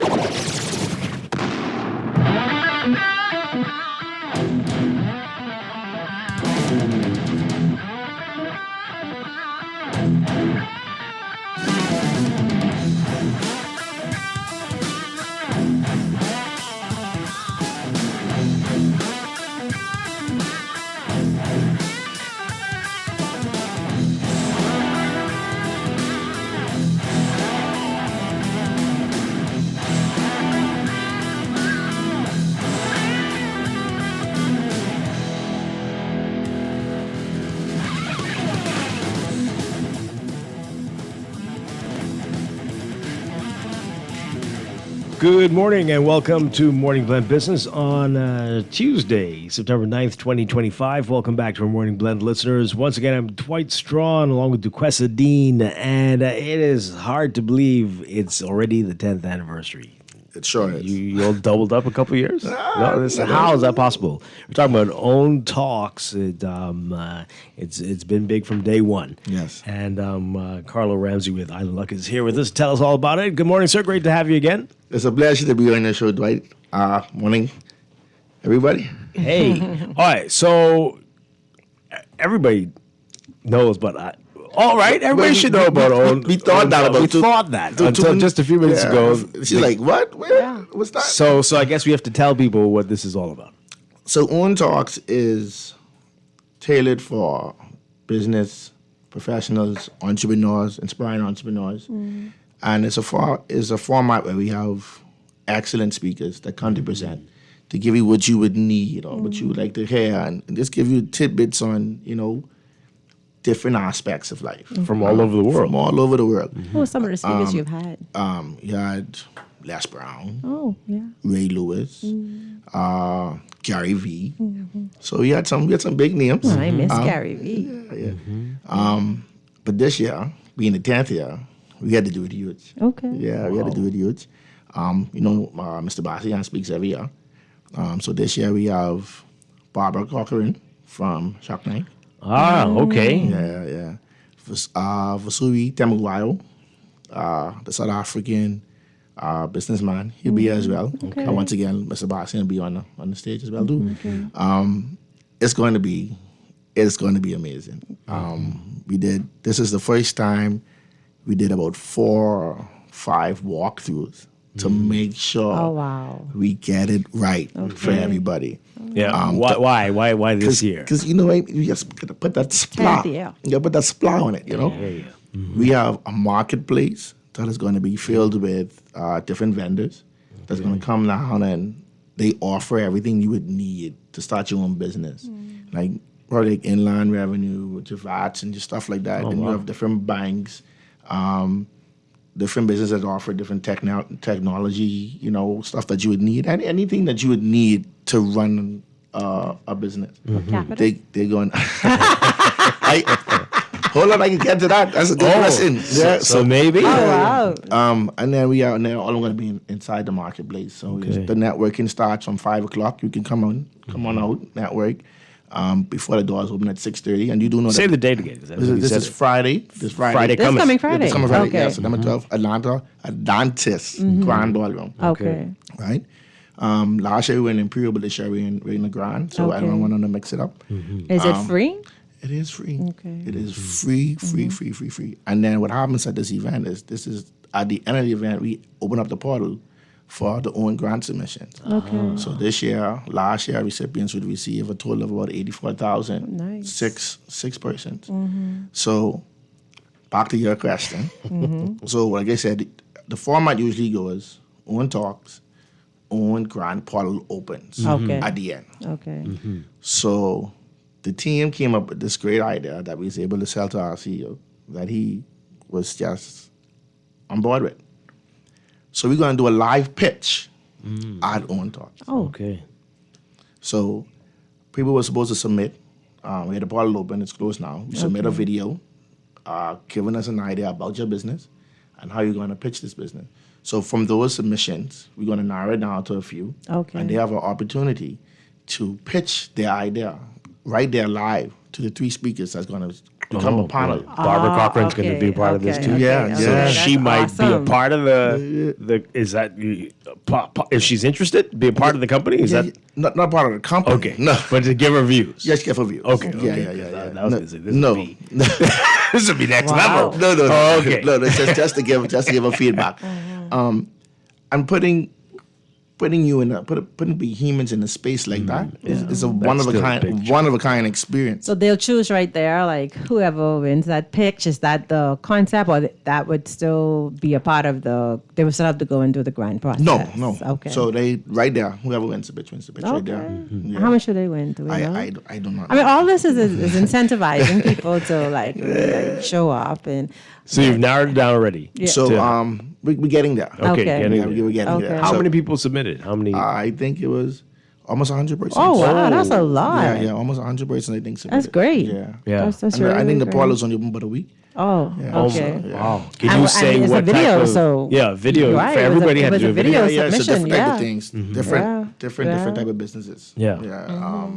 Good morning and welcome to Morning Blend Business on Tuesday, September 9th, 2025. Welcome back to our Morning Blend listeners. Once again, I'm Dwight Strachan along with Duquesa Dean, and it is hard to believe it's already the 10th anniversary. It sure is. You all doubled up a couple of years? How is that possible? We're talking about Own Talks. It's been big from day one. Yes. And Carlo Ramsey with Island Luck is here with us. Tell us all about it. Good morning, sir. Great to have you again. It's a pleasure to be on the show, Dwight. Morning, everybody. Hey. All right. So everybody knows, but all right, everybody should know about Own. We thought that until just a few minutes ago. She's like, what? Where? What's that? So I guess we have to tell people what this is all about. So Own Talks is tailored for business professionals, entrepreneurs, inspiring entrepreneurs. Mm-hmm. And it's a format where we have excellent speakers that come to present, to give you what you would need or what you would like to hear, and just give you tidbits on, different aspects of life. From all over the world. From all over the world. Who are some of the speakers you've had? You had Les Brown. Oh, yeah. Ray Lewis. Gary V. Mm-hmm. So we had some big names. Oh, I miss Gary V. Yeah. Mm-hmm. But this year, being the 10th year, we had to do it huge. Okay. Yeah, we had to do it huge. Mr. Bastian speaks every year. So this year we have Barbara Corcoran from Shark Tank. Ah, okay. Yeah. Vasuri Temuguayo, the South African businessman, he'll be here as well. Okay. And once again, Mr. Bastian will be on the stage as well too. Okay. It's going to be it's going to be amazing. This is the first time we did about 4 or 5 walkthroughs to make sure we get it right for everybody. Yeah. Why this year? Because you just gotta put that splat. You gotta put that splat on it. We have a marketplace that is going to be filled with different vendors that's going to come down and they offer everything you would need to start your own business, like probably inland revenue, with your VATs and just stuff like that. Then you have different banks. Different businesses that offer different technology, stuff that you would need, and anything that you would need to run a business. They're going. Hold on, I can get to that. That's a good question. Yeah, so maybe. And then all going to be inside the marketplace. So the networking starts from 5:00. You can come on out, network. Before the doors open at 6:30, and you do know say the date again. This is Friday. This Friday. This coming Friday. This coming Friday. Okay. Yeah, so number 12, Atlantis Grand Ballroom. Okay. Right. Last year we were in Imperial, but this year we're in the Grand. So I don't want to mix it up. Is it free? It is free. Okay. It is free. And then what happens at this event is at the end of the event we open up the portal for the own grant submissions. Okay. So last year, recipients would receive a total of about 84,000. Nice. Six persons. So back to your question. So like I said, the format usually goes own talks, own grant portal opens at the end. Okay. So the team came up with this great idea that we was able to sell to our CEO that he was just on board with. So we're going to do a live pitch at Own Talks. Oh, okay. So people were supposed to submit. We had the portal open. It's closed now. We submit a video giving us an idea about your business and how you're going to pitch this business. So from those submissions, we're going to narrow it down to a few. Okay. And they have an opportunity to pitch their idea right there live to the 3 speakers that's going to become a panel. Barbara Cochran's going to be a part of this too. Yeah. She might be a part of the. Is that if she's interested, be a part of the company? Is that not part of the company? Okay, no, but to give her views. Yes, give her views. Okay. Yeah. I was going to say this. No, this would be next level. No. Oh, okay. No, it's just to give her feedback. I'm putting you in putting Bohemians in a space like that is a one of a kind experience. So they'll choose right there, like whoever wins that pitch. Is that the concept, or that would still be a part of the? They would still have to go and do the grant process. No. Okay. So they right there, whoever wins the pitch right there. Yeah. How much do they win? Do we know? I don't know. I mean, all this is incentivizing people to like show up and. So you've narrowed it down already. Yeah. So we're getting there. Okay. We're getting there. How many people submitted? How many? I think it was almost 100 persons. Oh wow, that's a lot. Yeah, almost 100 persons. I think submitted. That's great. Yeah. That's and really I think the great. portal is only open about a week. Oh, Yeah. okay. So, Wow. Can you say it's what a video, type of? so video right, for everybody it had to was do a a video. video It's a submission. different type of things. Different Yeah. type of businesses. Yeah.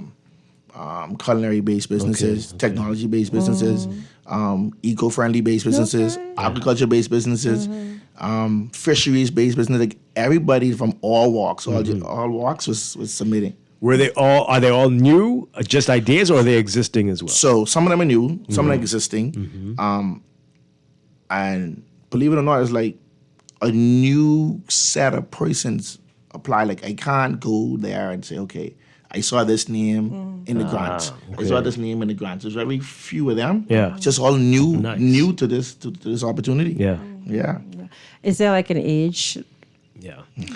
Culinary based businesses, technology based businesses, eco-friendly based businesses, agriculture based businesses, fisheries based businesses. Like everybody from all walks, all walks was submitting. Are they all new? Just ideas, or are they existing as well? So some of them are new, some of them are existing. And believe it or not, it's like a new set of persons apply. Like I can't go there and say, okay, I saw this name in the grants. Okay. I saw this name in the grants. There's very few of them. Yeah. It's just all new to this opportunity. Yeah. Is there like an age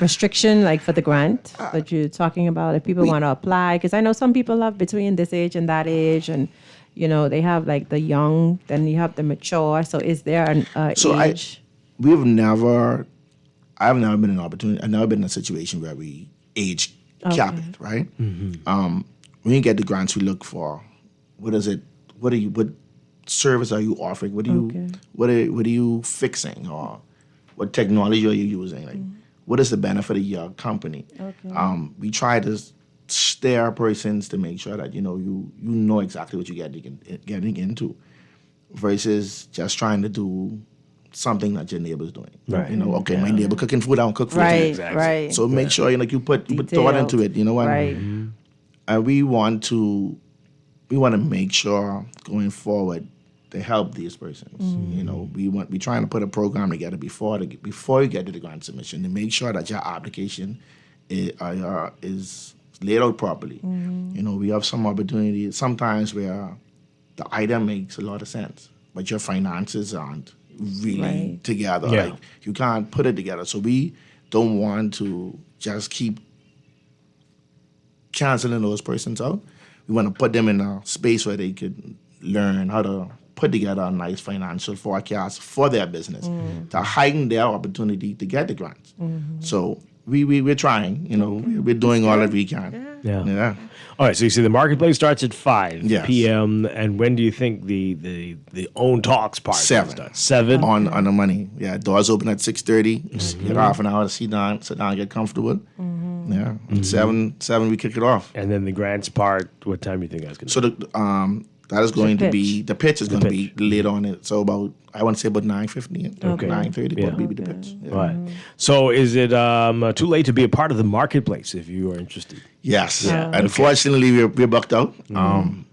restriction, like for the grant that you're talking about? If people want to apply, because I know some people have between this age and that age, and they have like the young, then you have the mature. So is there an age? I've never been in an opportunity. I've never been in a situation where we age cap it, right? When you get the grants, we look for what service are you offering? What are you fixing, or what technology are you using? Like, what is the benefit of your company? We try to steer persons to make sure that you know exactly what you're getting into, versus just trying to do something that your neighbor's doing. Right. My neighbor cooking food, I don't cook food. Right. So make sure you put thought into it. You know what? Right. And we want to we want to make sure going forward to help these persons. You know, we trying to put a program together before you get to the grant submission to make sure that your application is laid out properly. You know, we have some opportunities sometimes where the item makes a lot of sense, but your finances aren't really together. Yeah. Like you can't put it together. So we don't want to just keep canceling those persons out. We want to put them in a space where they could learn how to put together a nice financial forecast for their business to heighten their opportunity to get the grants. So we're trying, you know, we're doing all that we can. Yeah. All right, so you see the marketplace starts at 5 Yes. p.m. And when do you think the Own Talks part 7. starts? 7? On the money. Yeah, doors open at 6:30. Just get half an hour to sit down, get comfortable. Yeah, at 7 we kick it off. And then the grants part, what time do you think that's going to be? So that is going to be, the pitch is going to be later on it. So about, I want to say about 9:50, Okay. 9:30 Yeah. would be the pitch. Yeah. Right. So is it too late to be a part of the marketplace if you are interested? Yes. Yeah. Unfortunately, we're booked out.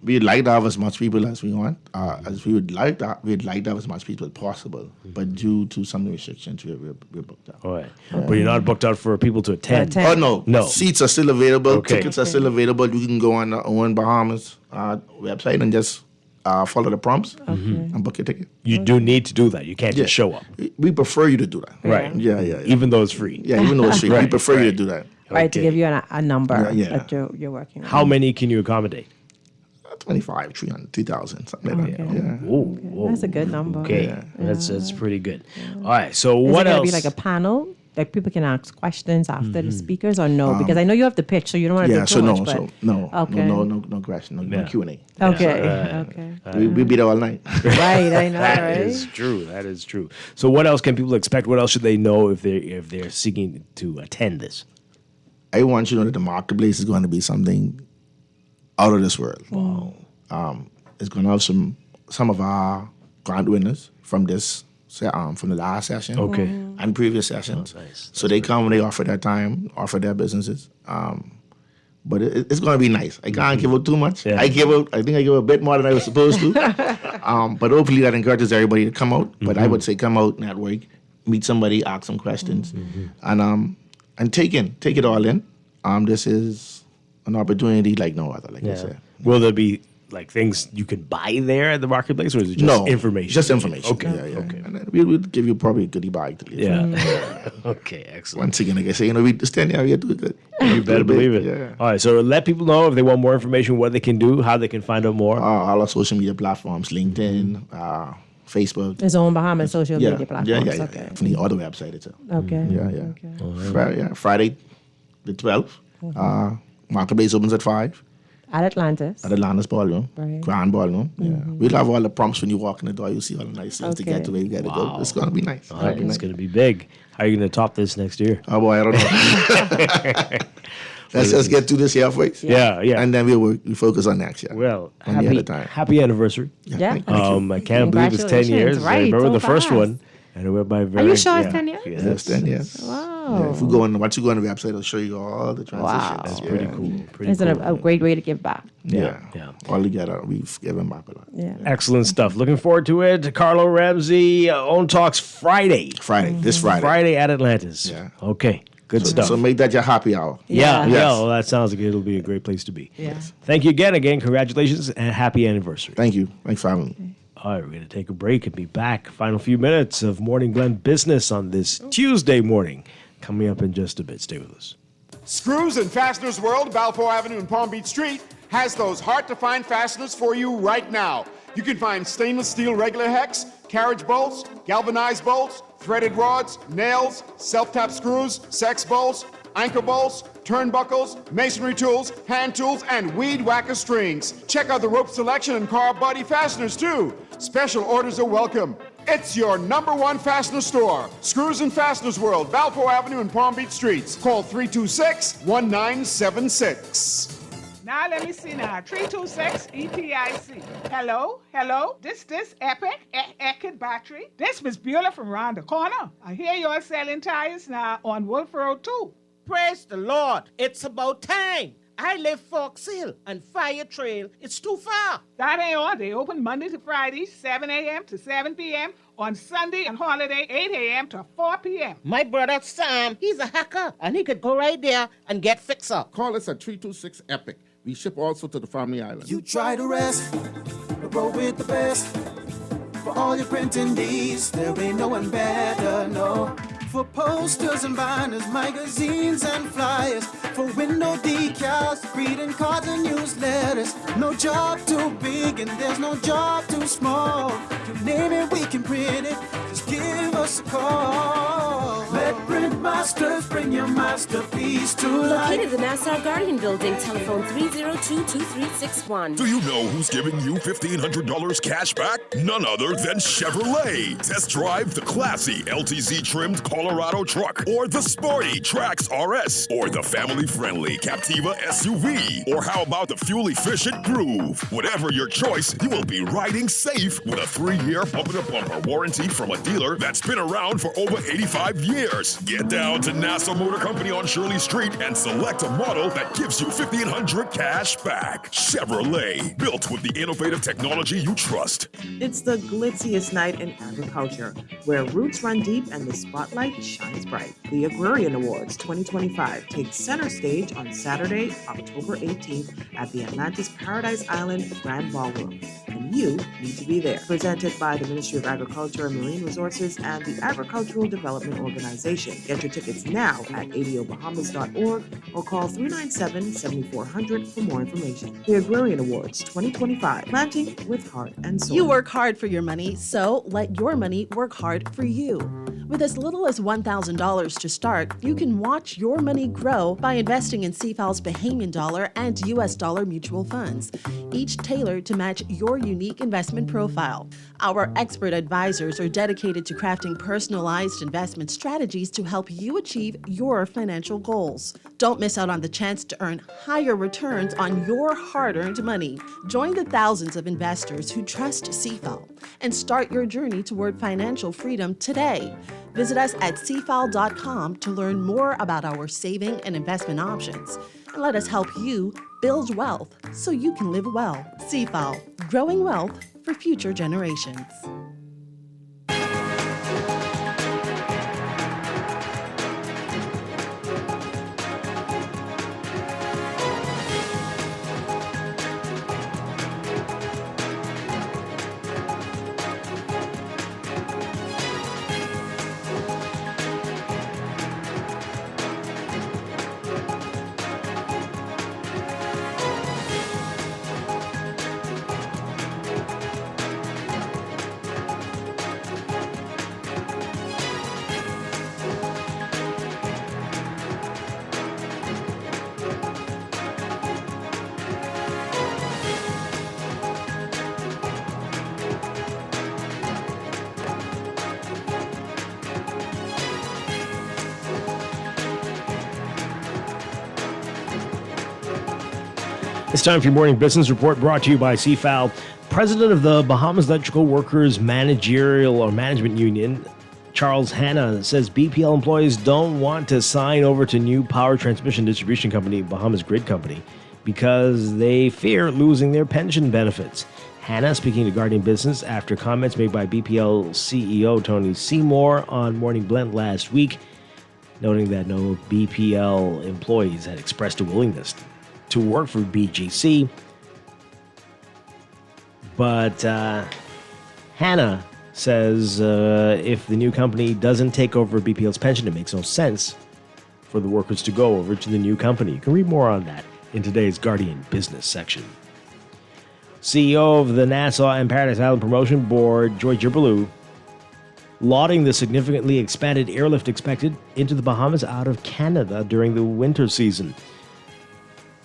We'd like to have as much people as we want, as we would like to. We'd like to have as much people as possible, but due to some restrictions, we're booked out. All right. But you're not booked out for people to attend? Oh no, No. Seats are still available. Okay. Tickets are still available. You can go on the Owen Bahamas website and just follow the prompts and book your ticket. You do need to do that. You can't just show up. We prefer you to do that. Right. Yeah. Even though it's free. Yeah, even though it's free, we Right, prefer you to do that. Right, to give you a number Yeah. that you're working on. How many can you accommodate? 25, 300, 2,000, something like that. Yeah. Whoa. That's a good number. Okay. Yeah. That's pretty good. All right. So Is what it else? going to be like a panel? Like people can ask questions after the speakers or no? Because I know you have the pitch, so you don't want to do too much. But okay. No question, no Q&A. Okay. We be there all night. Right, I know, That right? is true. That is true. So what else can people expect? What else should they know if they're seeking to attend this? I want you to know that the marketplace is going to be something out of this world. Wow. It's going to have some of our grant winners from the last session, and previous sessions. Nice. So they come, they offer their time, offer their businesses. But it's going to be nice. I can't give out too much. Yeah. I think I give a bit more than I was supposed to. But hopefully that encourages everybody to come out. But I would say come out, network, meet somebody, ask some questions, and take it all in. This is an opportunity like no other, like I said. Will there be like things you can buy there at the marketplace, or is it just information? Just information. Okay. Yeah. Okay. And then we'll give you probably a goodie bag to leave. Yeah. Okay. Excellent. Once again, like I say, we stand there, we do good. You better believe it. Yeah. All right. So let people know if they want more information, what they can do, how they can find out more. All our social media platforms, LinkedIn, Facebook. His own Bahamas social media platforms. Yeah. Okay. From the other website itself. Okay. Yeah. Friday the 12th. Marketplace opens at 5. At Atlantis. At Atlantis Ballroom. Right. Grand Ballroom. Yeah. We'll have all the prompts when you walk in the door. You'll see all the nice things to get to where you got to go. It's going to be nice. All right. It's going to be big. How are you going to top this next year? Oh, boy, I don't know. Let's just get through this year first. Yeah. And then we focus on next year. Well, One year at a time. happy anniversry. Yeah. I can't believe it's 10 years. Right, I remember so the first fast. one. And it went by very. Are you sure it's 10 years? Yes, 10 years. Wow. Yeah, if you go on, once you go on the website, it'll show you all the transitions. Wow. That's pretty cool. It's a great way to give back. Yeah. All together, we've given back a lot. Yeah. Excellent stuff. Looking forward to it. Carlo Ramsey, Own Talks Friday. This Friday. Friday at Atlantis. Yeah. Okay. Good stuff. So make that your happy hour. Yeah. Yes. Well, that sounds like it'll be a great place to be. Yeah. Thank you again. Congratulations and happy anniversary. Thank you. Thanks for having me. All right, we're going to take a break and be back. Final few minutes of Morning Blend Business on this Tuesday morning. Coming up in just a bit. Stay with us. Screws and Fasteners World, Balfour Avenue and Palm Beach Street, has those hard-to-find fasteners for you right now. You can find stainless steel regular hex, carriage bolts, galvanized bolts, threaded rods, nails, self-tap screws, sex bolts, anchor bolts, turnbuckles, masonry tools, hand tools, and weed whacker strings. Check out the rope selection and car body fasteners, too. Special orders are welcome. It's your #1 fastener store. Screws and Fasteners World, Balfour Avenue and Palm Beach Streets. Call 326-1976. Now let me see now. 326 EPIC. Hello? This Epic battery. This Miss Beulah from around the corner. I hear you're selling tires now on Wolf Road too. Praise the Lord. It's about time. I live Fox Hill and Fire Trail. It's too far. That ain't all. They open Monday to Friday, 7 a.m. to 7 p.m. On Sunday and holiday, 8 a.m. to 4 p.m. My brother Sam, he's a hacker, and he could go right there and get fixed up. Call us at 326-EPIC. We ship also to the Family Island. You try to rest, but roll with the best. For all your printing needs, there ain't no one better, no. For posters and banners, magazines and flyers. For window decals, greeting cards and newsletters. No job too big and there's no job too small. You name it, we can print it. Just give us a call. Let Print Masters bring your masterpiece to life. Located in the Nassau Guardian Building, telephone 302-2361. Do you know who's giving you $1,500 cash back? None other than Chevrolet. Test drive the classy LTZ trimmed Colorado truck, or the sporty Trax RS, or the family-friendly Captiva SUV, or how about the fuel-efficient Groove? Whatever your choice, you will be riding safe with a 3-year bumper-to-bumper warranty from a dealer that's been around for over 85 years. Get down to Nassau Motor Company on Shirley Street and select a model that gives you $1,500 cash back. Chevrolet, built with the innovative technology you trust. It's the glitziest night in agriculture, where roots run deep and the spotlight shines bright. The Agrarian Awards 2025 takes center stage on Saturday, October 18th at the Atlantis Paradise Island Grand Ballroom, and you need to be there. Presented by the Ministry of Agriculture and Marine Resources and the Agricultural Development Organization. Get your tickets now at adobahamas.org or call 397-7400 for more information. The Agrarian Awards 2025, planting with heart and soul. You work hard for your money, so let your money work hard for you. With as little as $1,000 to start, you can watch your money grow by investing in CFAL's Bahamian dollar and US dollar mutual funds, each tailored to match your unique investment profile. Our expert advisors are dedicated to crafting personalized investment strategies to help you achieve your financial goals. Don't miss out on the chance to earn higher returns on your hard-earned money. Join the thousands of investors who trust CFAL and start your journey toward financial freedom today. Visit us at cfal.com to learn more about our saving and investment options. And let us help you build wealth so you can live well. CFAL, growing wealth for future generations. It's time for your morning business report brought to you by CFAL. President of the Bahamas Electrical Workers Managerial or Management Union, Charles Hanna, says BPL employees don't want to sign over to new power transmission distribution company, Bahamas Grid Company, because they fear losing their pension benefits. Hanna speaking to Guardian Business after comments made by BPL CEO Tony Seymour on Morning Blend last week, noting that no BPL employees had expressed a willingness to work for BGC. But Hanna says if the new company doesn't take over BPL's pension, it makes no sense for the workers to go over to the new company. You can read more on that in today's Guardian Business section. CEO of the Nassau and Paradise Island Promotion Board, Joy Jirbaloo, lauding the significantly expanded airlift expected into the Bahamas out of Canada during the winter season.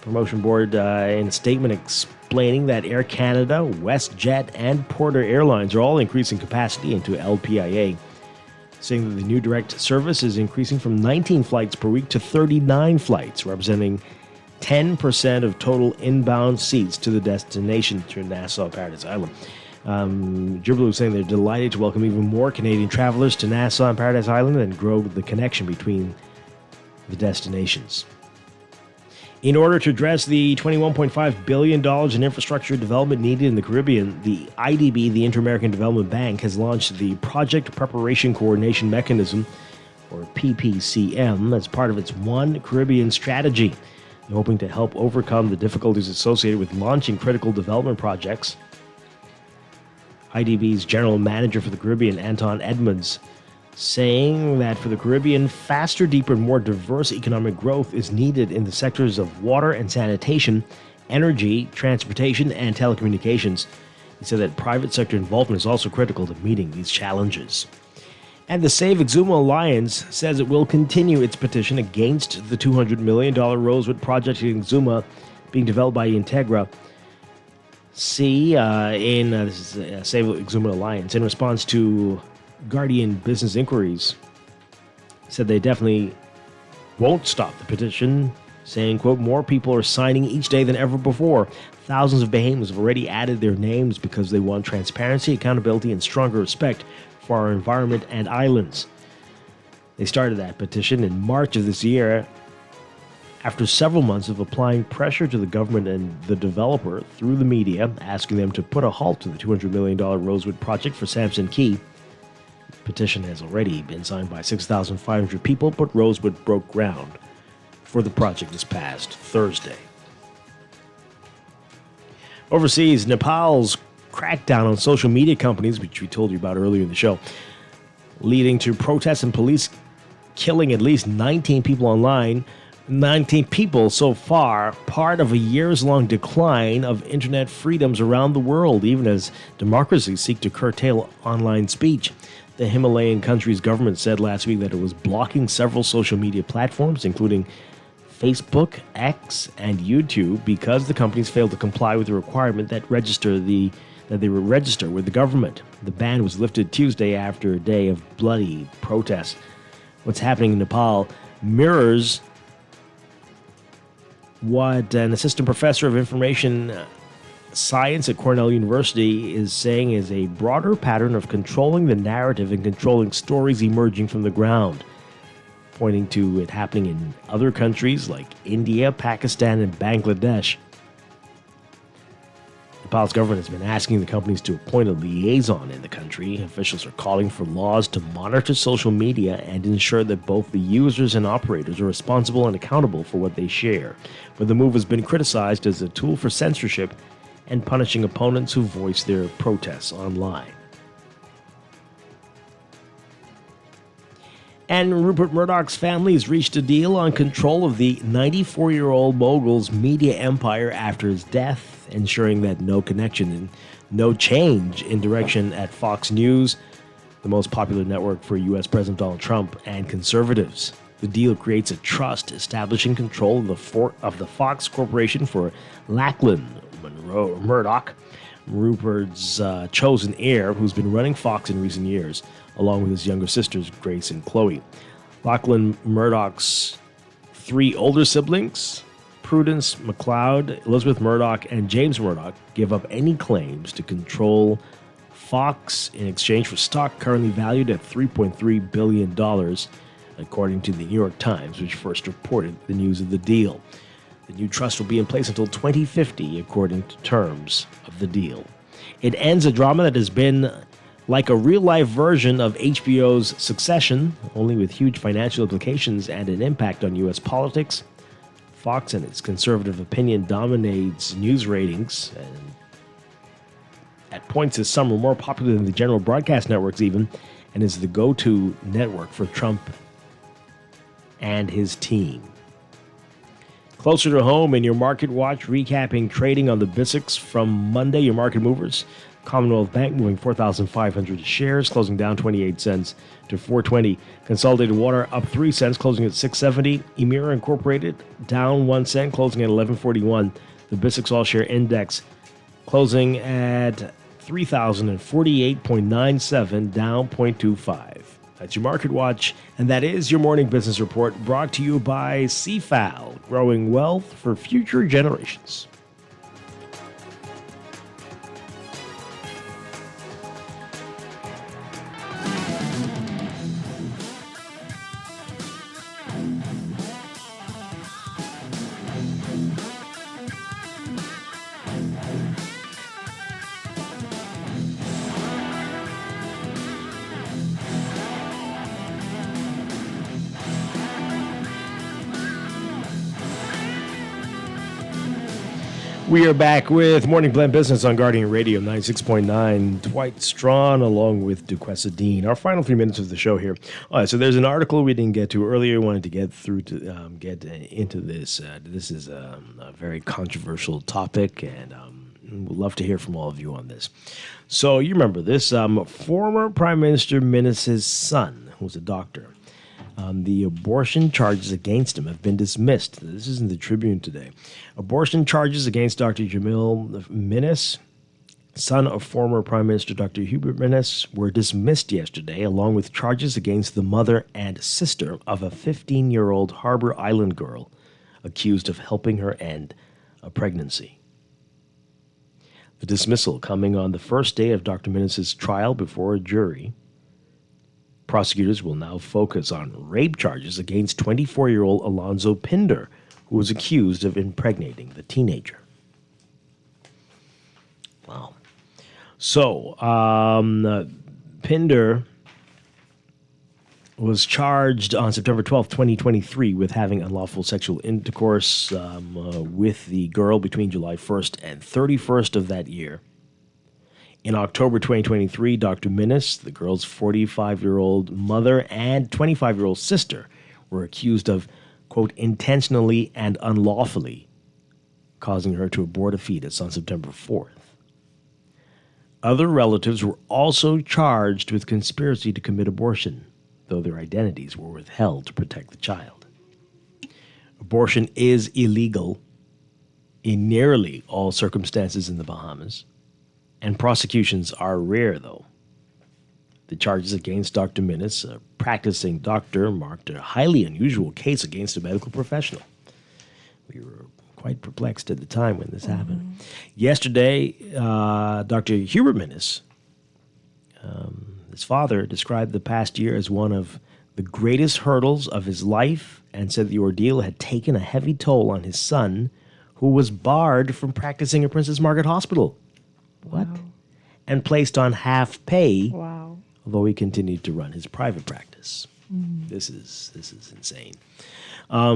Promotion Board in a statement explaining that Air Canada, WestJet, and Porter Airlines are all increasing capacity into LPIA, saying that the new direct service is increasing from 19 flights per week to 39 flights, representing 10% of total inbound seats to the destination to Nassau Paradise Island. Jirbaloo saying they're delighted to welcome even more Canadian travelers to Nassau and Paradise Island and grow the connection between the destinations. In order to address the $21.5 billion in infrastructure development needed in the Caribbean, the IDB, the Inter-American Development Bank, has launched the Project Preparation Coordination Mechanism, or PPCM, as part of its One Caribbean strategy, hoping to help overcome the difficulties associated with launching critical development projects. IDB's General Manager for the Caribbean, Anton Edmonds, saying that for the Caribbean, faster, deeper, and more diverse economic growth is needed in the sectors of water and sanitation, energy, transportation, and telecommunications. He said that private sector involvement is also critical to meeting these challenges. And the Save Exuma Alliance says it will continue its petition against the $200 million Rosewood project in Exuma being developed by Integra. This is Save Exuma Alliance, in response to Guardian Business Inquiries, said they definitely won't stop the petition, saying, quote, more people are signing each day than ever before. Thousands of Bahamians have already added their names because they want transparency, accountability, and stronger respect for our environment and islands. They started that petition in March of this year after several months of applying pressure to the government and the developer through the media, asking them to put a halt to the $200 million Rosewood project for Samson Key. Petition has already been signed by 6,500 people, but Rosewood broke ground for the project this past Thursday. Overseas, Nepal's crackdown on social media companies, which we told you about earlier in the show, leading to protests and police killing at least 19 people online. 19 people so far, part of a years-long decline of internet freedoms around the world, even as democracies seek to curtail online speech. The Himalayan country's government said last week that it was blocking several social media platforms, including Facebook, X, and YouTube, because the companies failed to comply with the requirement that they would register with the government. The ban was lifted Tuesday after a day of bloody protests. What's happening in Nepal mirrors what an assistant professor of information science at Cornell University is saying is a broader pattern of controlling the narrative and controlling stories emerging from the ground, pointing to it happening in other countries like India, Pakistan, and Bangladesh. Nepal's government has been asking the companies to appoint a liaison in the country. Officials are calling for laws to monitor social media and ensure that both the users and operators are responsible and accountable for what they share. But the move has been criticized as a tool for censorship and punishing opponents who voice their protests online. And Rupert Murdoch's family has reached a deal on control of the 94-year-old mogul's media empire after his death, ensuring that no connection and no change in direction at Fox News, the most popular network for U.S. President Donald Trump and conservatives. The deal creates a trust establishing control of the Fox Corporation for Lachlan Murdoch, Rupert's chosen heir, who's been running Fox in recent years, along with his younger sisters, Grace and Chloe. Lachlan Murdoch's three older siblings, Prudence McLeod, Elizabeth Murdoch, and James Murdoch, give up any claims to control Fox in exchange for stock currently valued at $3.3 billion, according to the New York Times, which first reported the news of the deal. The new trust will be in place until 2050, according to terms of the deal. It ends a drama that has been like a real-life version of HBO's Succession, only with huge financial implications and an impact on U.S. politics. Fox and its conservative opinion dominates news ratings, and at points this summer more popular than the general broadcast networks even, and is the go-to network for Trump and his team. Closer to home in your Market Watch, recapping trading on the BISX from Monday, your market movers. Commonwealth Bank moving 4,500 shares, closing down 28 cents to 420. Consolidated Water up 3 cents, closing at 670. Emira Incorporated down 1 cent, closing at 1141. The BISX All Share Index closing at 3,048.97, down 0.25. That's your Market Watch, and that is your morning business report, brought to you by CFAL, growing wealth for future generations. We are back with Morning Blend Business on Guardian Radio 96.9. Dwight Strachan along with Duquesa Dean. Our final 3 minutes of the show here. All right, so there's an article we didn't get to earlier. Wanted to get through to get into this. This is a very controversial topic, and we'd love to hear from all of you on this. So you remember this. Former Prime Minister Minnis's son, who was a doctor, the abortion charges against him have been dismissed. This is in the Tribune today. Abortion charges against Dr. Jamil Minnis, son of former Prime Minister Dr. Hubert Minnis, were dismissed yesterday, along with charges against the mother and sister of a 15-year-old Harbor Island girl accused of helping her end a pregnancy. The dismissal coming on the first day of Dr. Minnis's trial before a jury. Prosecutors will now focus on rape charges against 24-year-old Alonzo Pinder, who was accused of impregnating the teenager. Wow. So, Pinder was charged on September 12th, 2023, with having unlawful sexual intercourse with the girl between July 1st and 31st of that year. In October 2023, Dr. Minnis, the girl's 45-year-old mother and 25-year-old sister, were accused of, quote, intentionally and unlawfully causing her to abort a fetus on September 4th. Other relatives were also charged with conspiracy to commit abortion, though their identities were withheld to protect the child. Abortion is illegal in nearly all circumstances in the Bahamas, and prosecutions are rare, though. The charges against Dr. Minnis, a practicing doctor, marked a highly unusual case against a medical professional. We were quite perplexed at the time when this happened. Yesterday, Dr. Hubert Minnis, his father, described the past year as one of the greatest hurdles of his life and said the ordeal had taken a heavy toll on his son, who was barred from practicing at Princess Margaret Hospital. What? Wow. And placed on half pay. Wow. Although he continued to run his private practice. This is insane.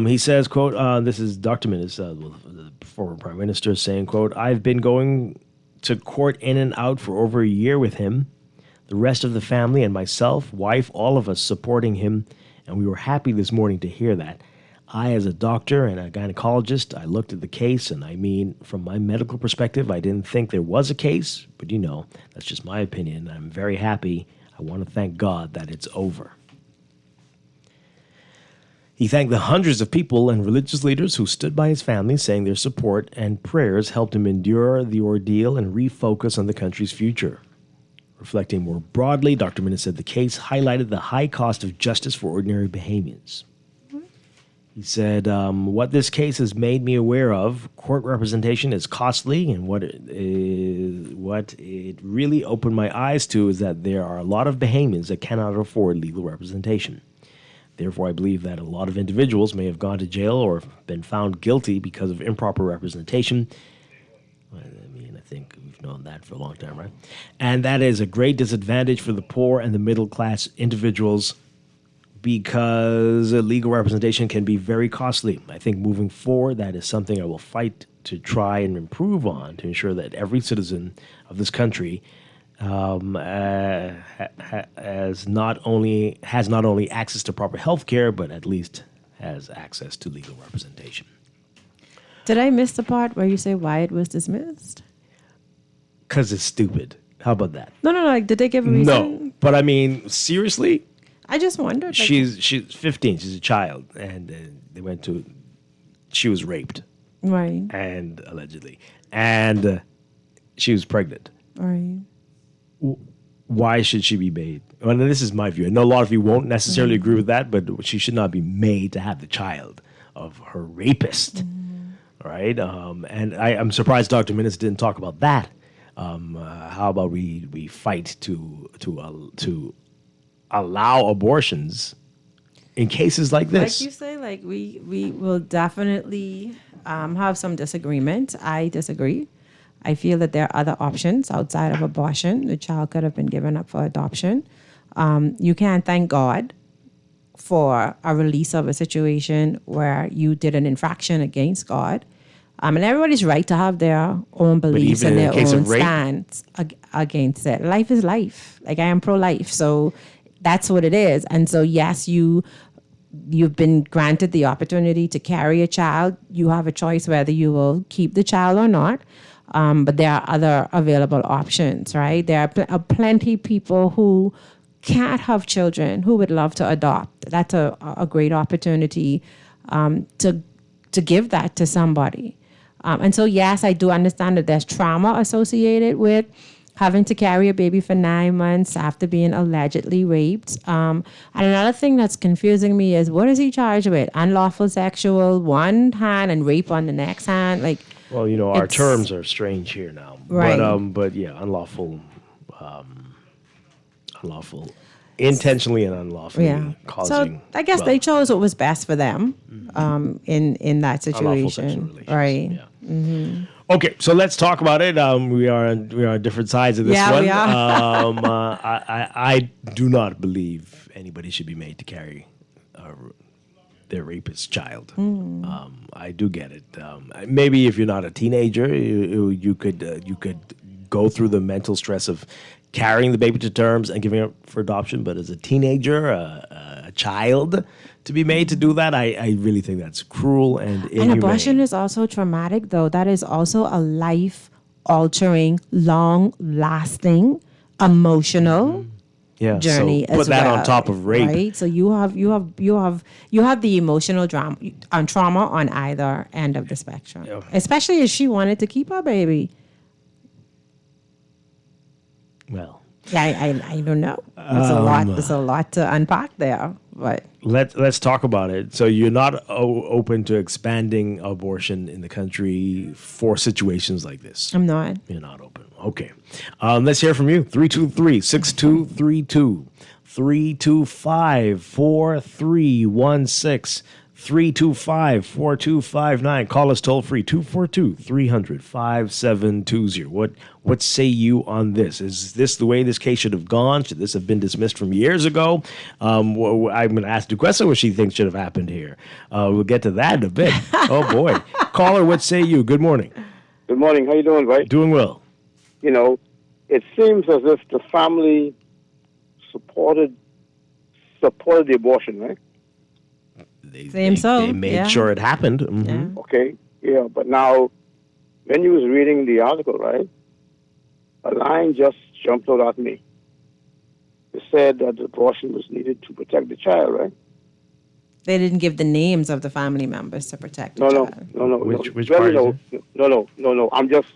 He says, quote, this is Dr. Minnis, the former prime minister, saying, quote, I've been going to court in and out for over a year with him. The rest of the family and myself, wife, all of us supporting him. And we were happy this morning to hear that. I, as a doctor and a gynecologist, I looked at the case, and I mean, from my medical perspective, I didn't think there was a case, but you know, that's just my opinion. I'm very happy. I want to thank God that it's over. He thanked the hundreds of people and religious leaders who stood by his family, saying their support and prayers helped him endure the ordeal and refocus on the country's future. Reflecting more broadly, Dr. Minnis said the case highlighted the high cost of justice for ordinary Bahamians. He said, what this case has made me aware of, court representation is costly, and what it really opened my eyes to is that there are a lot of Bahamians that cannot afford legal representation. Therefore, I believe that a lot of individuals may have gone to jail or been found guilty because of improper representation. I mean, I think we've known that for a long time, right? And that is a great disadvantage for the poor and the middle-class individuals, because legal representation can be very costly. I think moving forward, that is something I will fight to try and improve on to ensure that every citizen of this country has not only access to proper health care, but at least has access to legal representation. Did I miss the part where you say why it was dismissed? Because it's stupid. How about that? No. Like, did they give a reason? No, but I mean, seriously? I just wondered. Like, she's 15. She's a child, and she was raped, right? And allegedly, and she was pregnant. Right. Why should she be made? Well, this is my view. I know a lot of you won't necessarily agree with that, but she should not be made to have the child of her rapist, right? And I'm surprised Dr. Minnis didn't talk about that. How about we fight to allow abortions in cases like this? Like you say, like we will definitely have some disagreement. I disagree. I feel that there are other options outside of abortion. The child could have been given up for adoption. You can't thank God for a release of a situation where you did an infraction against God. And everybody's right to have their own beliefs even and in their the case own of rape? stance against it. Life is life. Like, I am pro-life, so that's what it is. And so, yes, you've been granted the opportunity to carry a child. You have a choice whether you will keep the child or not. But there are other available options, right? There are plenty of people who can't have children who would love to adopt. That's a great opportunity to give that to somebody. And so, yes, I do understand that there's trauma associated with having to carry a baby for 9 months after being allegedly raped. And another thing that's confusing me is, what is he charged with? Unlawful sexual one hand and rape on the next hand? Like, Well, our terms are strange here now. Right. But yeah, unlawful, intentionally and unlawfully causing. So I guess they chose what was best for them in that Unlawful situation. sexual Right. Yeah. Okay, so let's talk about it. We are on different sides of this one. We are. I do not believe anybody should be made to carry their rapist's child. I do get it. Maybe if you're not a teenager, you could go through the mental stress of carrying the baby to terms and giving it for adoption. But as a teenager, a child, to be made to do that, I really think that's cruel and inhumane. And abortion is also traumatic, though. That is also a life-altering, long-lasting, emotional journey so put as that well, on top of rape. right? So you have the emotional trauma on either end of the spectrum. Especially if she wanted to keep her baby. Well, yeah, I don't know. There's a lot to unpack there, but let's talk about it. So you're not open to expanding abortion in the country for situations like this. I'm not. You're not open. Okay. Let's hear from you. 323-6232. 325-4316. 325-4259. Call us toll free 242-300-5720. What say you on this? Is this the way this case should have gone? Should this have been dismissed from years ago? I'm going to ask Duquesa what she thinks should have happened here. We'll get to that in a bit. Oh boy. Caller, what say you? Good morning. Good morning. How you doing, Dwight? Doing well. It seems as if the family supported the abortion, right? They made sure it happened. Mm-hmm. Okay, yeah, but now, when you was reading the article, right, a line just jumped out at me. It said that the abortion was needed to protect the child, right? they didn't give the names of the family members to protect the No. Which part is it? No. I'm just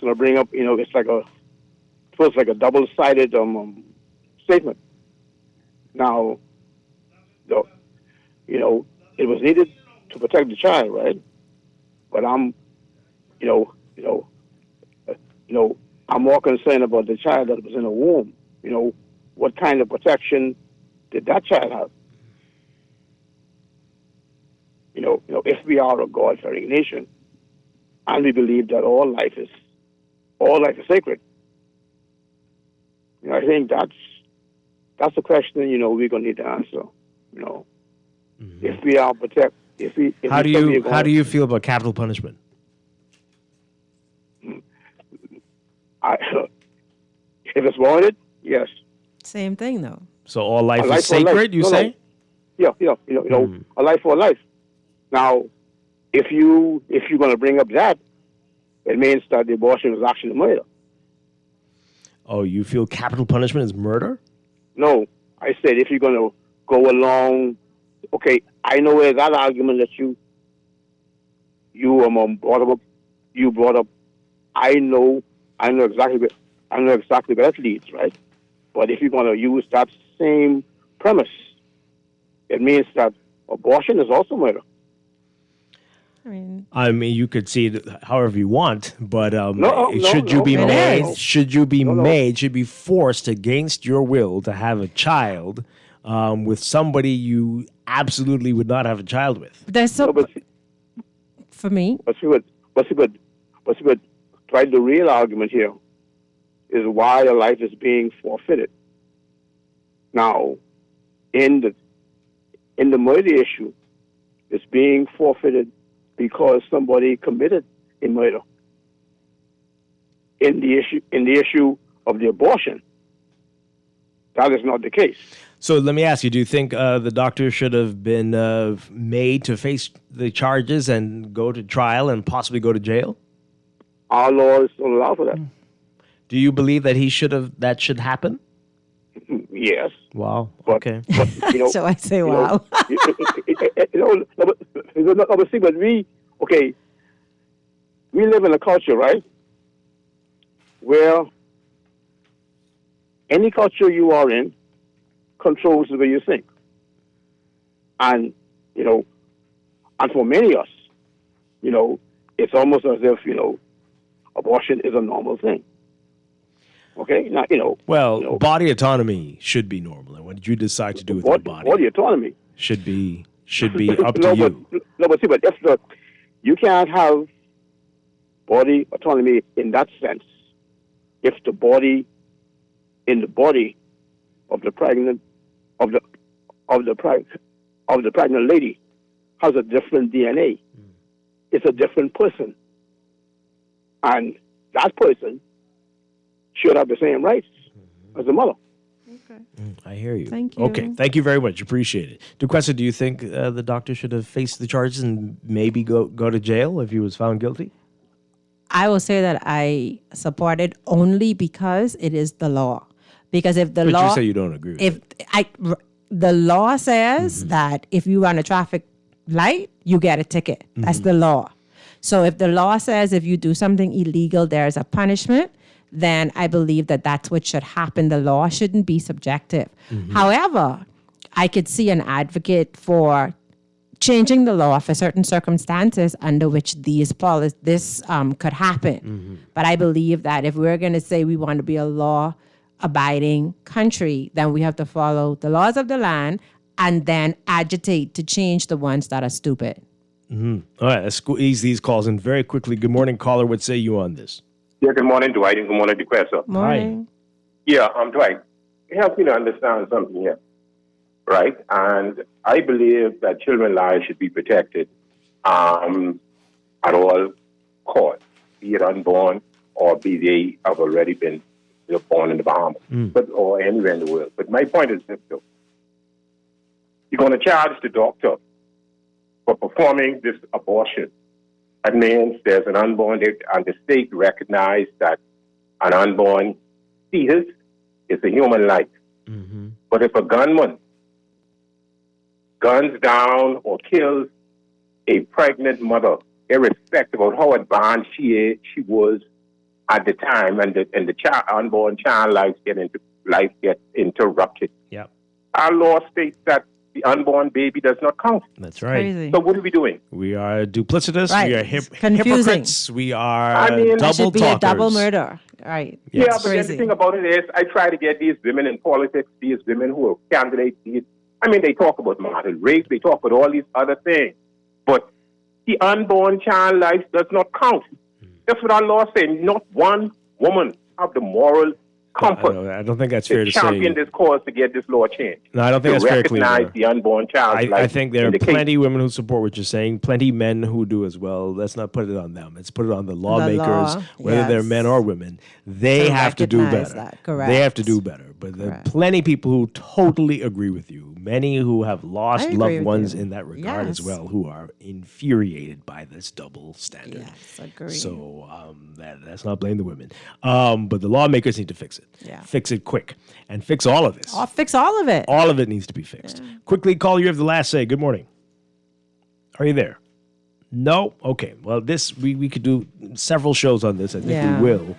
going to bring up, it's like a double-sided statement. Now, it was needed to protect the child, right? But I'm more concerned about the child that was in the womb. What kind of protection did that child have? If we are a God-fearing nation, and we believe that all life is sacred, I think that's a question we're gonna need to answer. If we are how do you feel about capital punishment? If it's warranted, yes. Same thing, though. So all life is sacred, you say? Yeah. A life for a life. Now, if you're going to bring up that, it means that the abortion was actually murder. Oh, you feel capital punishment is murder? No, I said if you're going to go along. Okay, I know where that argument that you brought up. I know exactly where that leads, right? But if you're going to use that same premise, it means that abortion is also murder. I mean, you could see it however you want, but should you be forced against your will to have a child with somebody you absolutely would not have a child with? For me. What's good? Right, the real argument here is why a life is being forfeited. Now, in the murder issue, it's being forfeited because somebody committed a murder. In the issue of the abortion, that is not the case. So let me ask you, do you think the doctor should have been made to face the charges and go to trial and possibly go to jail? Our laws don't allow for that. Do you believe that that should happen? Yes. Wow. Okay. But, So I say, wow. But we live in a culture, right, where any culture you are in controls the way you think. And, and for many of us, it's almost as if, abortion is a normal thing. Okay? Now, body autonomy should be normal. And what you decide to do with your body body autonomy should be up to you. But you can't have body autonomy in that sense if the body of the pregnant lady has a different DNA. It's a different person, and that person should have the same rights as the mother. I hear you. Thank you. Okay, thank you very much. Appreciate it. Duquesa, do you think the doctor should have faced the charges and maybe go to jail if he was found guilty? I will say that I support it only because it is the law. Because if the But law, you say you don't agree with the law says that if you run a traffic light, you get a ticket. That's the law. So if the law says if you do something illegal, there's a punishment, then I believe that that's what should happen. The law shouldn't be subjective. However, I could see an advocate for changing the law for certain circumstances under which this could happen. But I believe that if we're going to say we want to be a law-abiding country, then we have to follow the laws of the land and then agitate to change the ones that are stupid. All right, let's squeeze these calls in very quickly. Good morning, caller. What say you on this? Yeah, good morning, Dwight, and good morning, Duquesa. Morning. Yeah, I'm Dwight. It helps me to understand something here, right? And I believe that children's lives should be protected at all costs, be it unborn or be they have already been born in the Bahamas, or anywhere in the world. But my point is this, though. You're going to charge the doctor for performing this abortion. That means there's an unborn, and the state recognized that an unborn fetus is a human life. But if a gunman guns down or kills a pregnant mother, irrespective of how advanced she was at the time, and the unborn child life gets interrupted. Yep. Our law states that the unborn baby does not count. That's right. Crazy. So what are we doing? We are duplicitous. Right. We are Confusing. hypocrites. We are It double should be talkers. a double murder. Right. Yeah, Yes. but the thing about it is, I try to get these women in politics, these women who are candidates. They talk about marital rape, they talk about all these other things. But the unborn child life does not count. That's what our law says. Not one woman have the moral comfort. I don't think that's fair to say. Champion this cause to get this law changed. No, I don't think that's very clear. Recognize the unborn child's life. I think there are in the plenty of women who support what you're saying, plenty men who do as well. Let's not put it on them. Let's put it on the lawmakers, whether they're men or women. They have to do recognize better. that. Correct. They have to do better. But there are plenty of people who totally agree with you. Many who have lost agree loved with ones you. in that regard as Yes. well, who are infuriated by this double standard. Yes, agree. So let's not blame the women. But the lawmakers need to fix it. Yeah. Fix it quick. And fix all of this. I'll fix all of it. All of it needs to be fixed. Quickly, call, you have the last say. Good morning. Are you there? No? Okay. Well, we could do several shows on this. I think we will.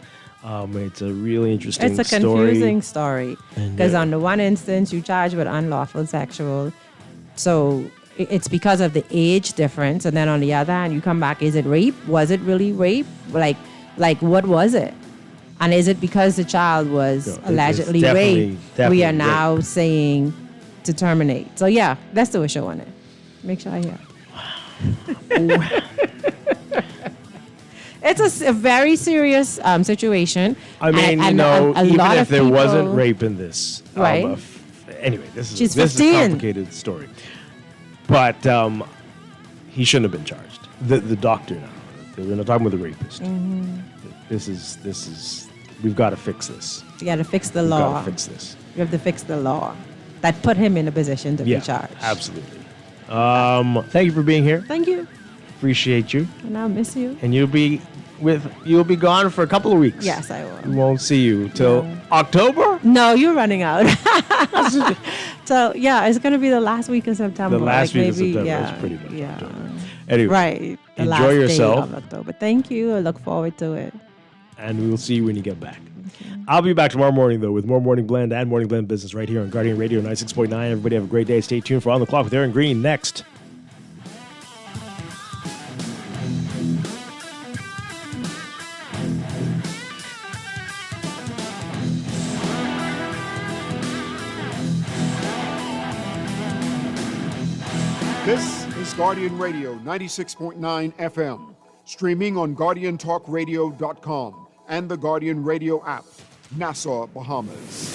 It's a really interesting story. It's a confusing story. And, Because on the one instance, you charge with unlawful sexual. So it's because of the age difference. And then on the other hand, you come back, is it rape? Was it really rape? Like what was it? And is it because the child was allegedly raped? We are now saying to terminate. So yeah, let's do a show on it. Make sure I hear. It's a very serious situation. I mean, and a even lot if of there people, wasn't rape in this, Right. Anyway, this is She's a 15. complicated story. But he shouldn't have been charged. The doctor now. We're not talking about the rapist. Mm-hmm. This is. We've got to fix this. You got to fix the We've law. got to fix this. You have to fix the law that put him in a position to Yeah, be charged. absolutely. Thank you for being here. Thank you. Appreciate you. And I'll miss you. And you'll be gone for a couple of weeks. Yes, I will. We won't see you till October. No, you're running out. So yeah, it's gonna be the last week of September. The last week of September Yeah, is pretty much yeah. October. Anyway, Right. The enjoy last yourself. day of October. Thank you. I look forward to it. And we will see you when you get back. I'll be back tomorrow morning, though, with more Morning Blend and Morning Blend Business right here on Guardian Radio 96.9. Everybody have a great day. Stay tuned for On the Clock with Aaron Green next. This is Guardian Radio 96.9 FM, streaming on GuardianTalkRadio.com and the Guardian Radio app, Nassau, Bahamas.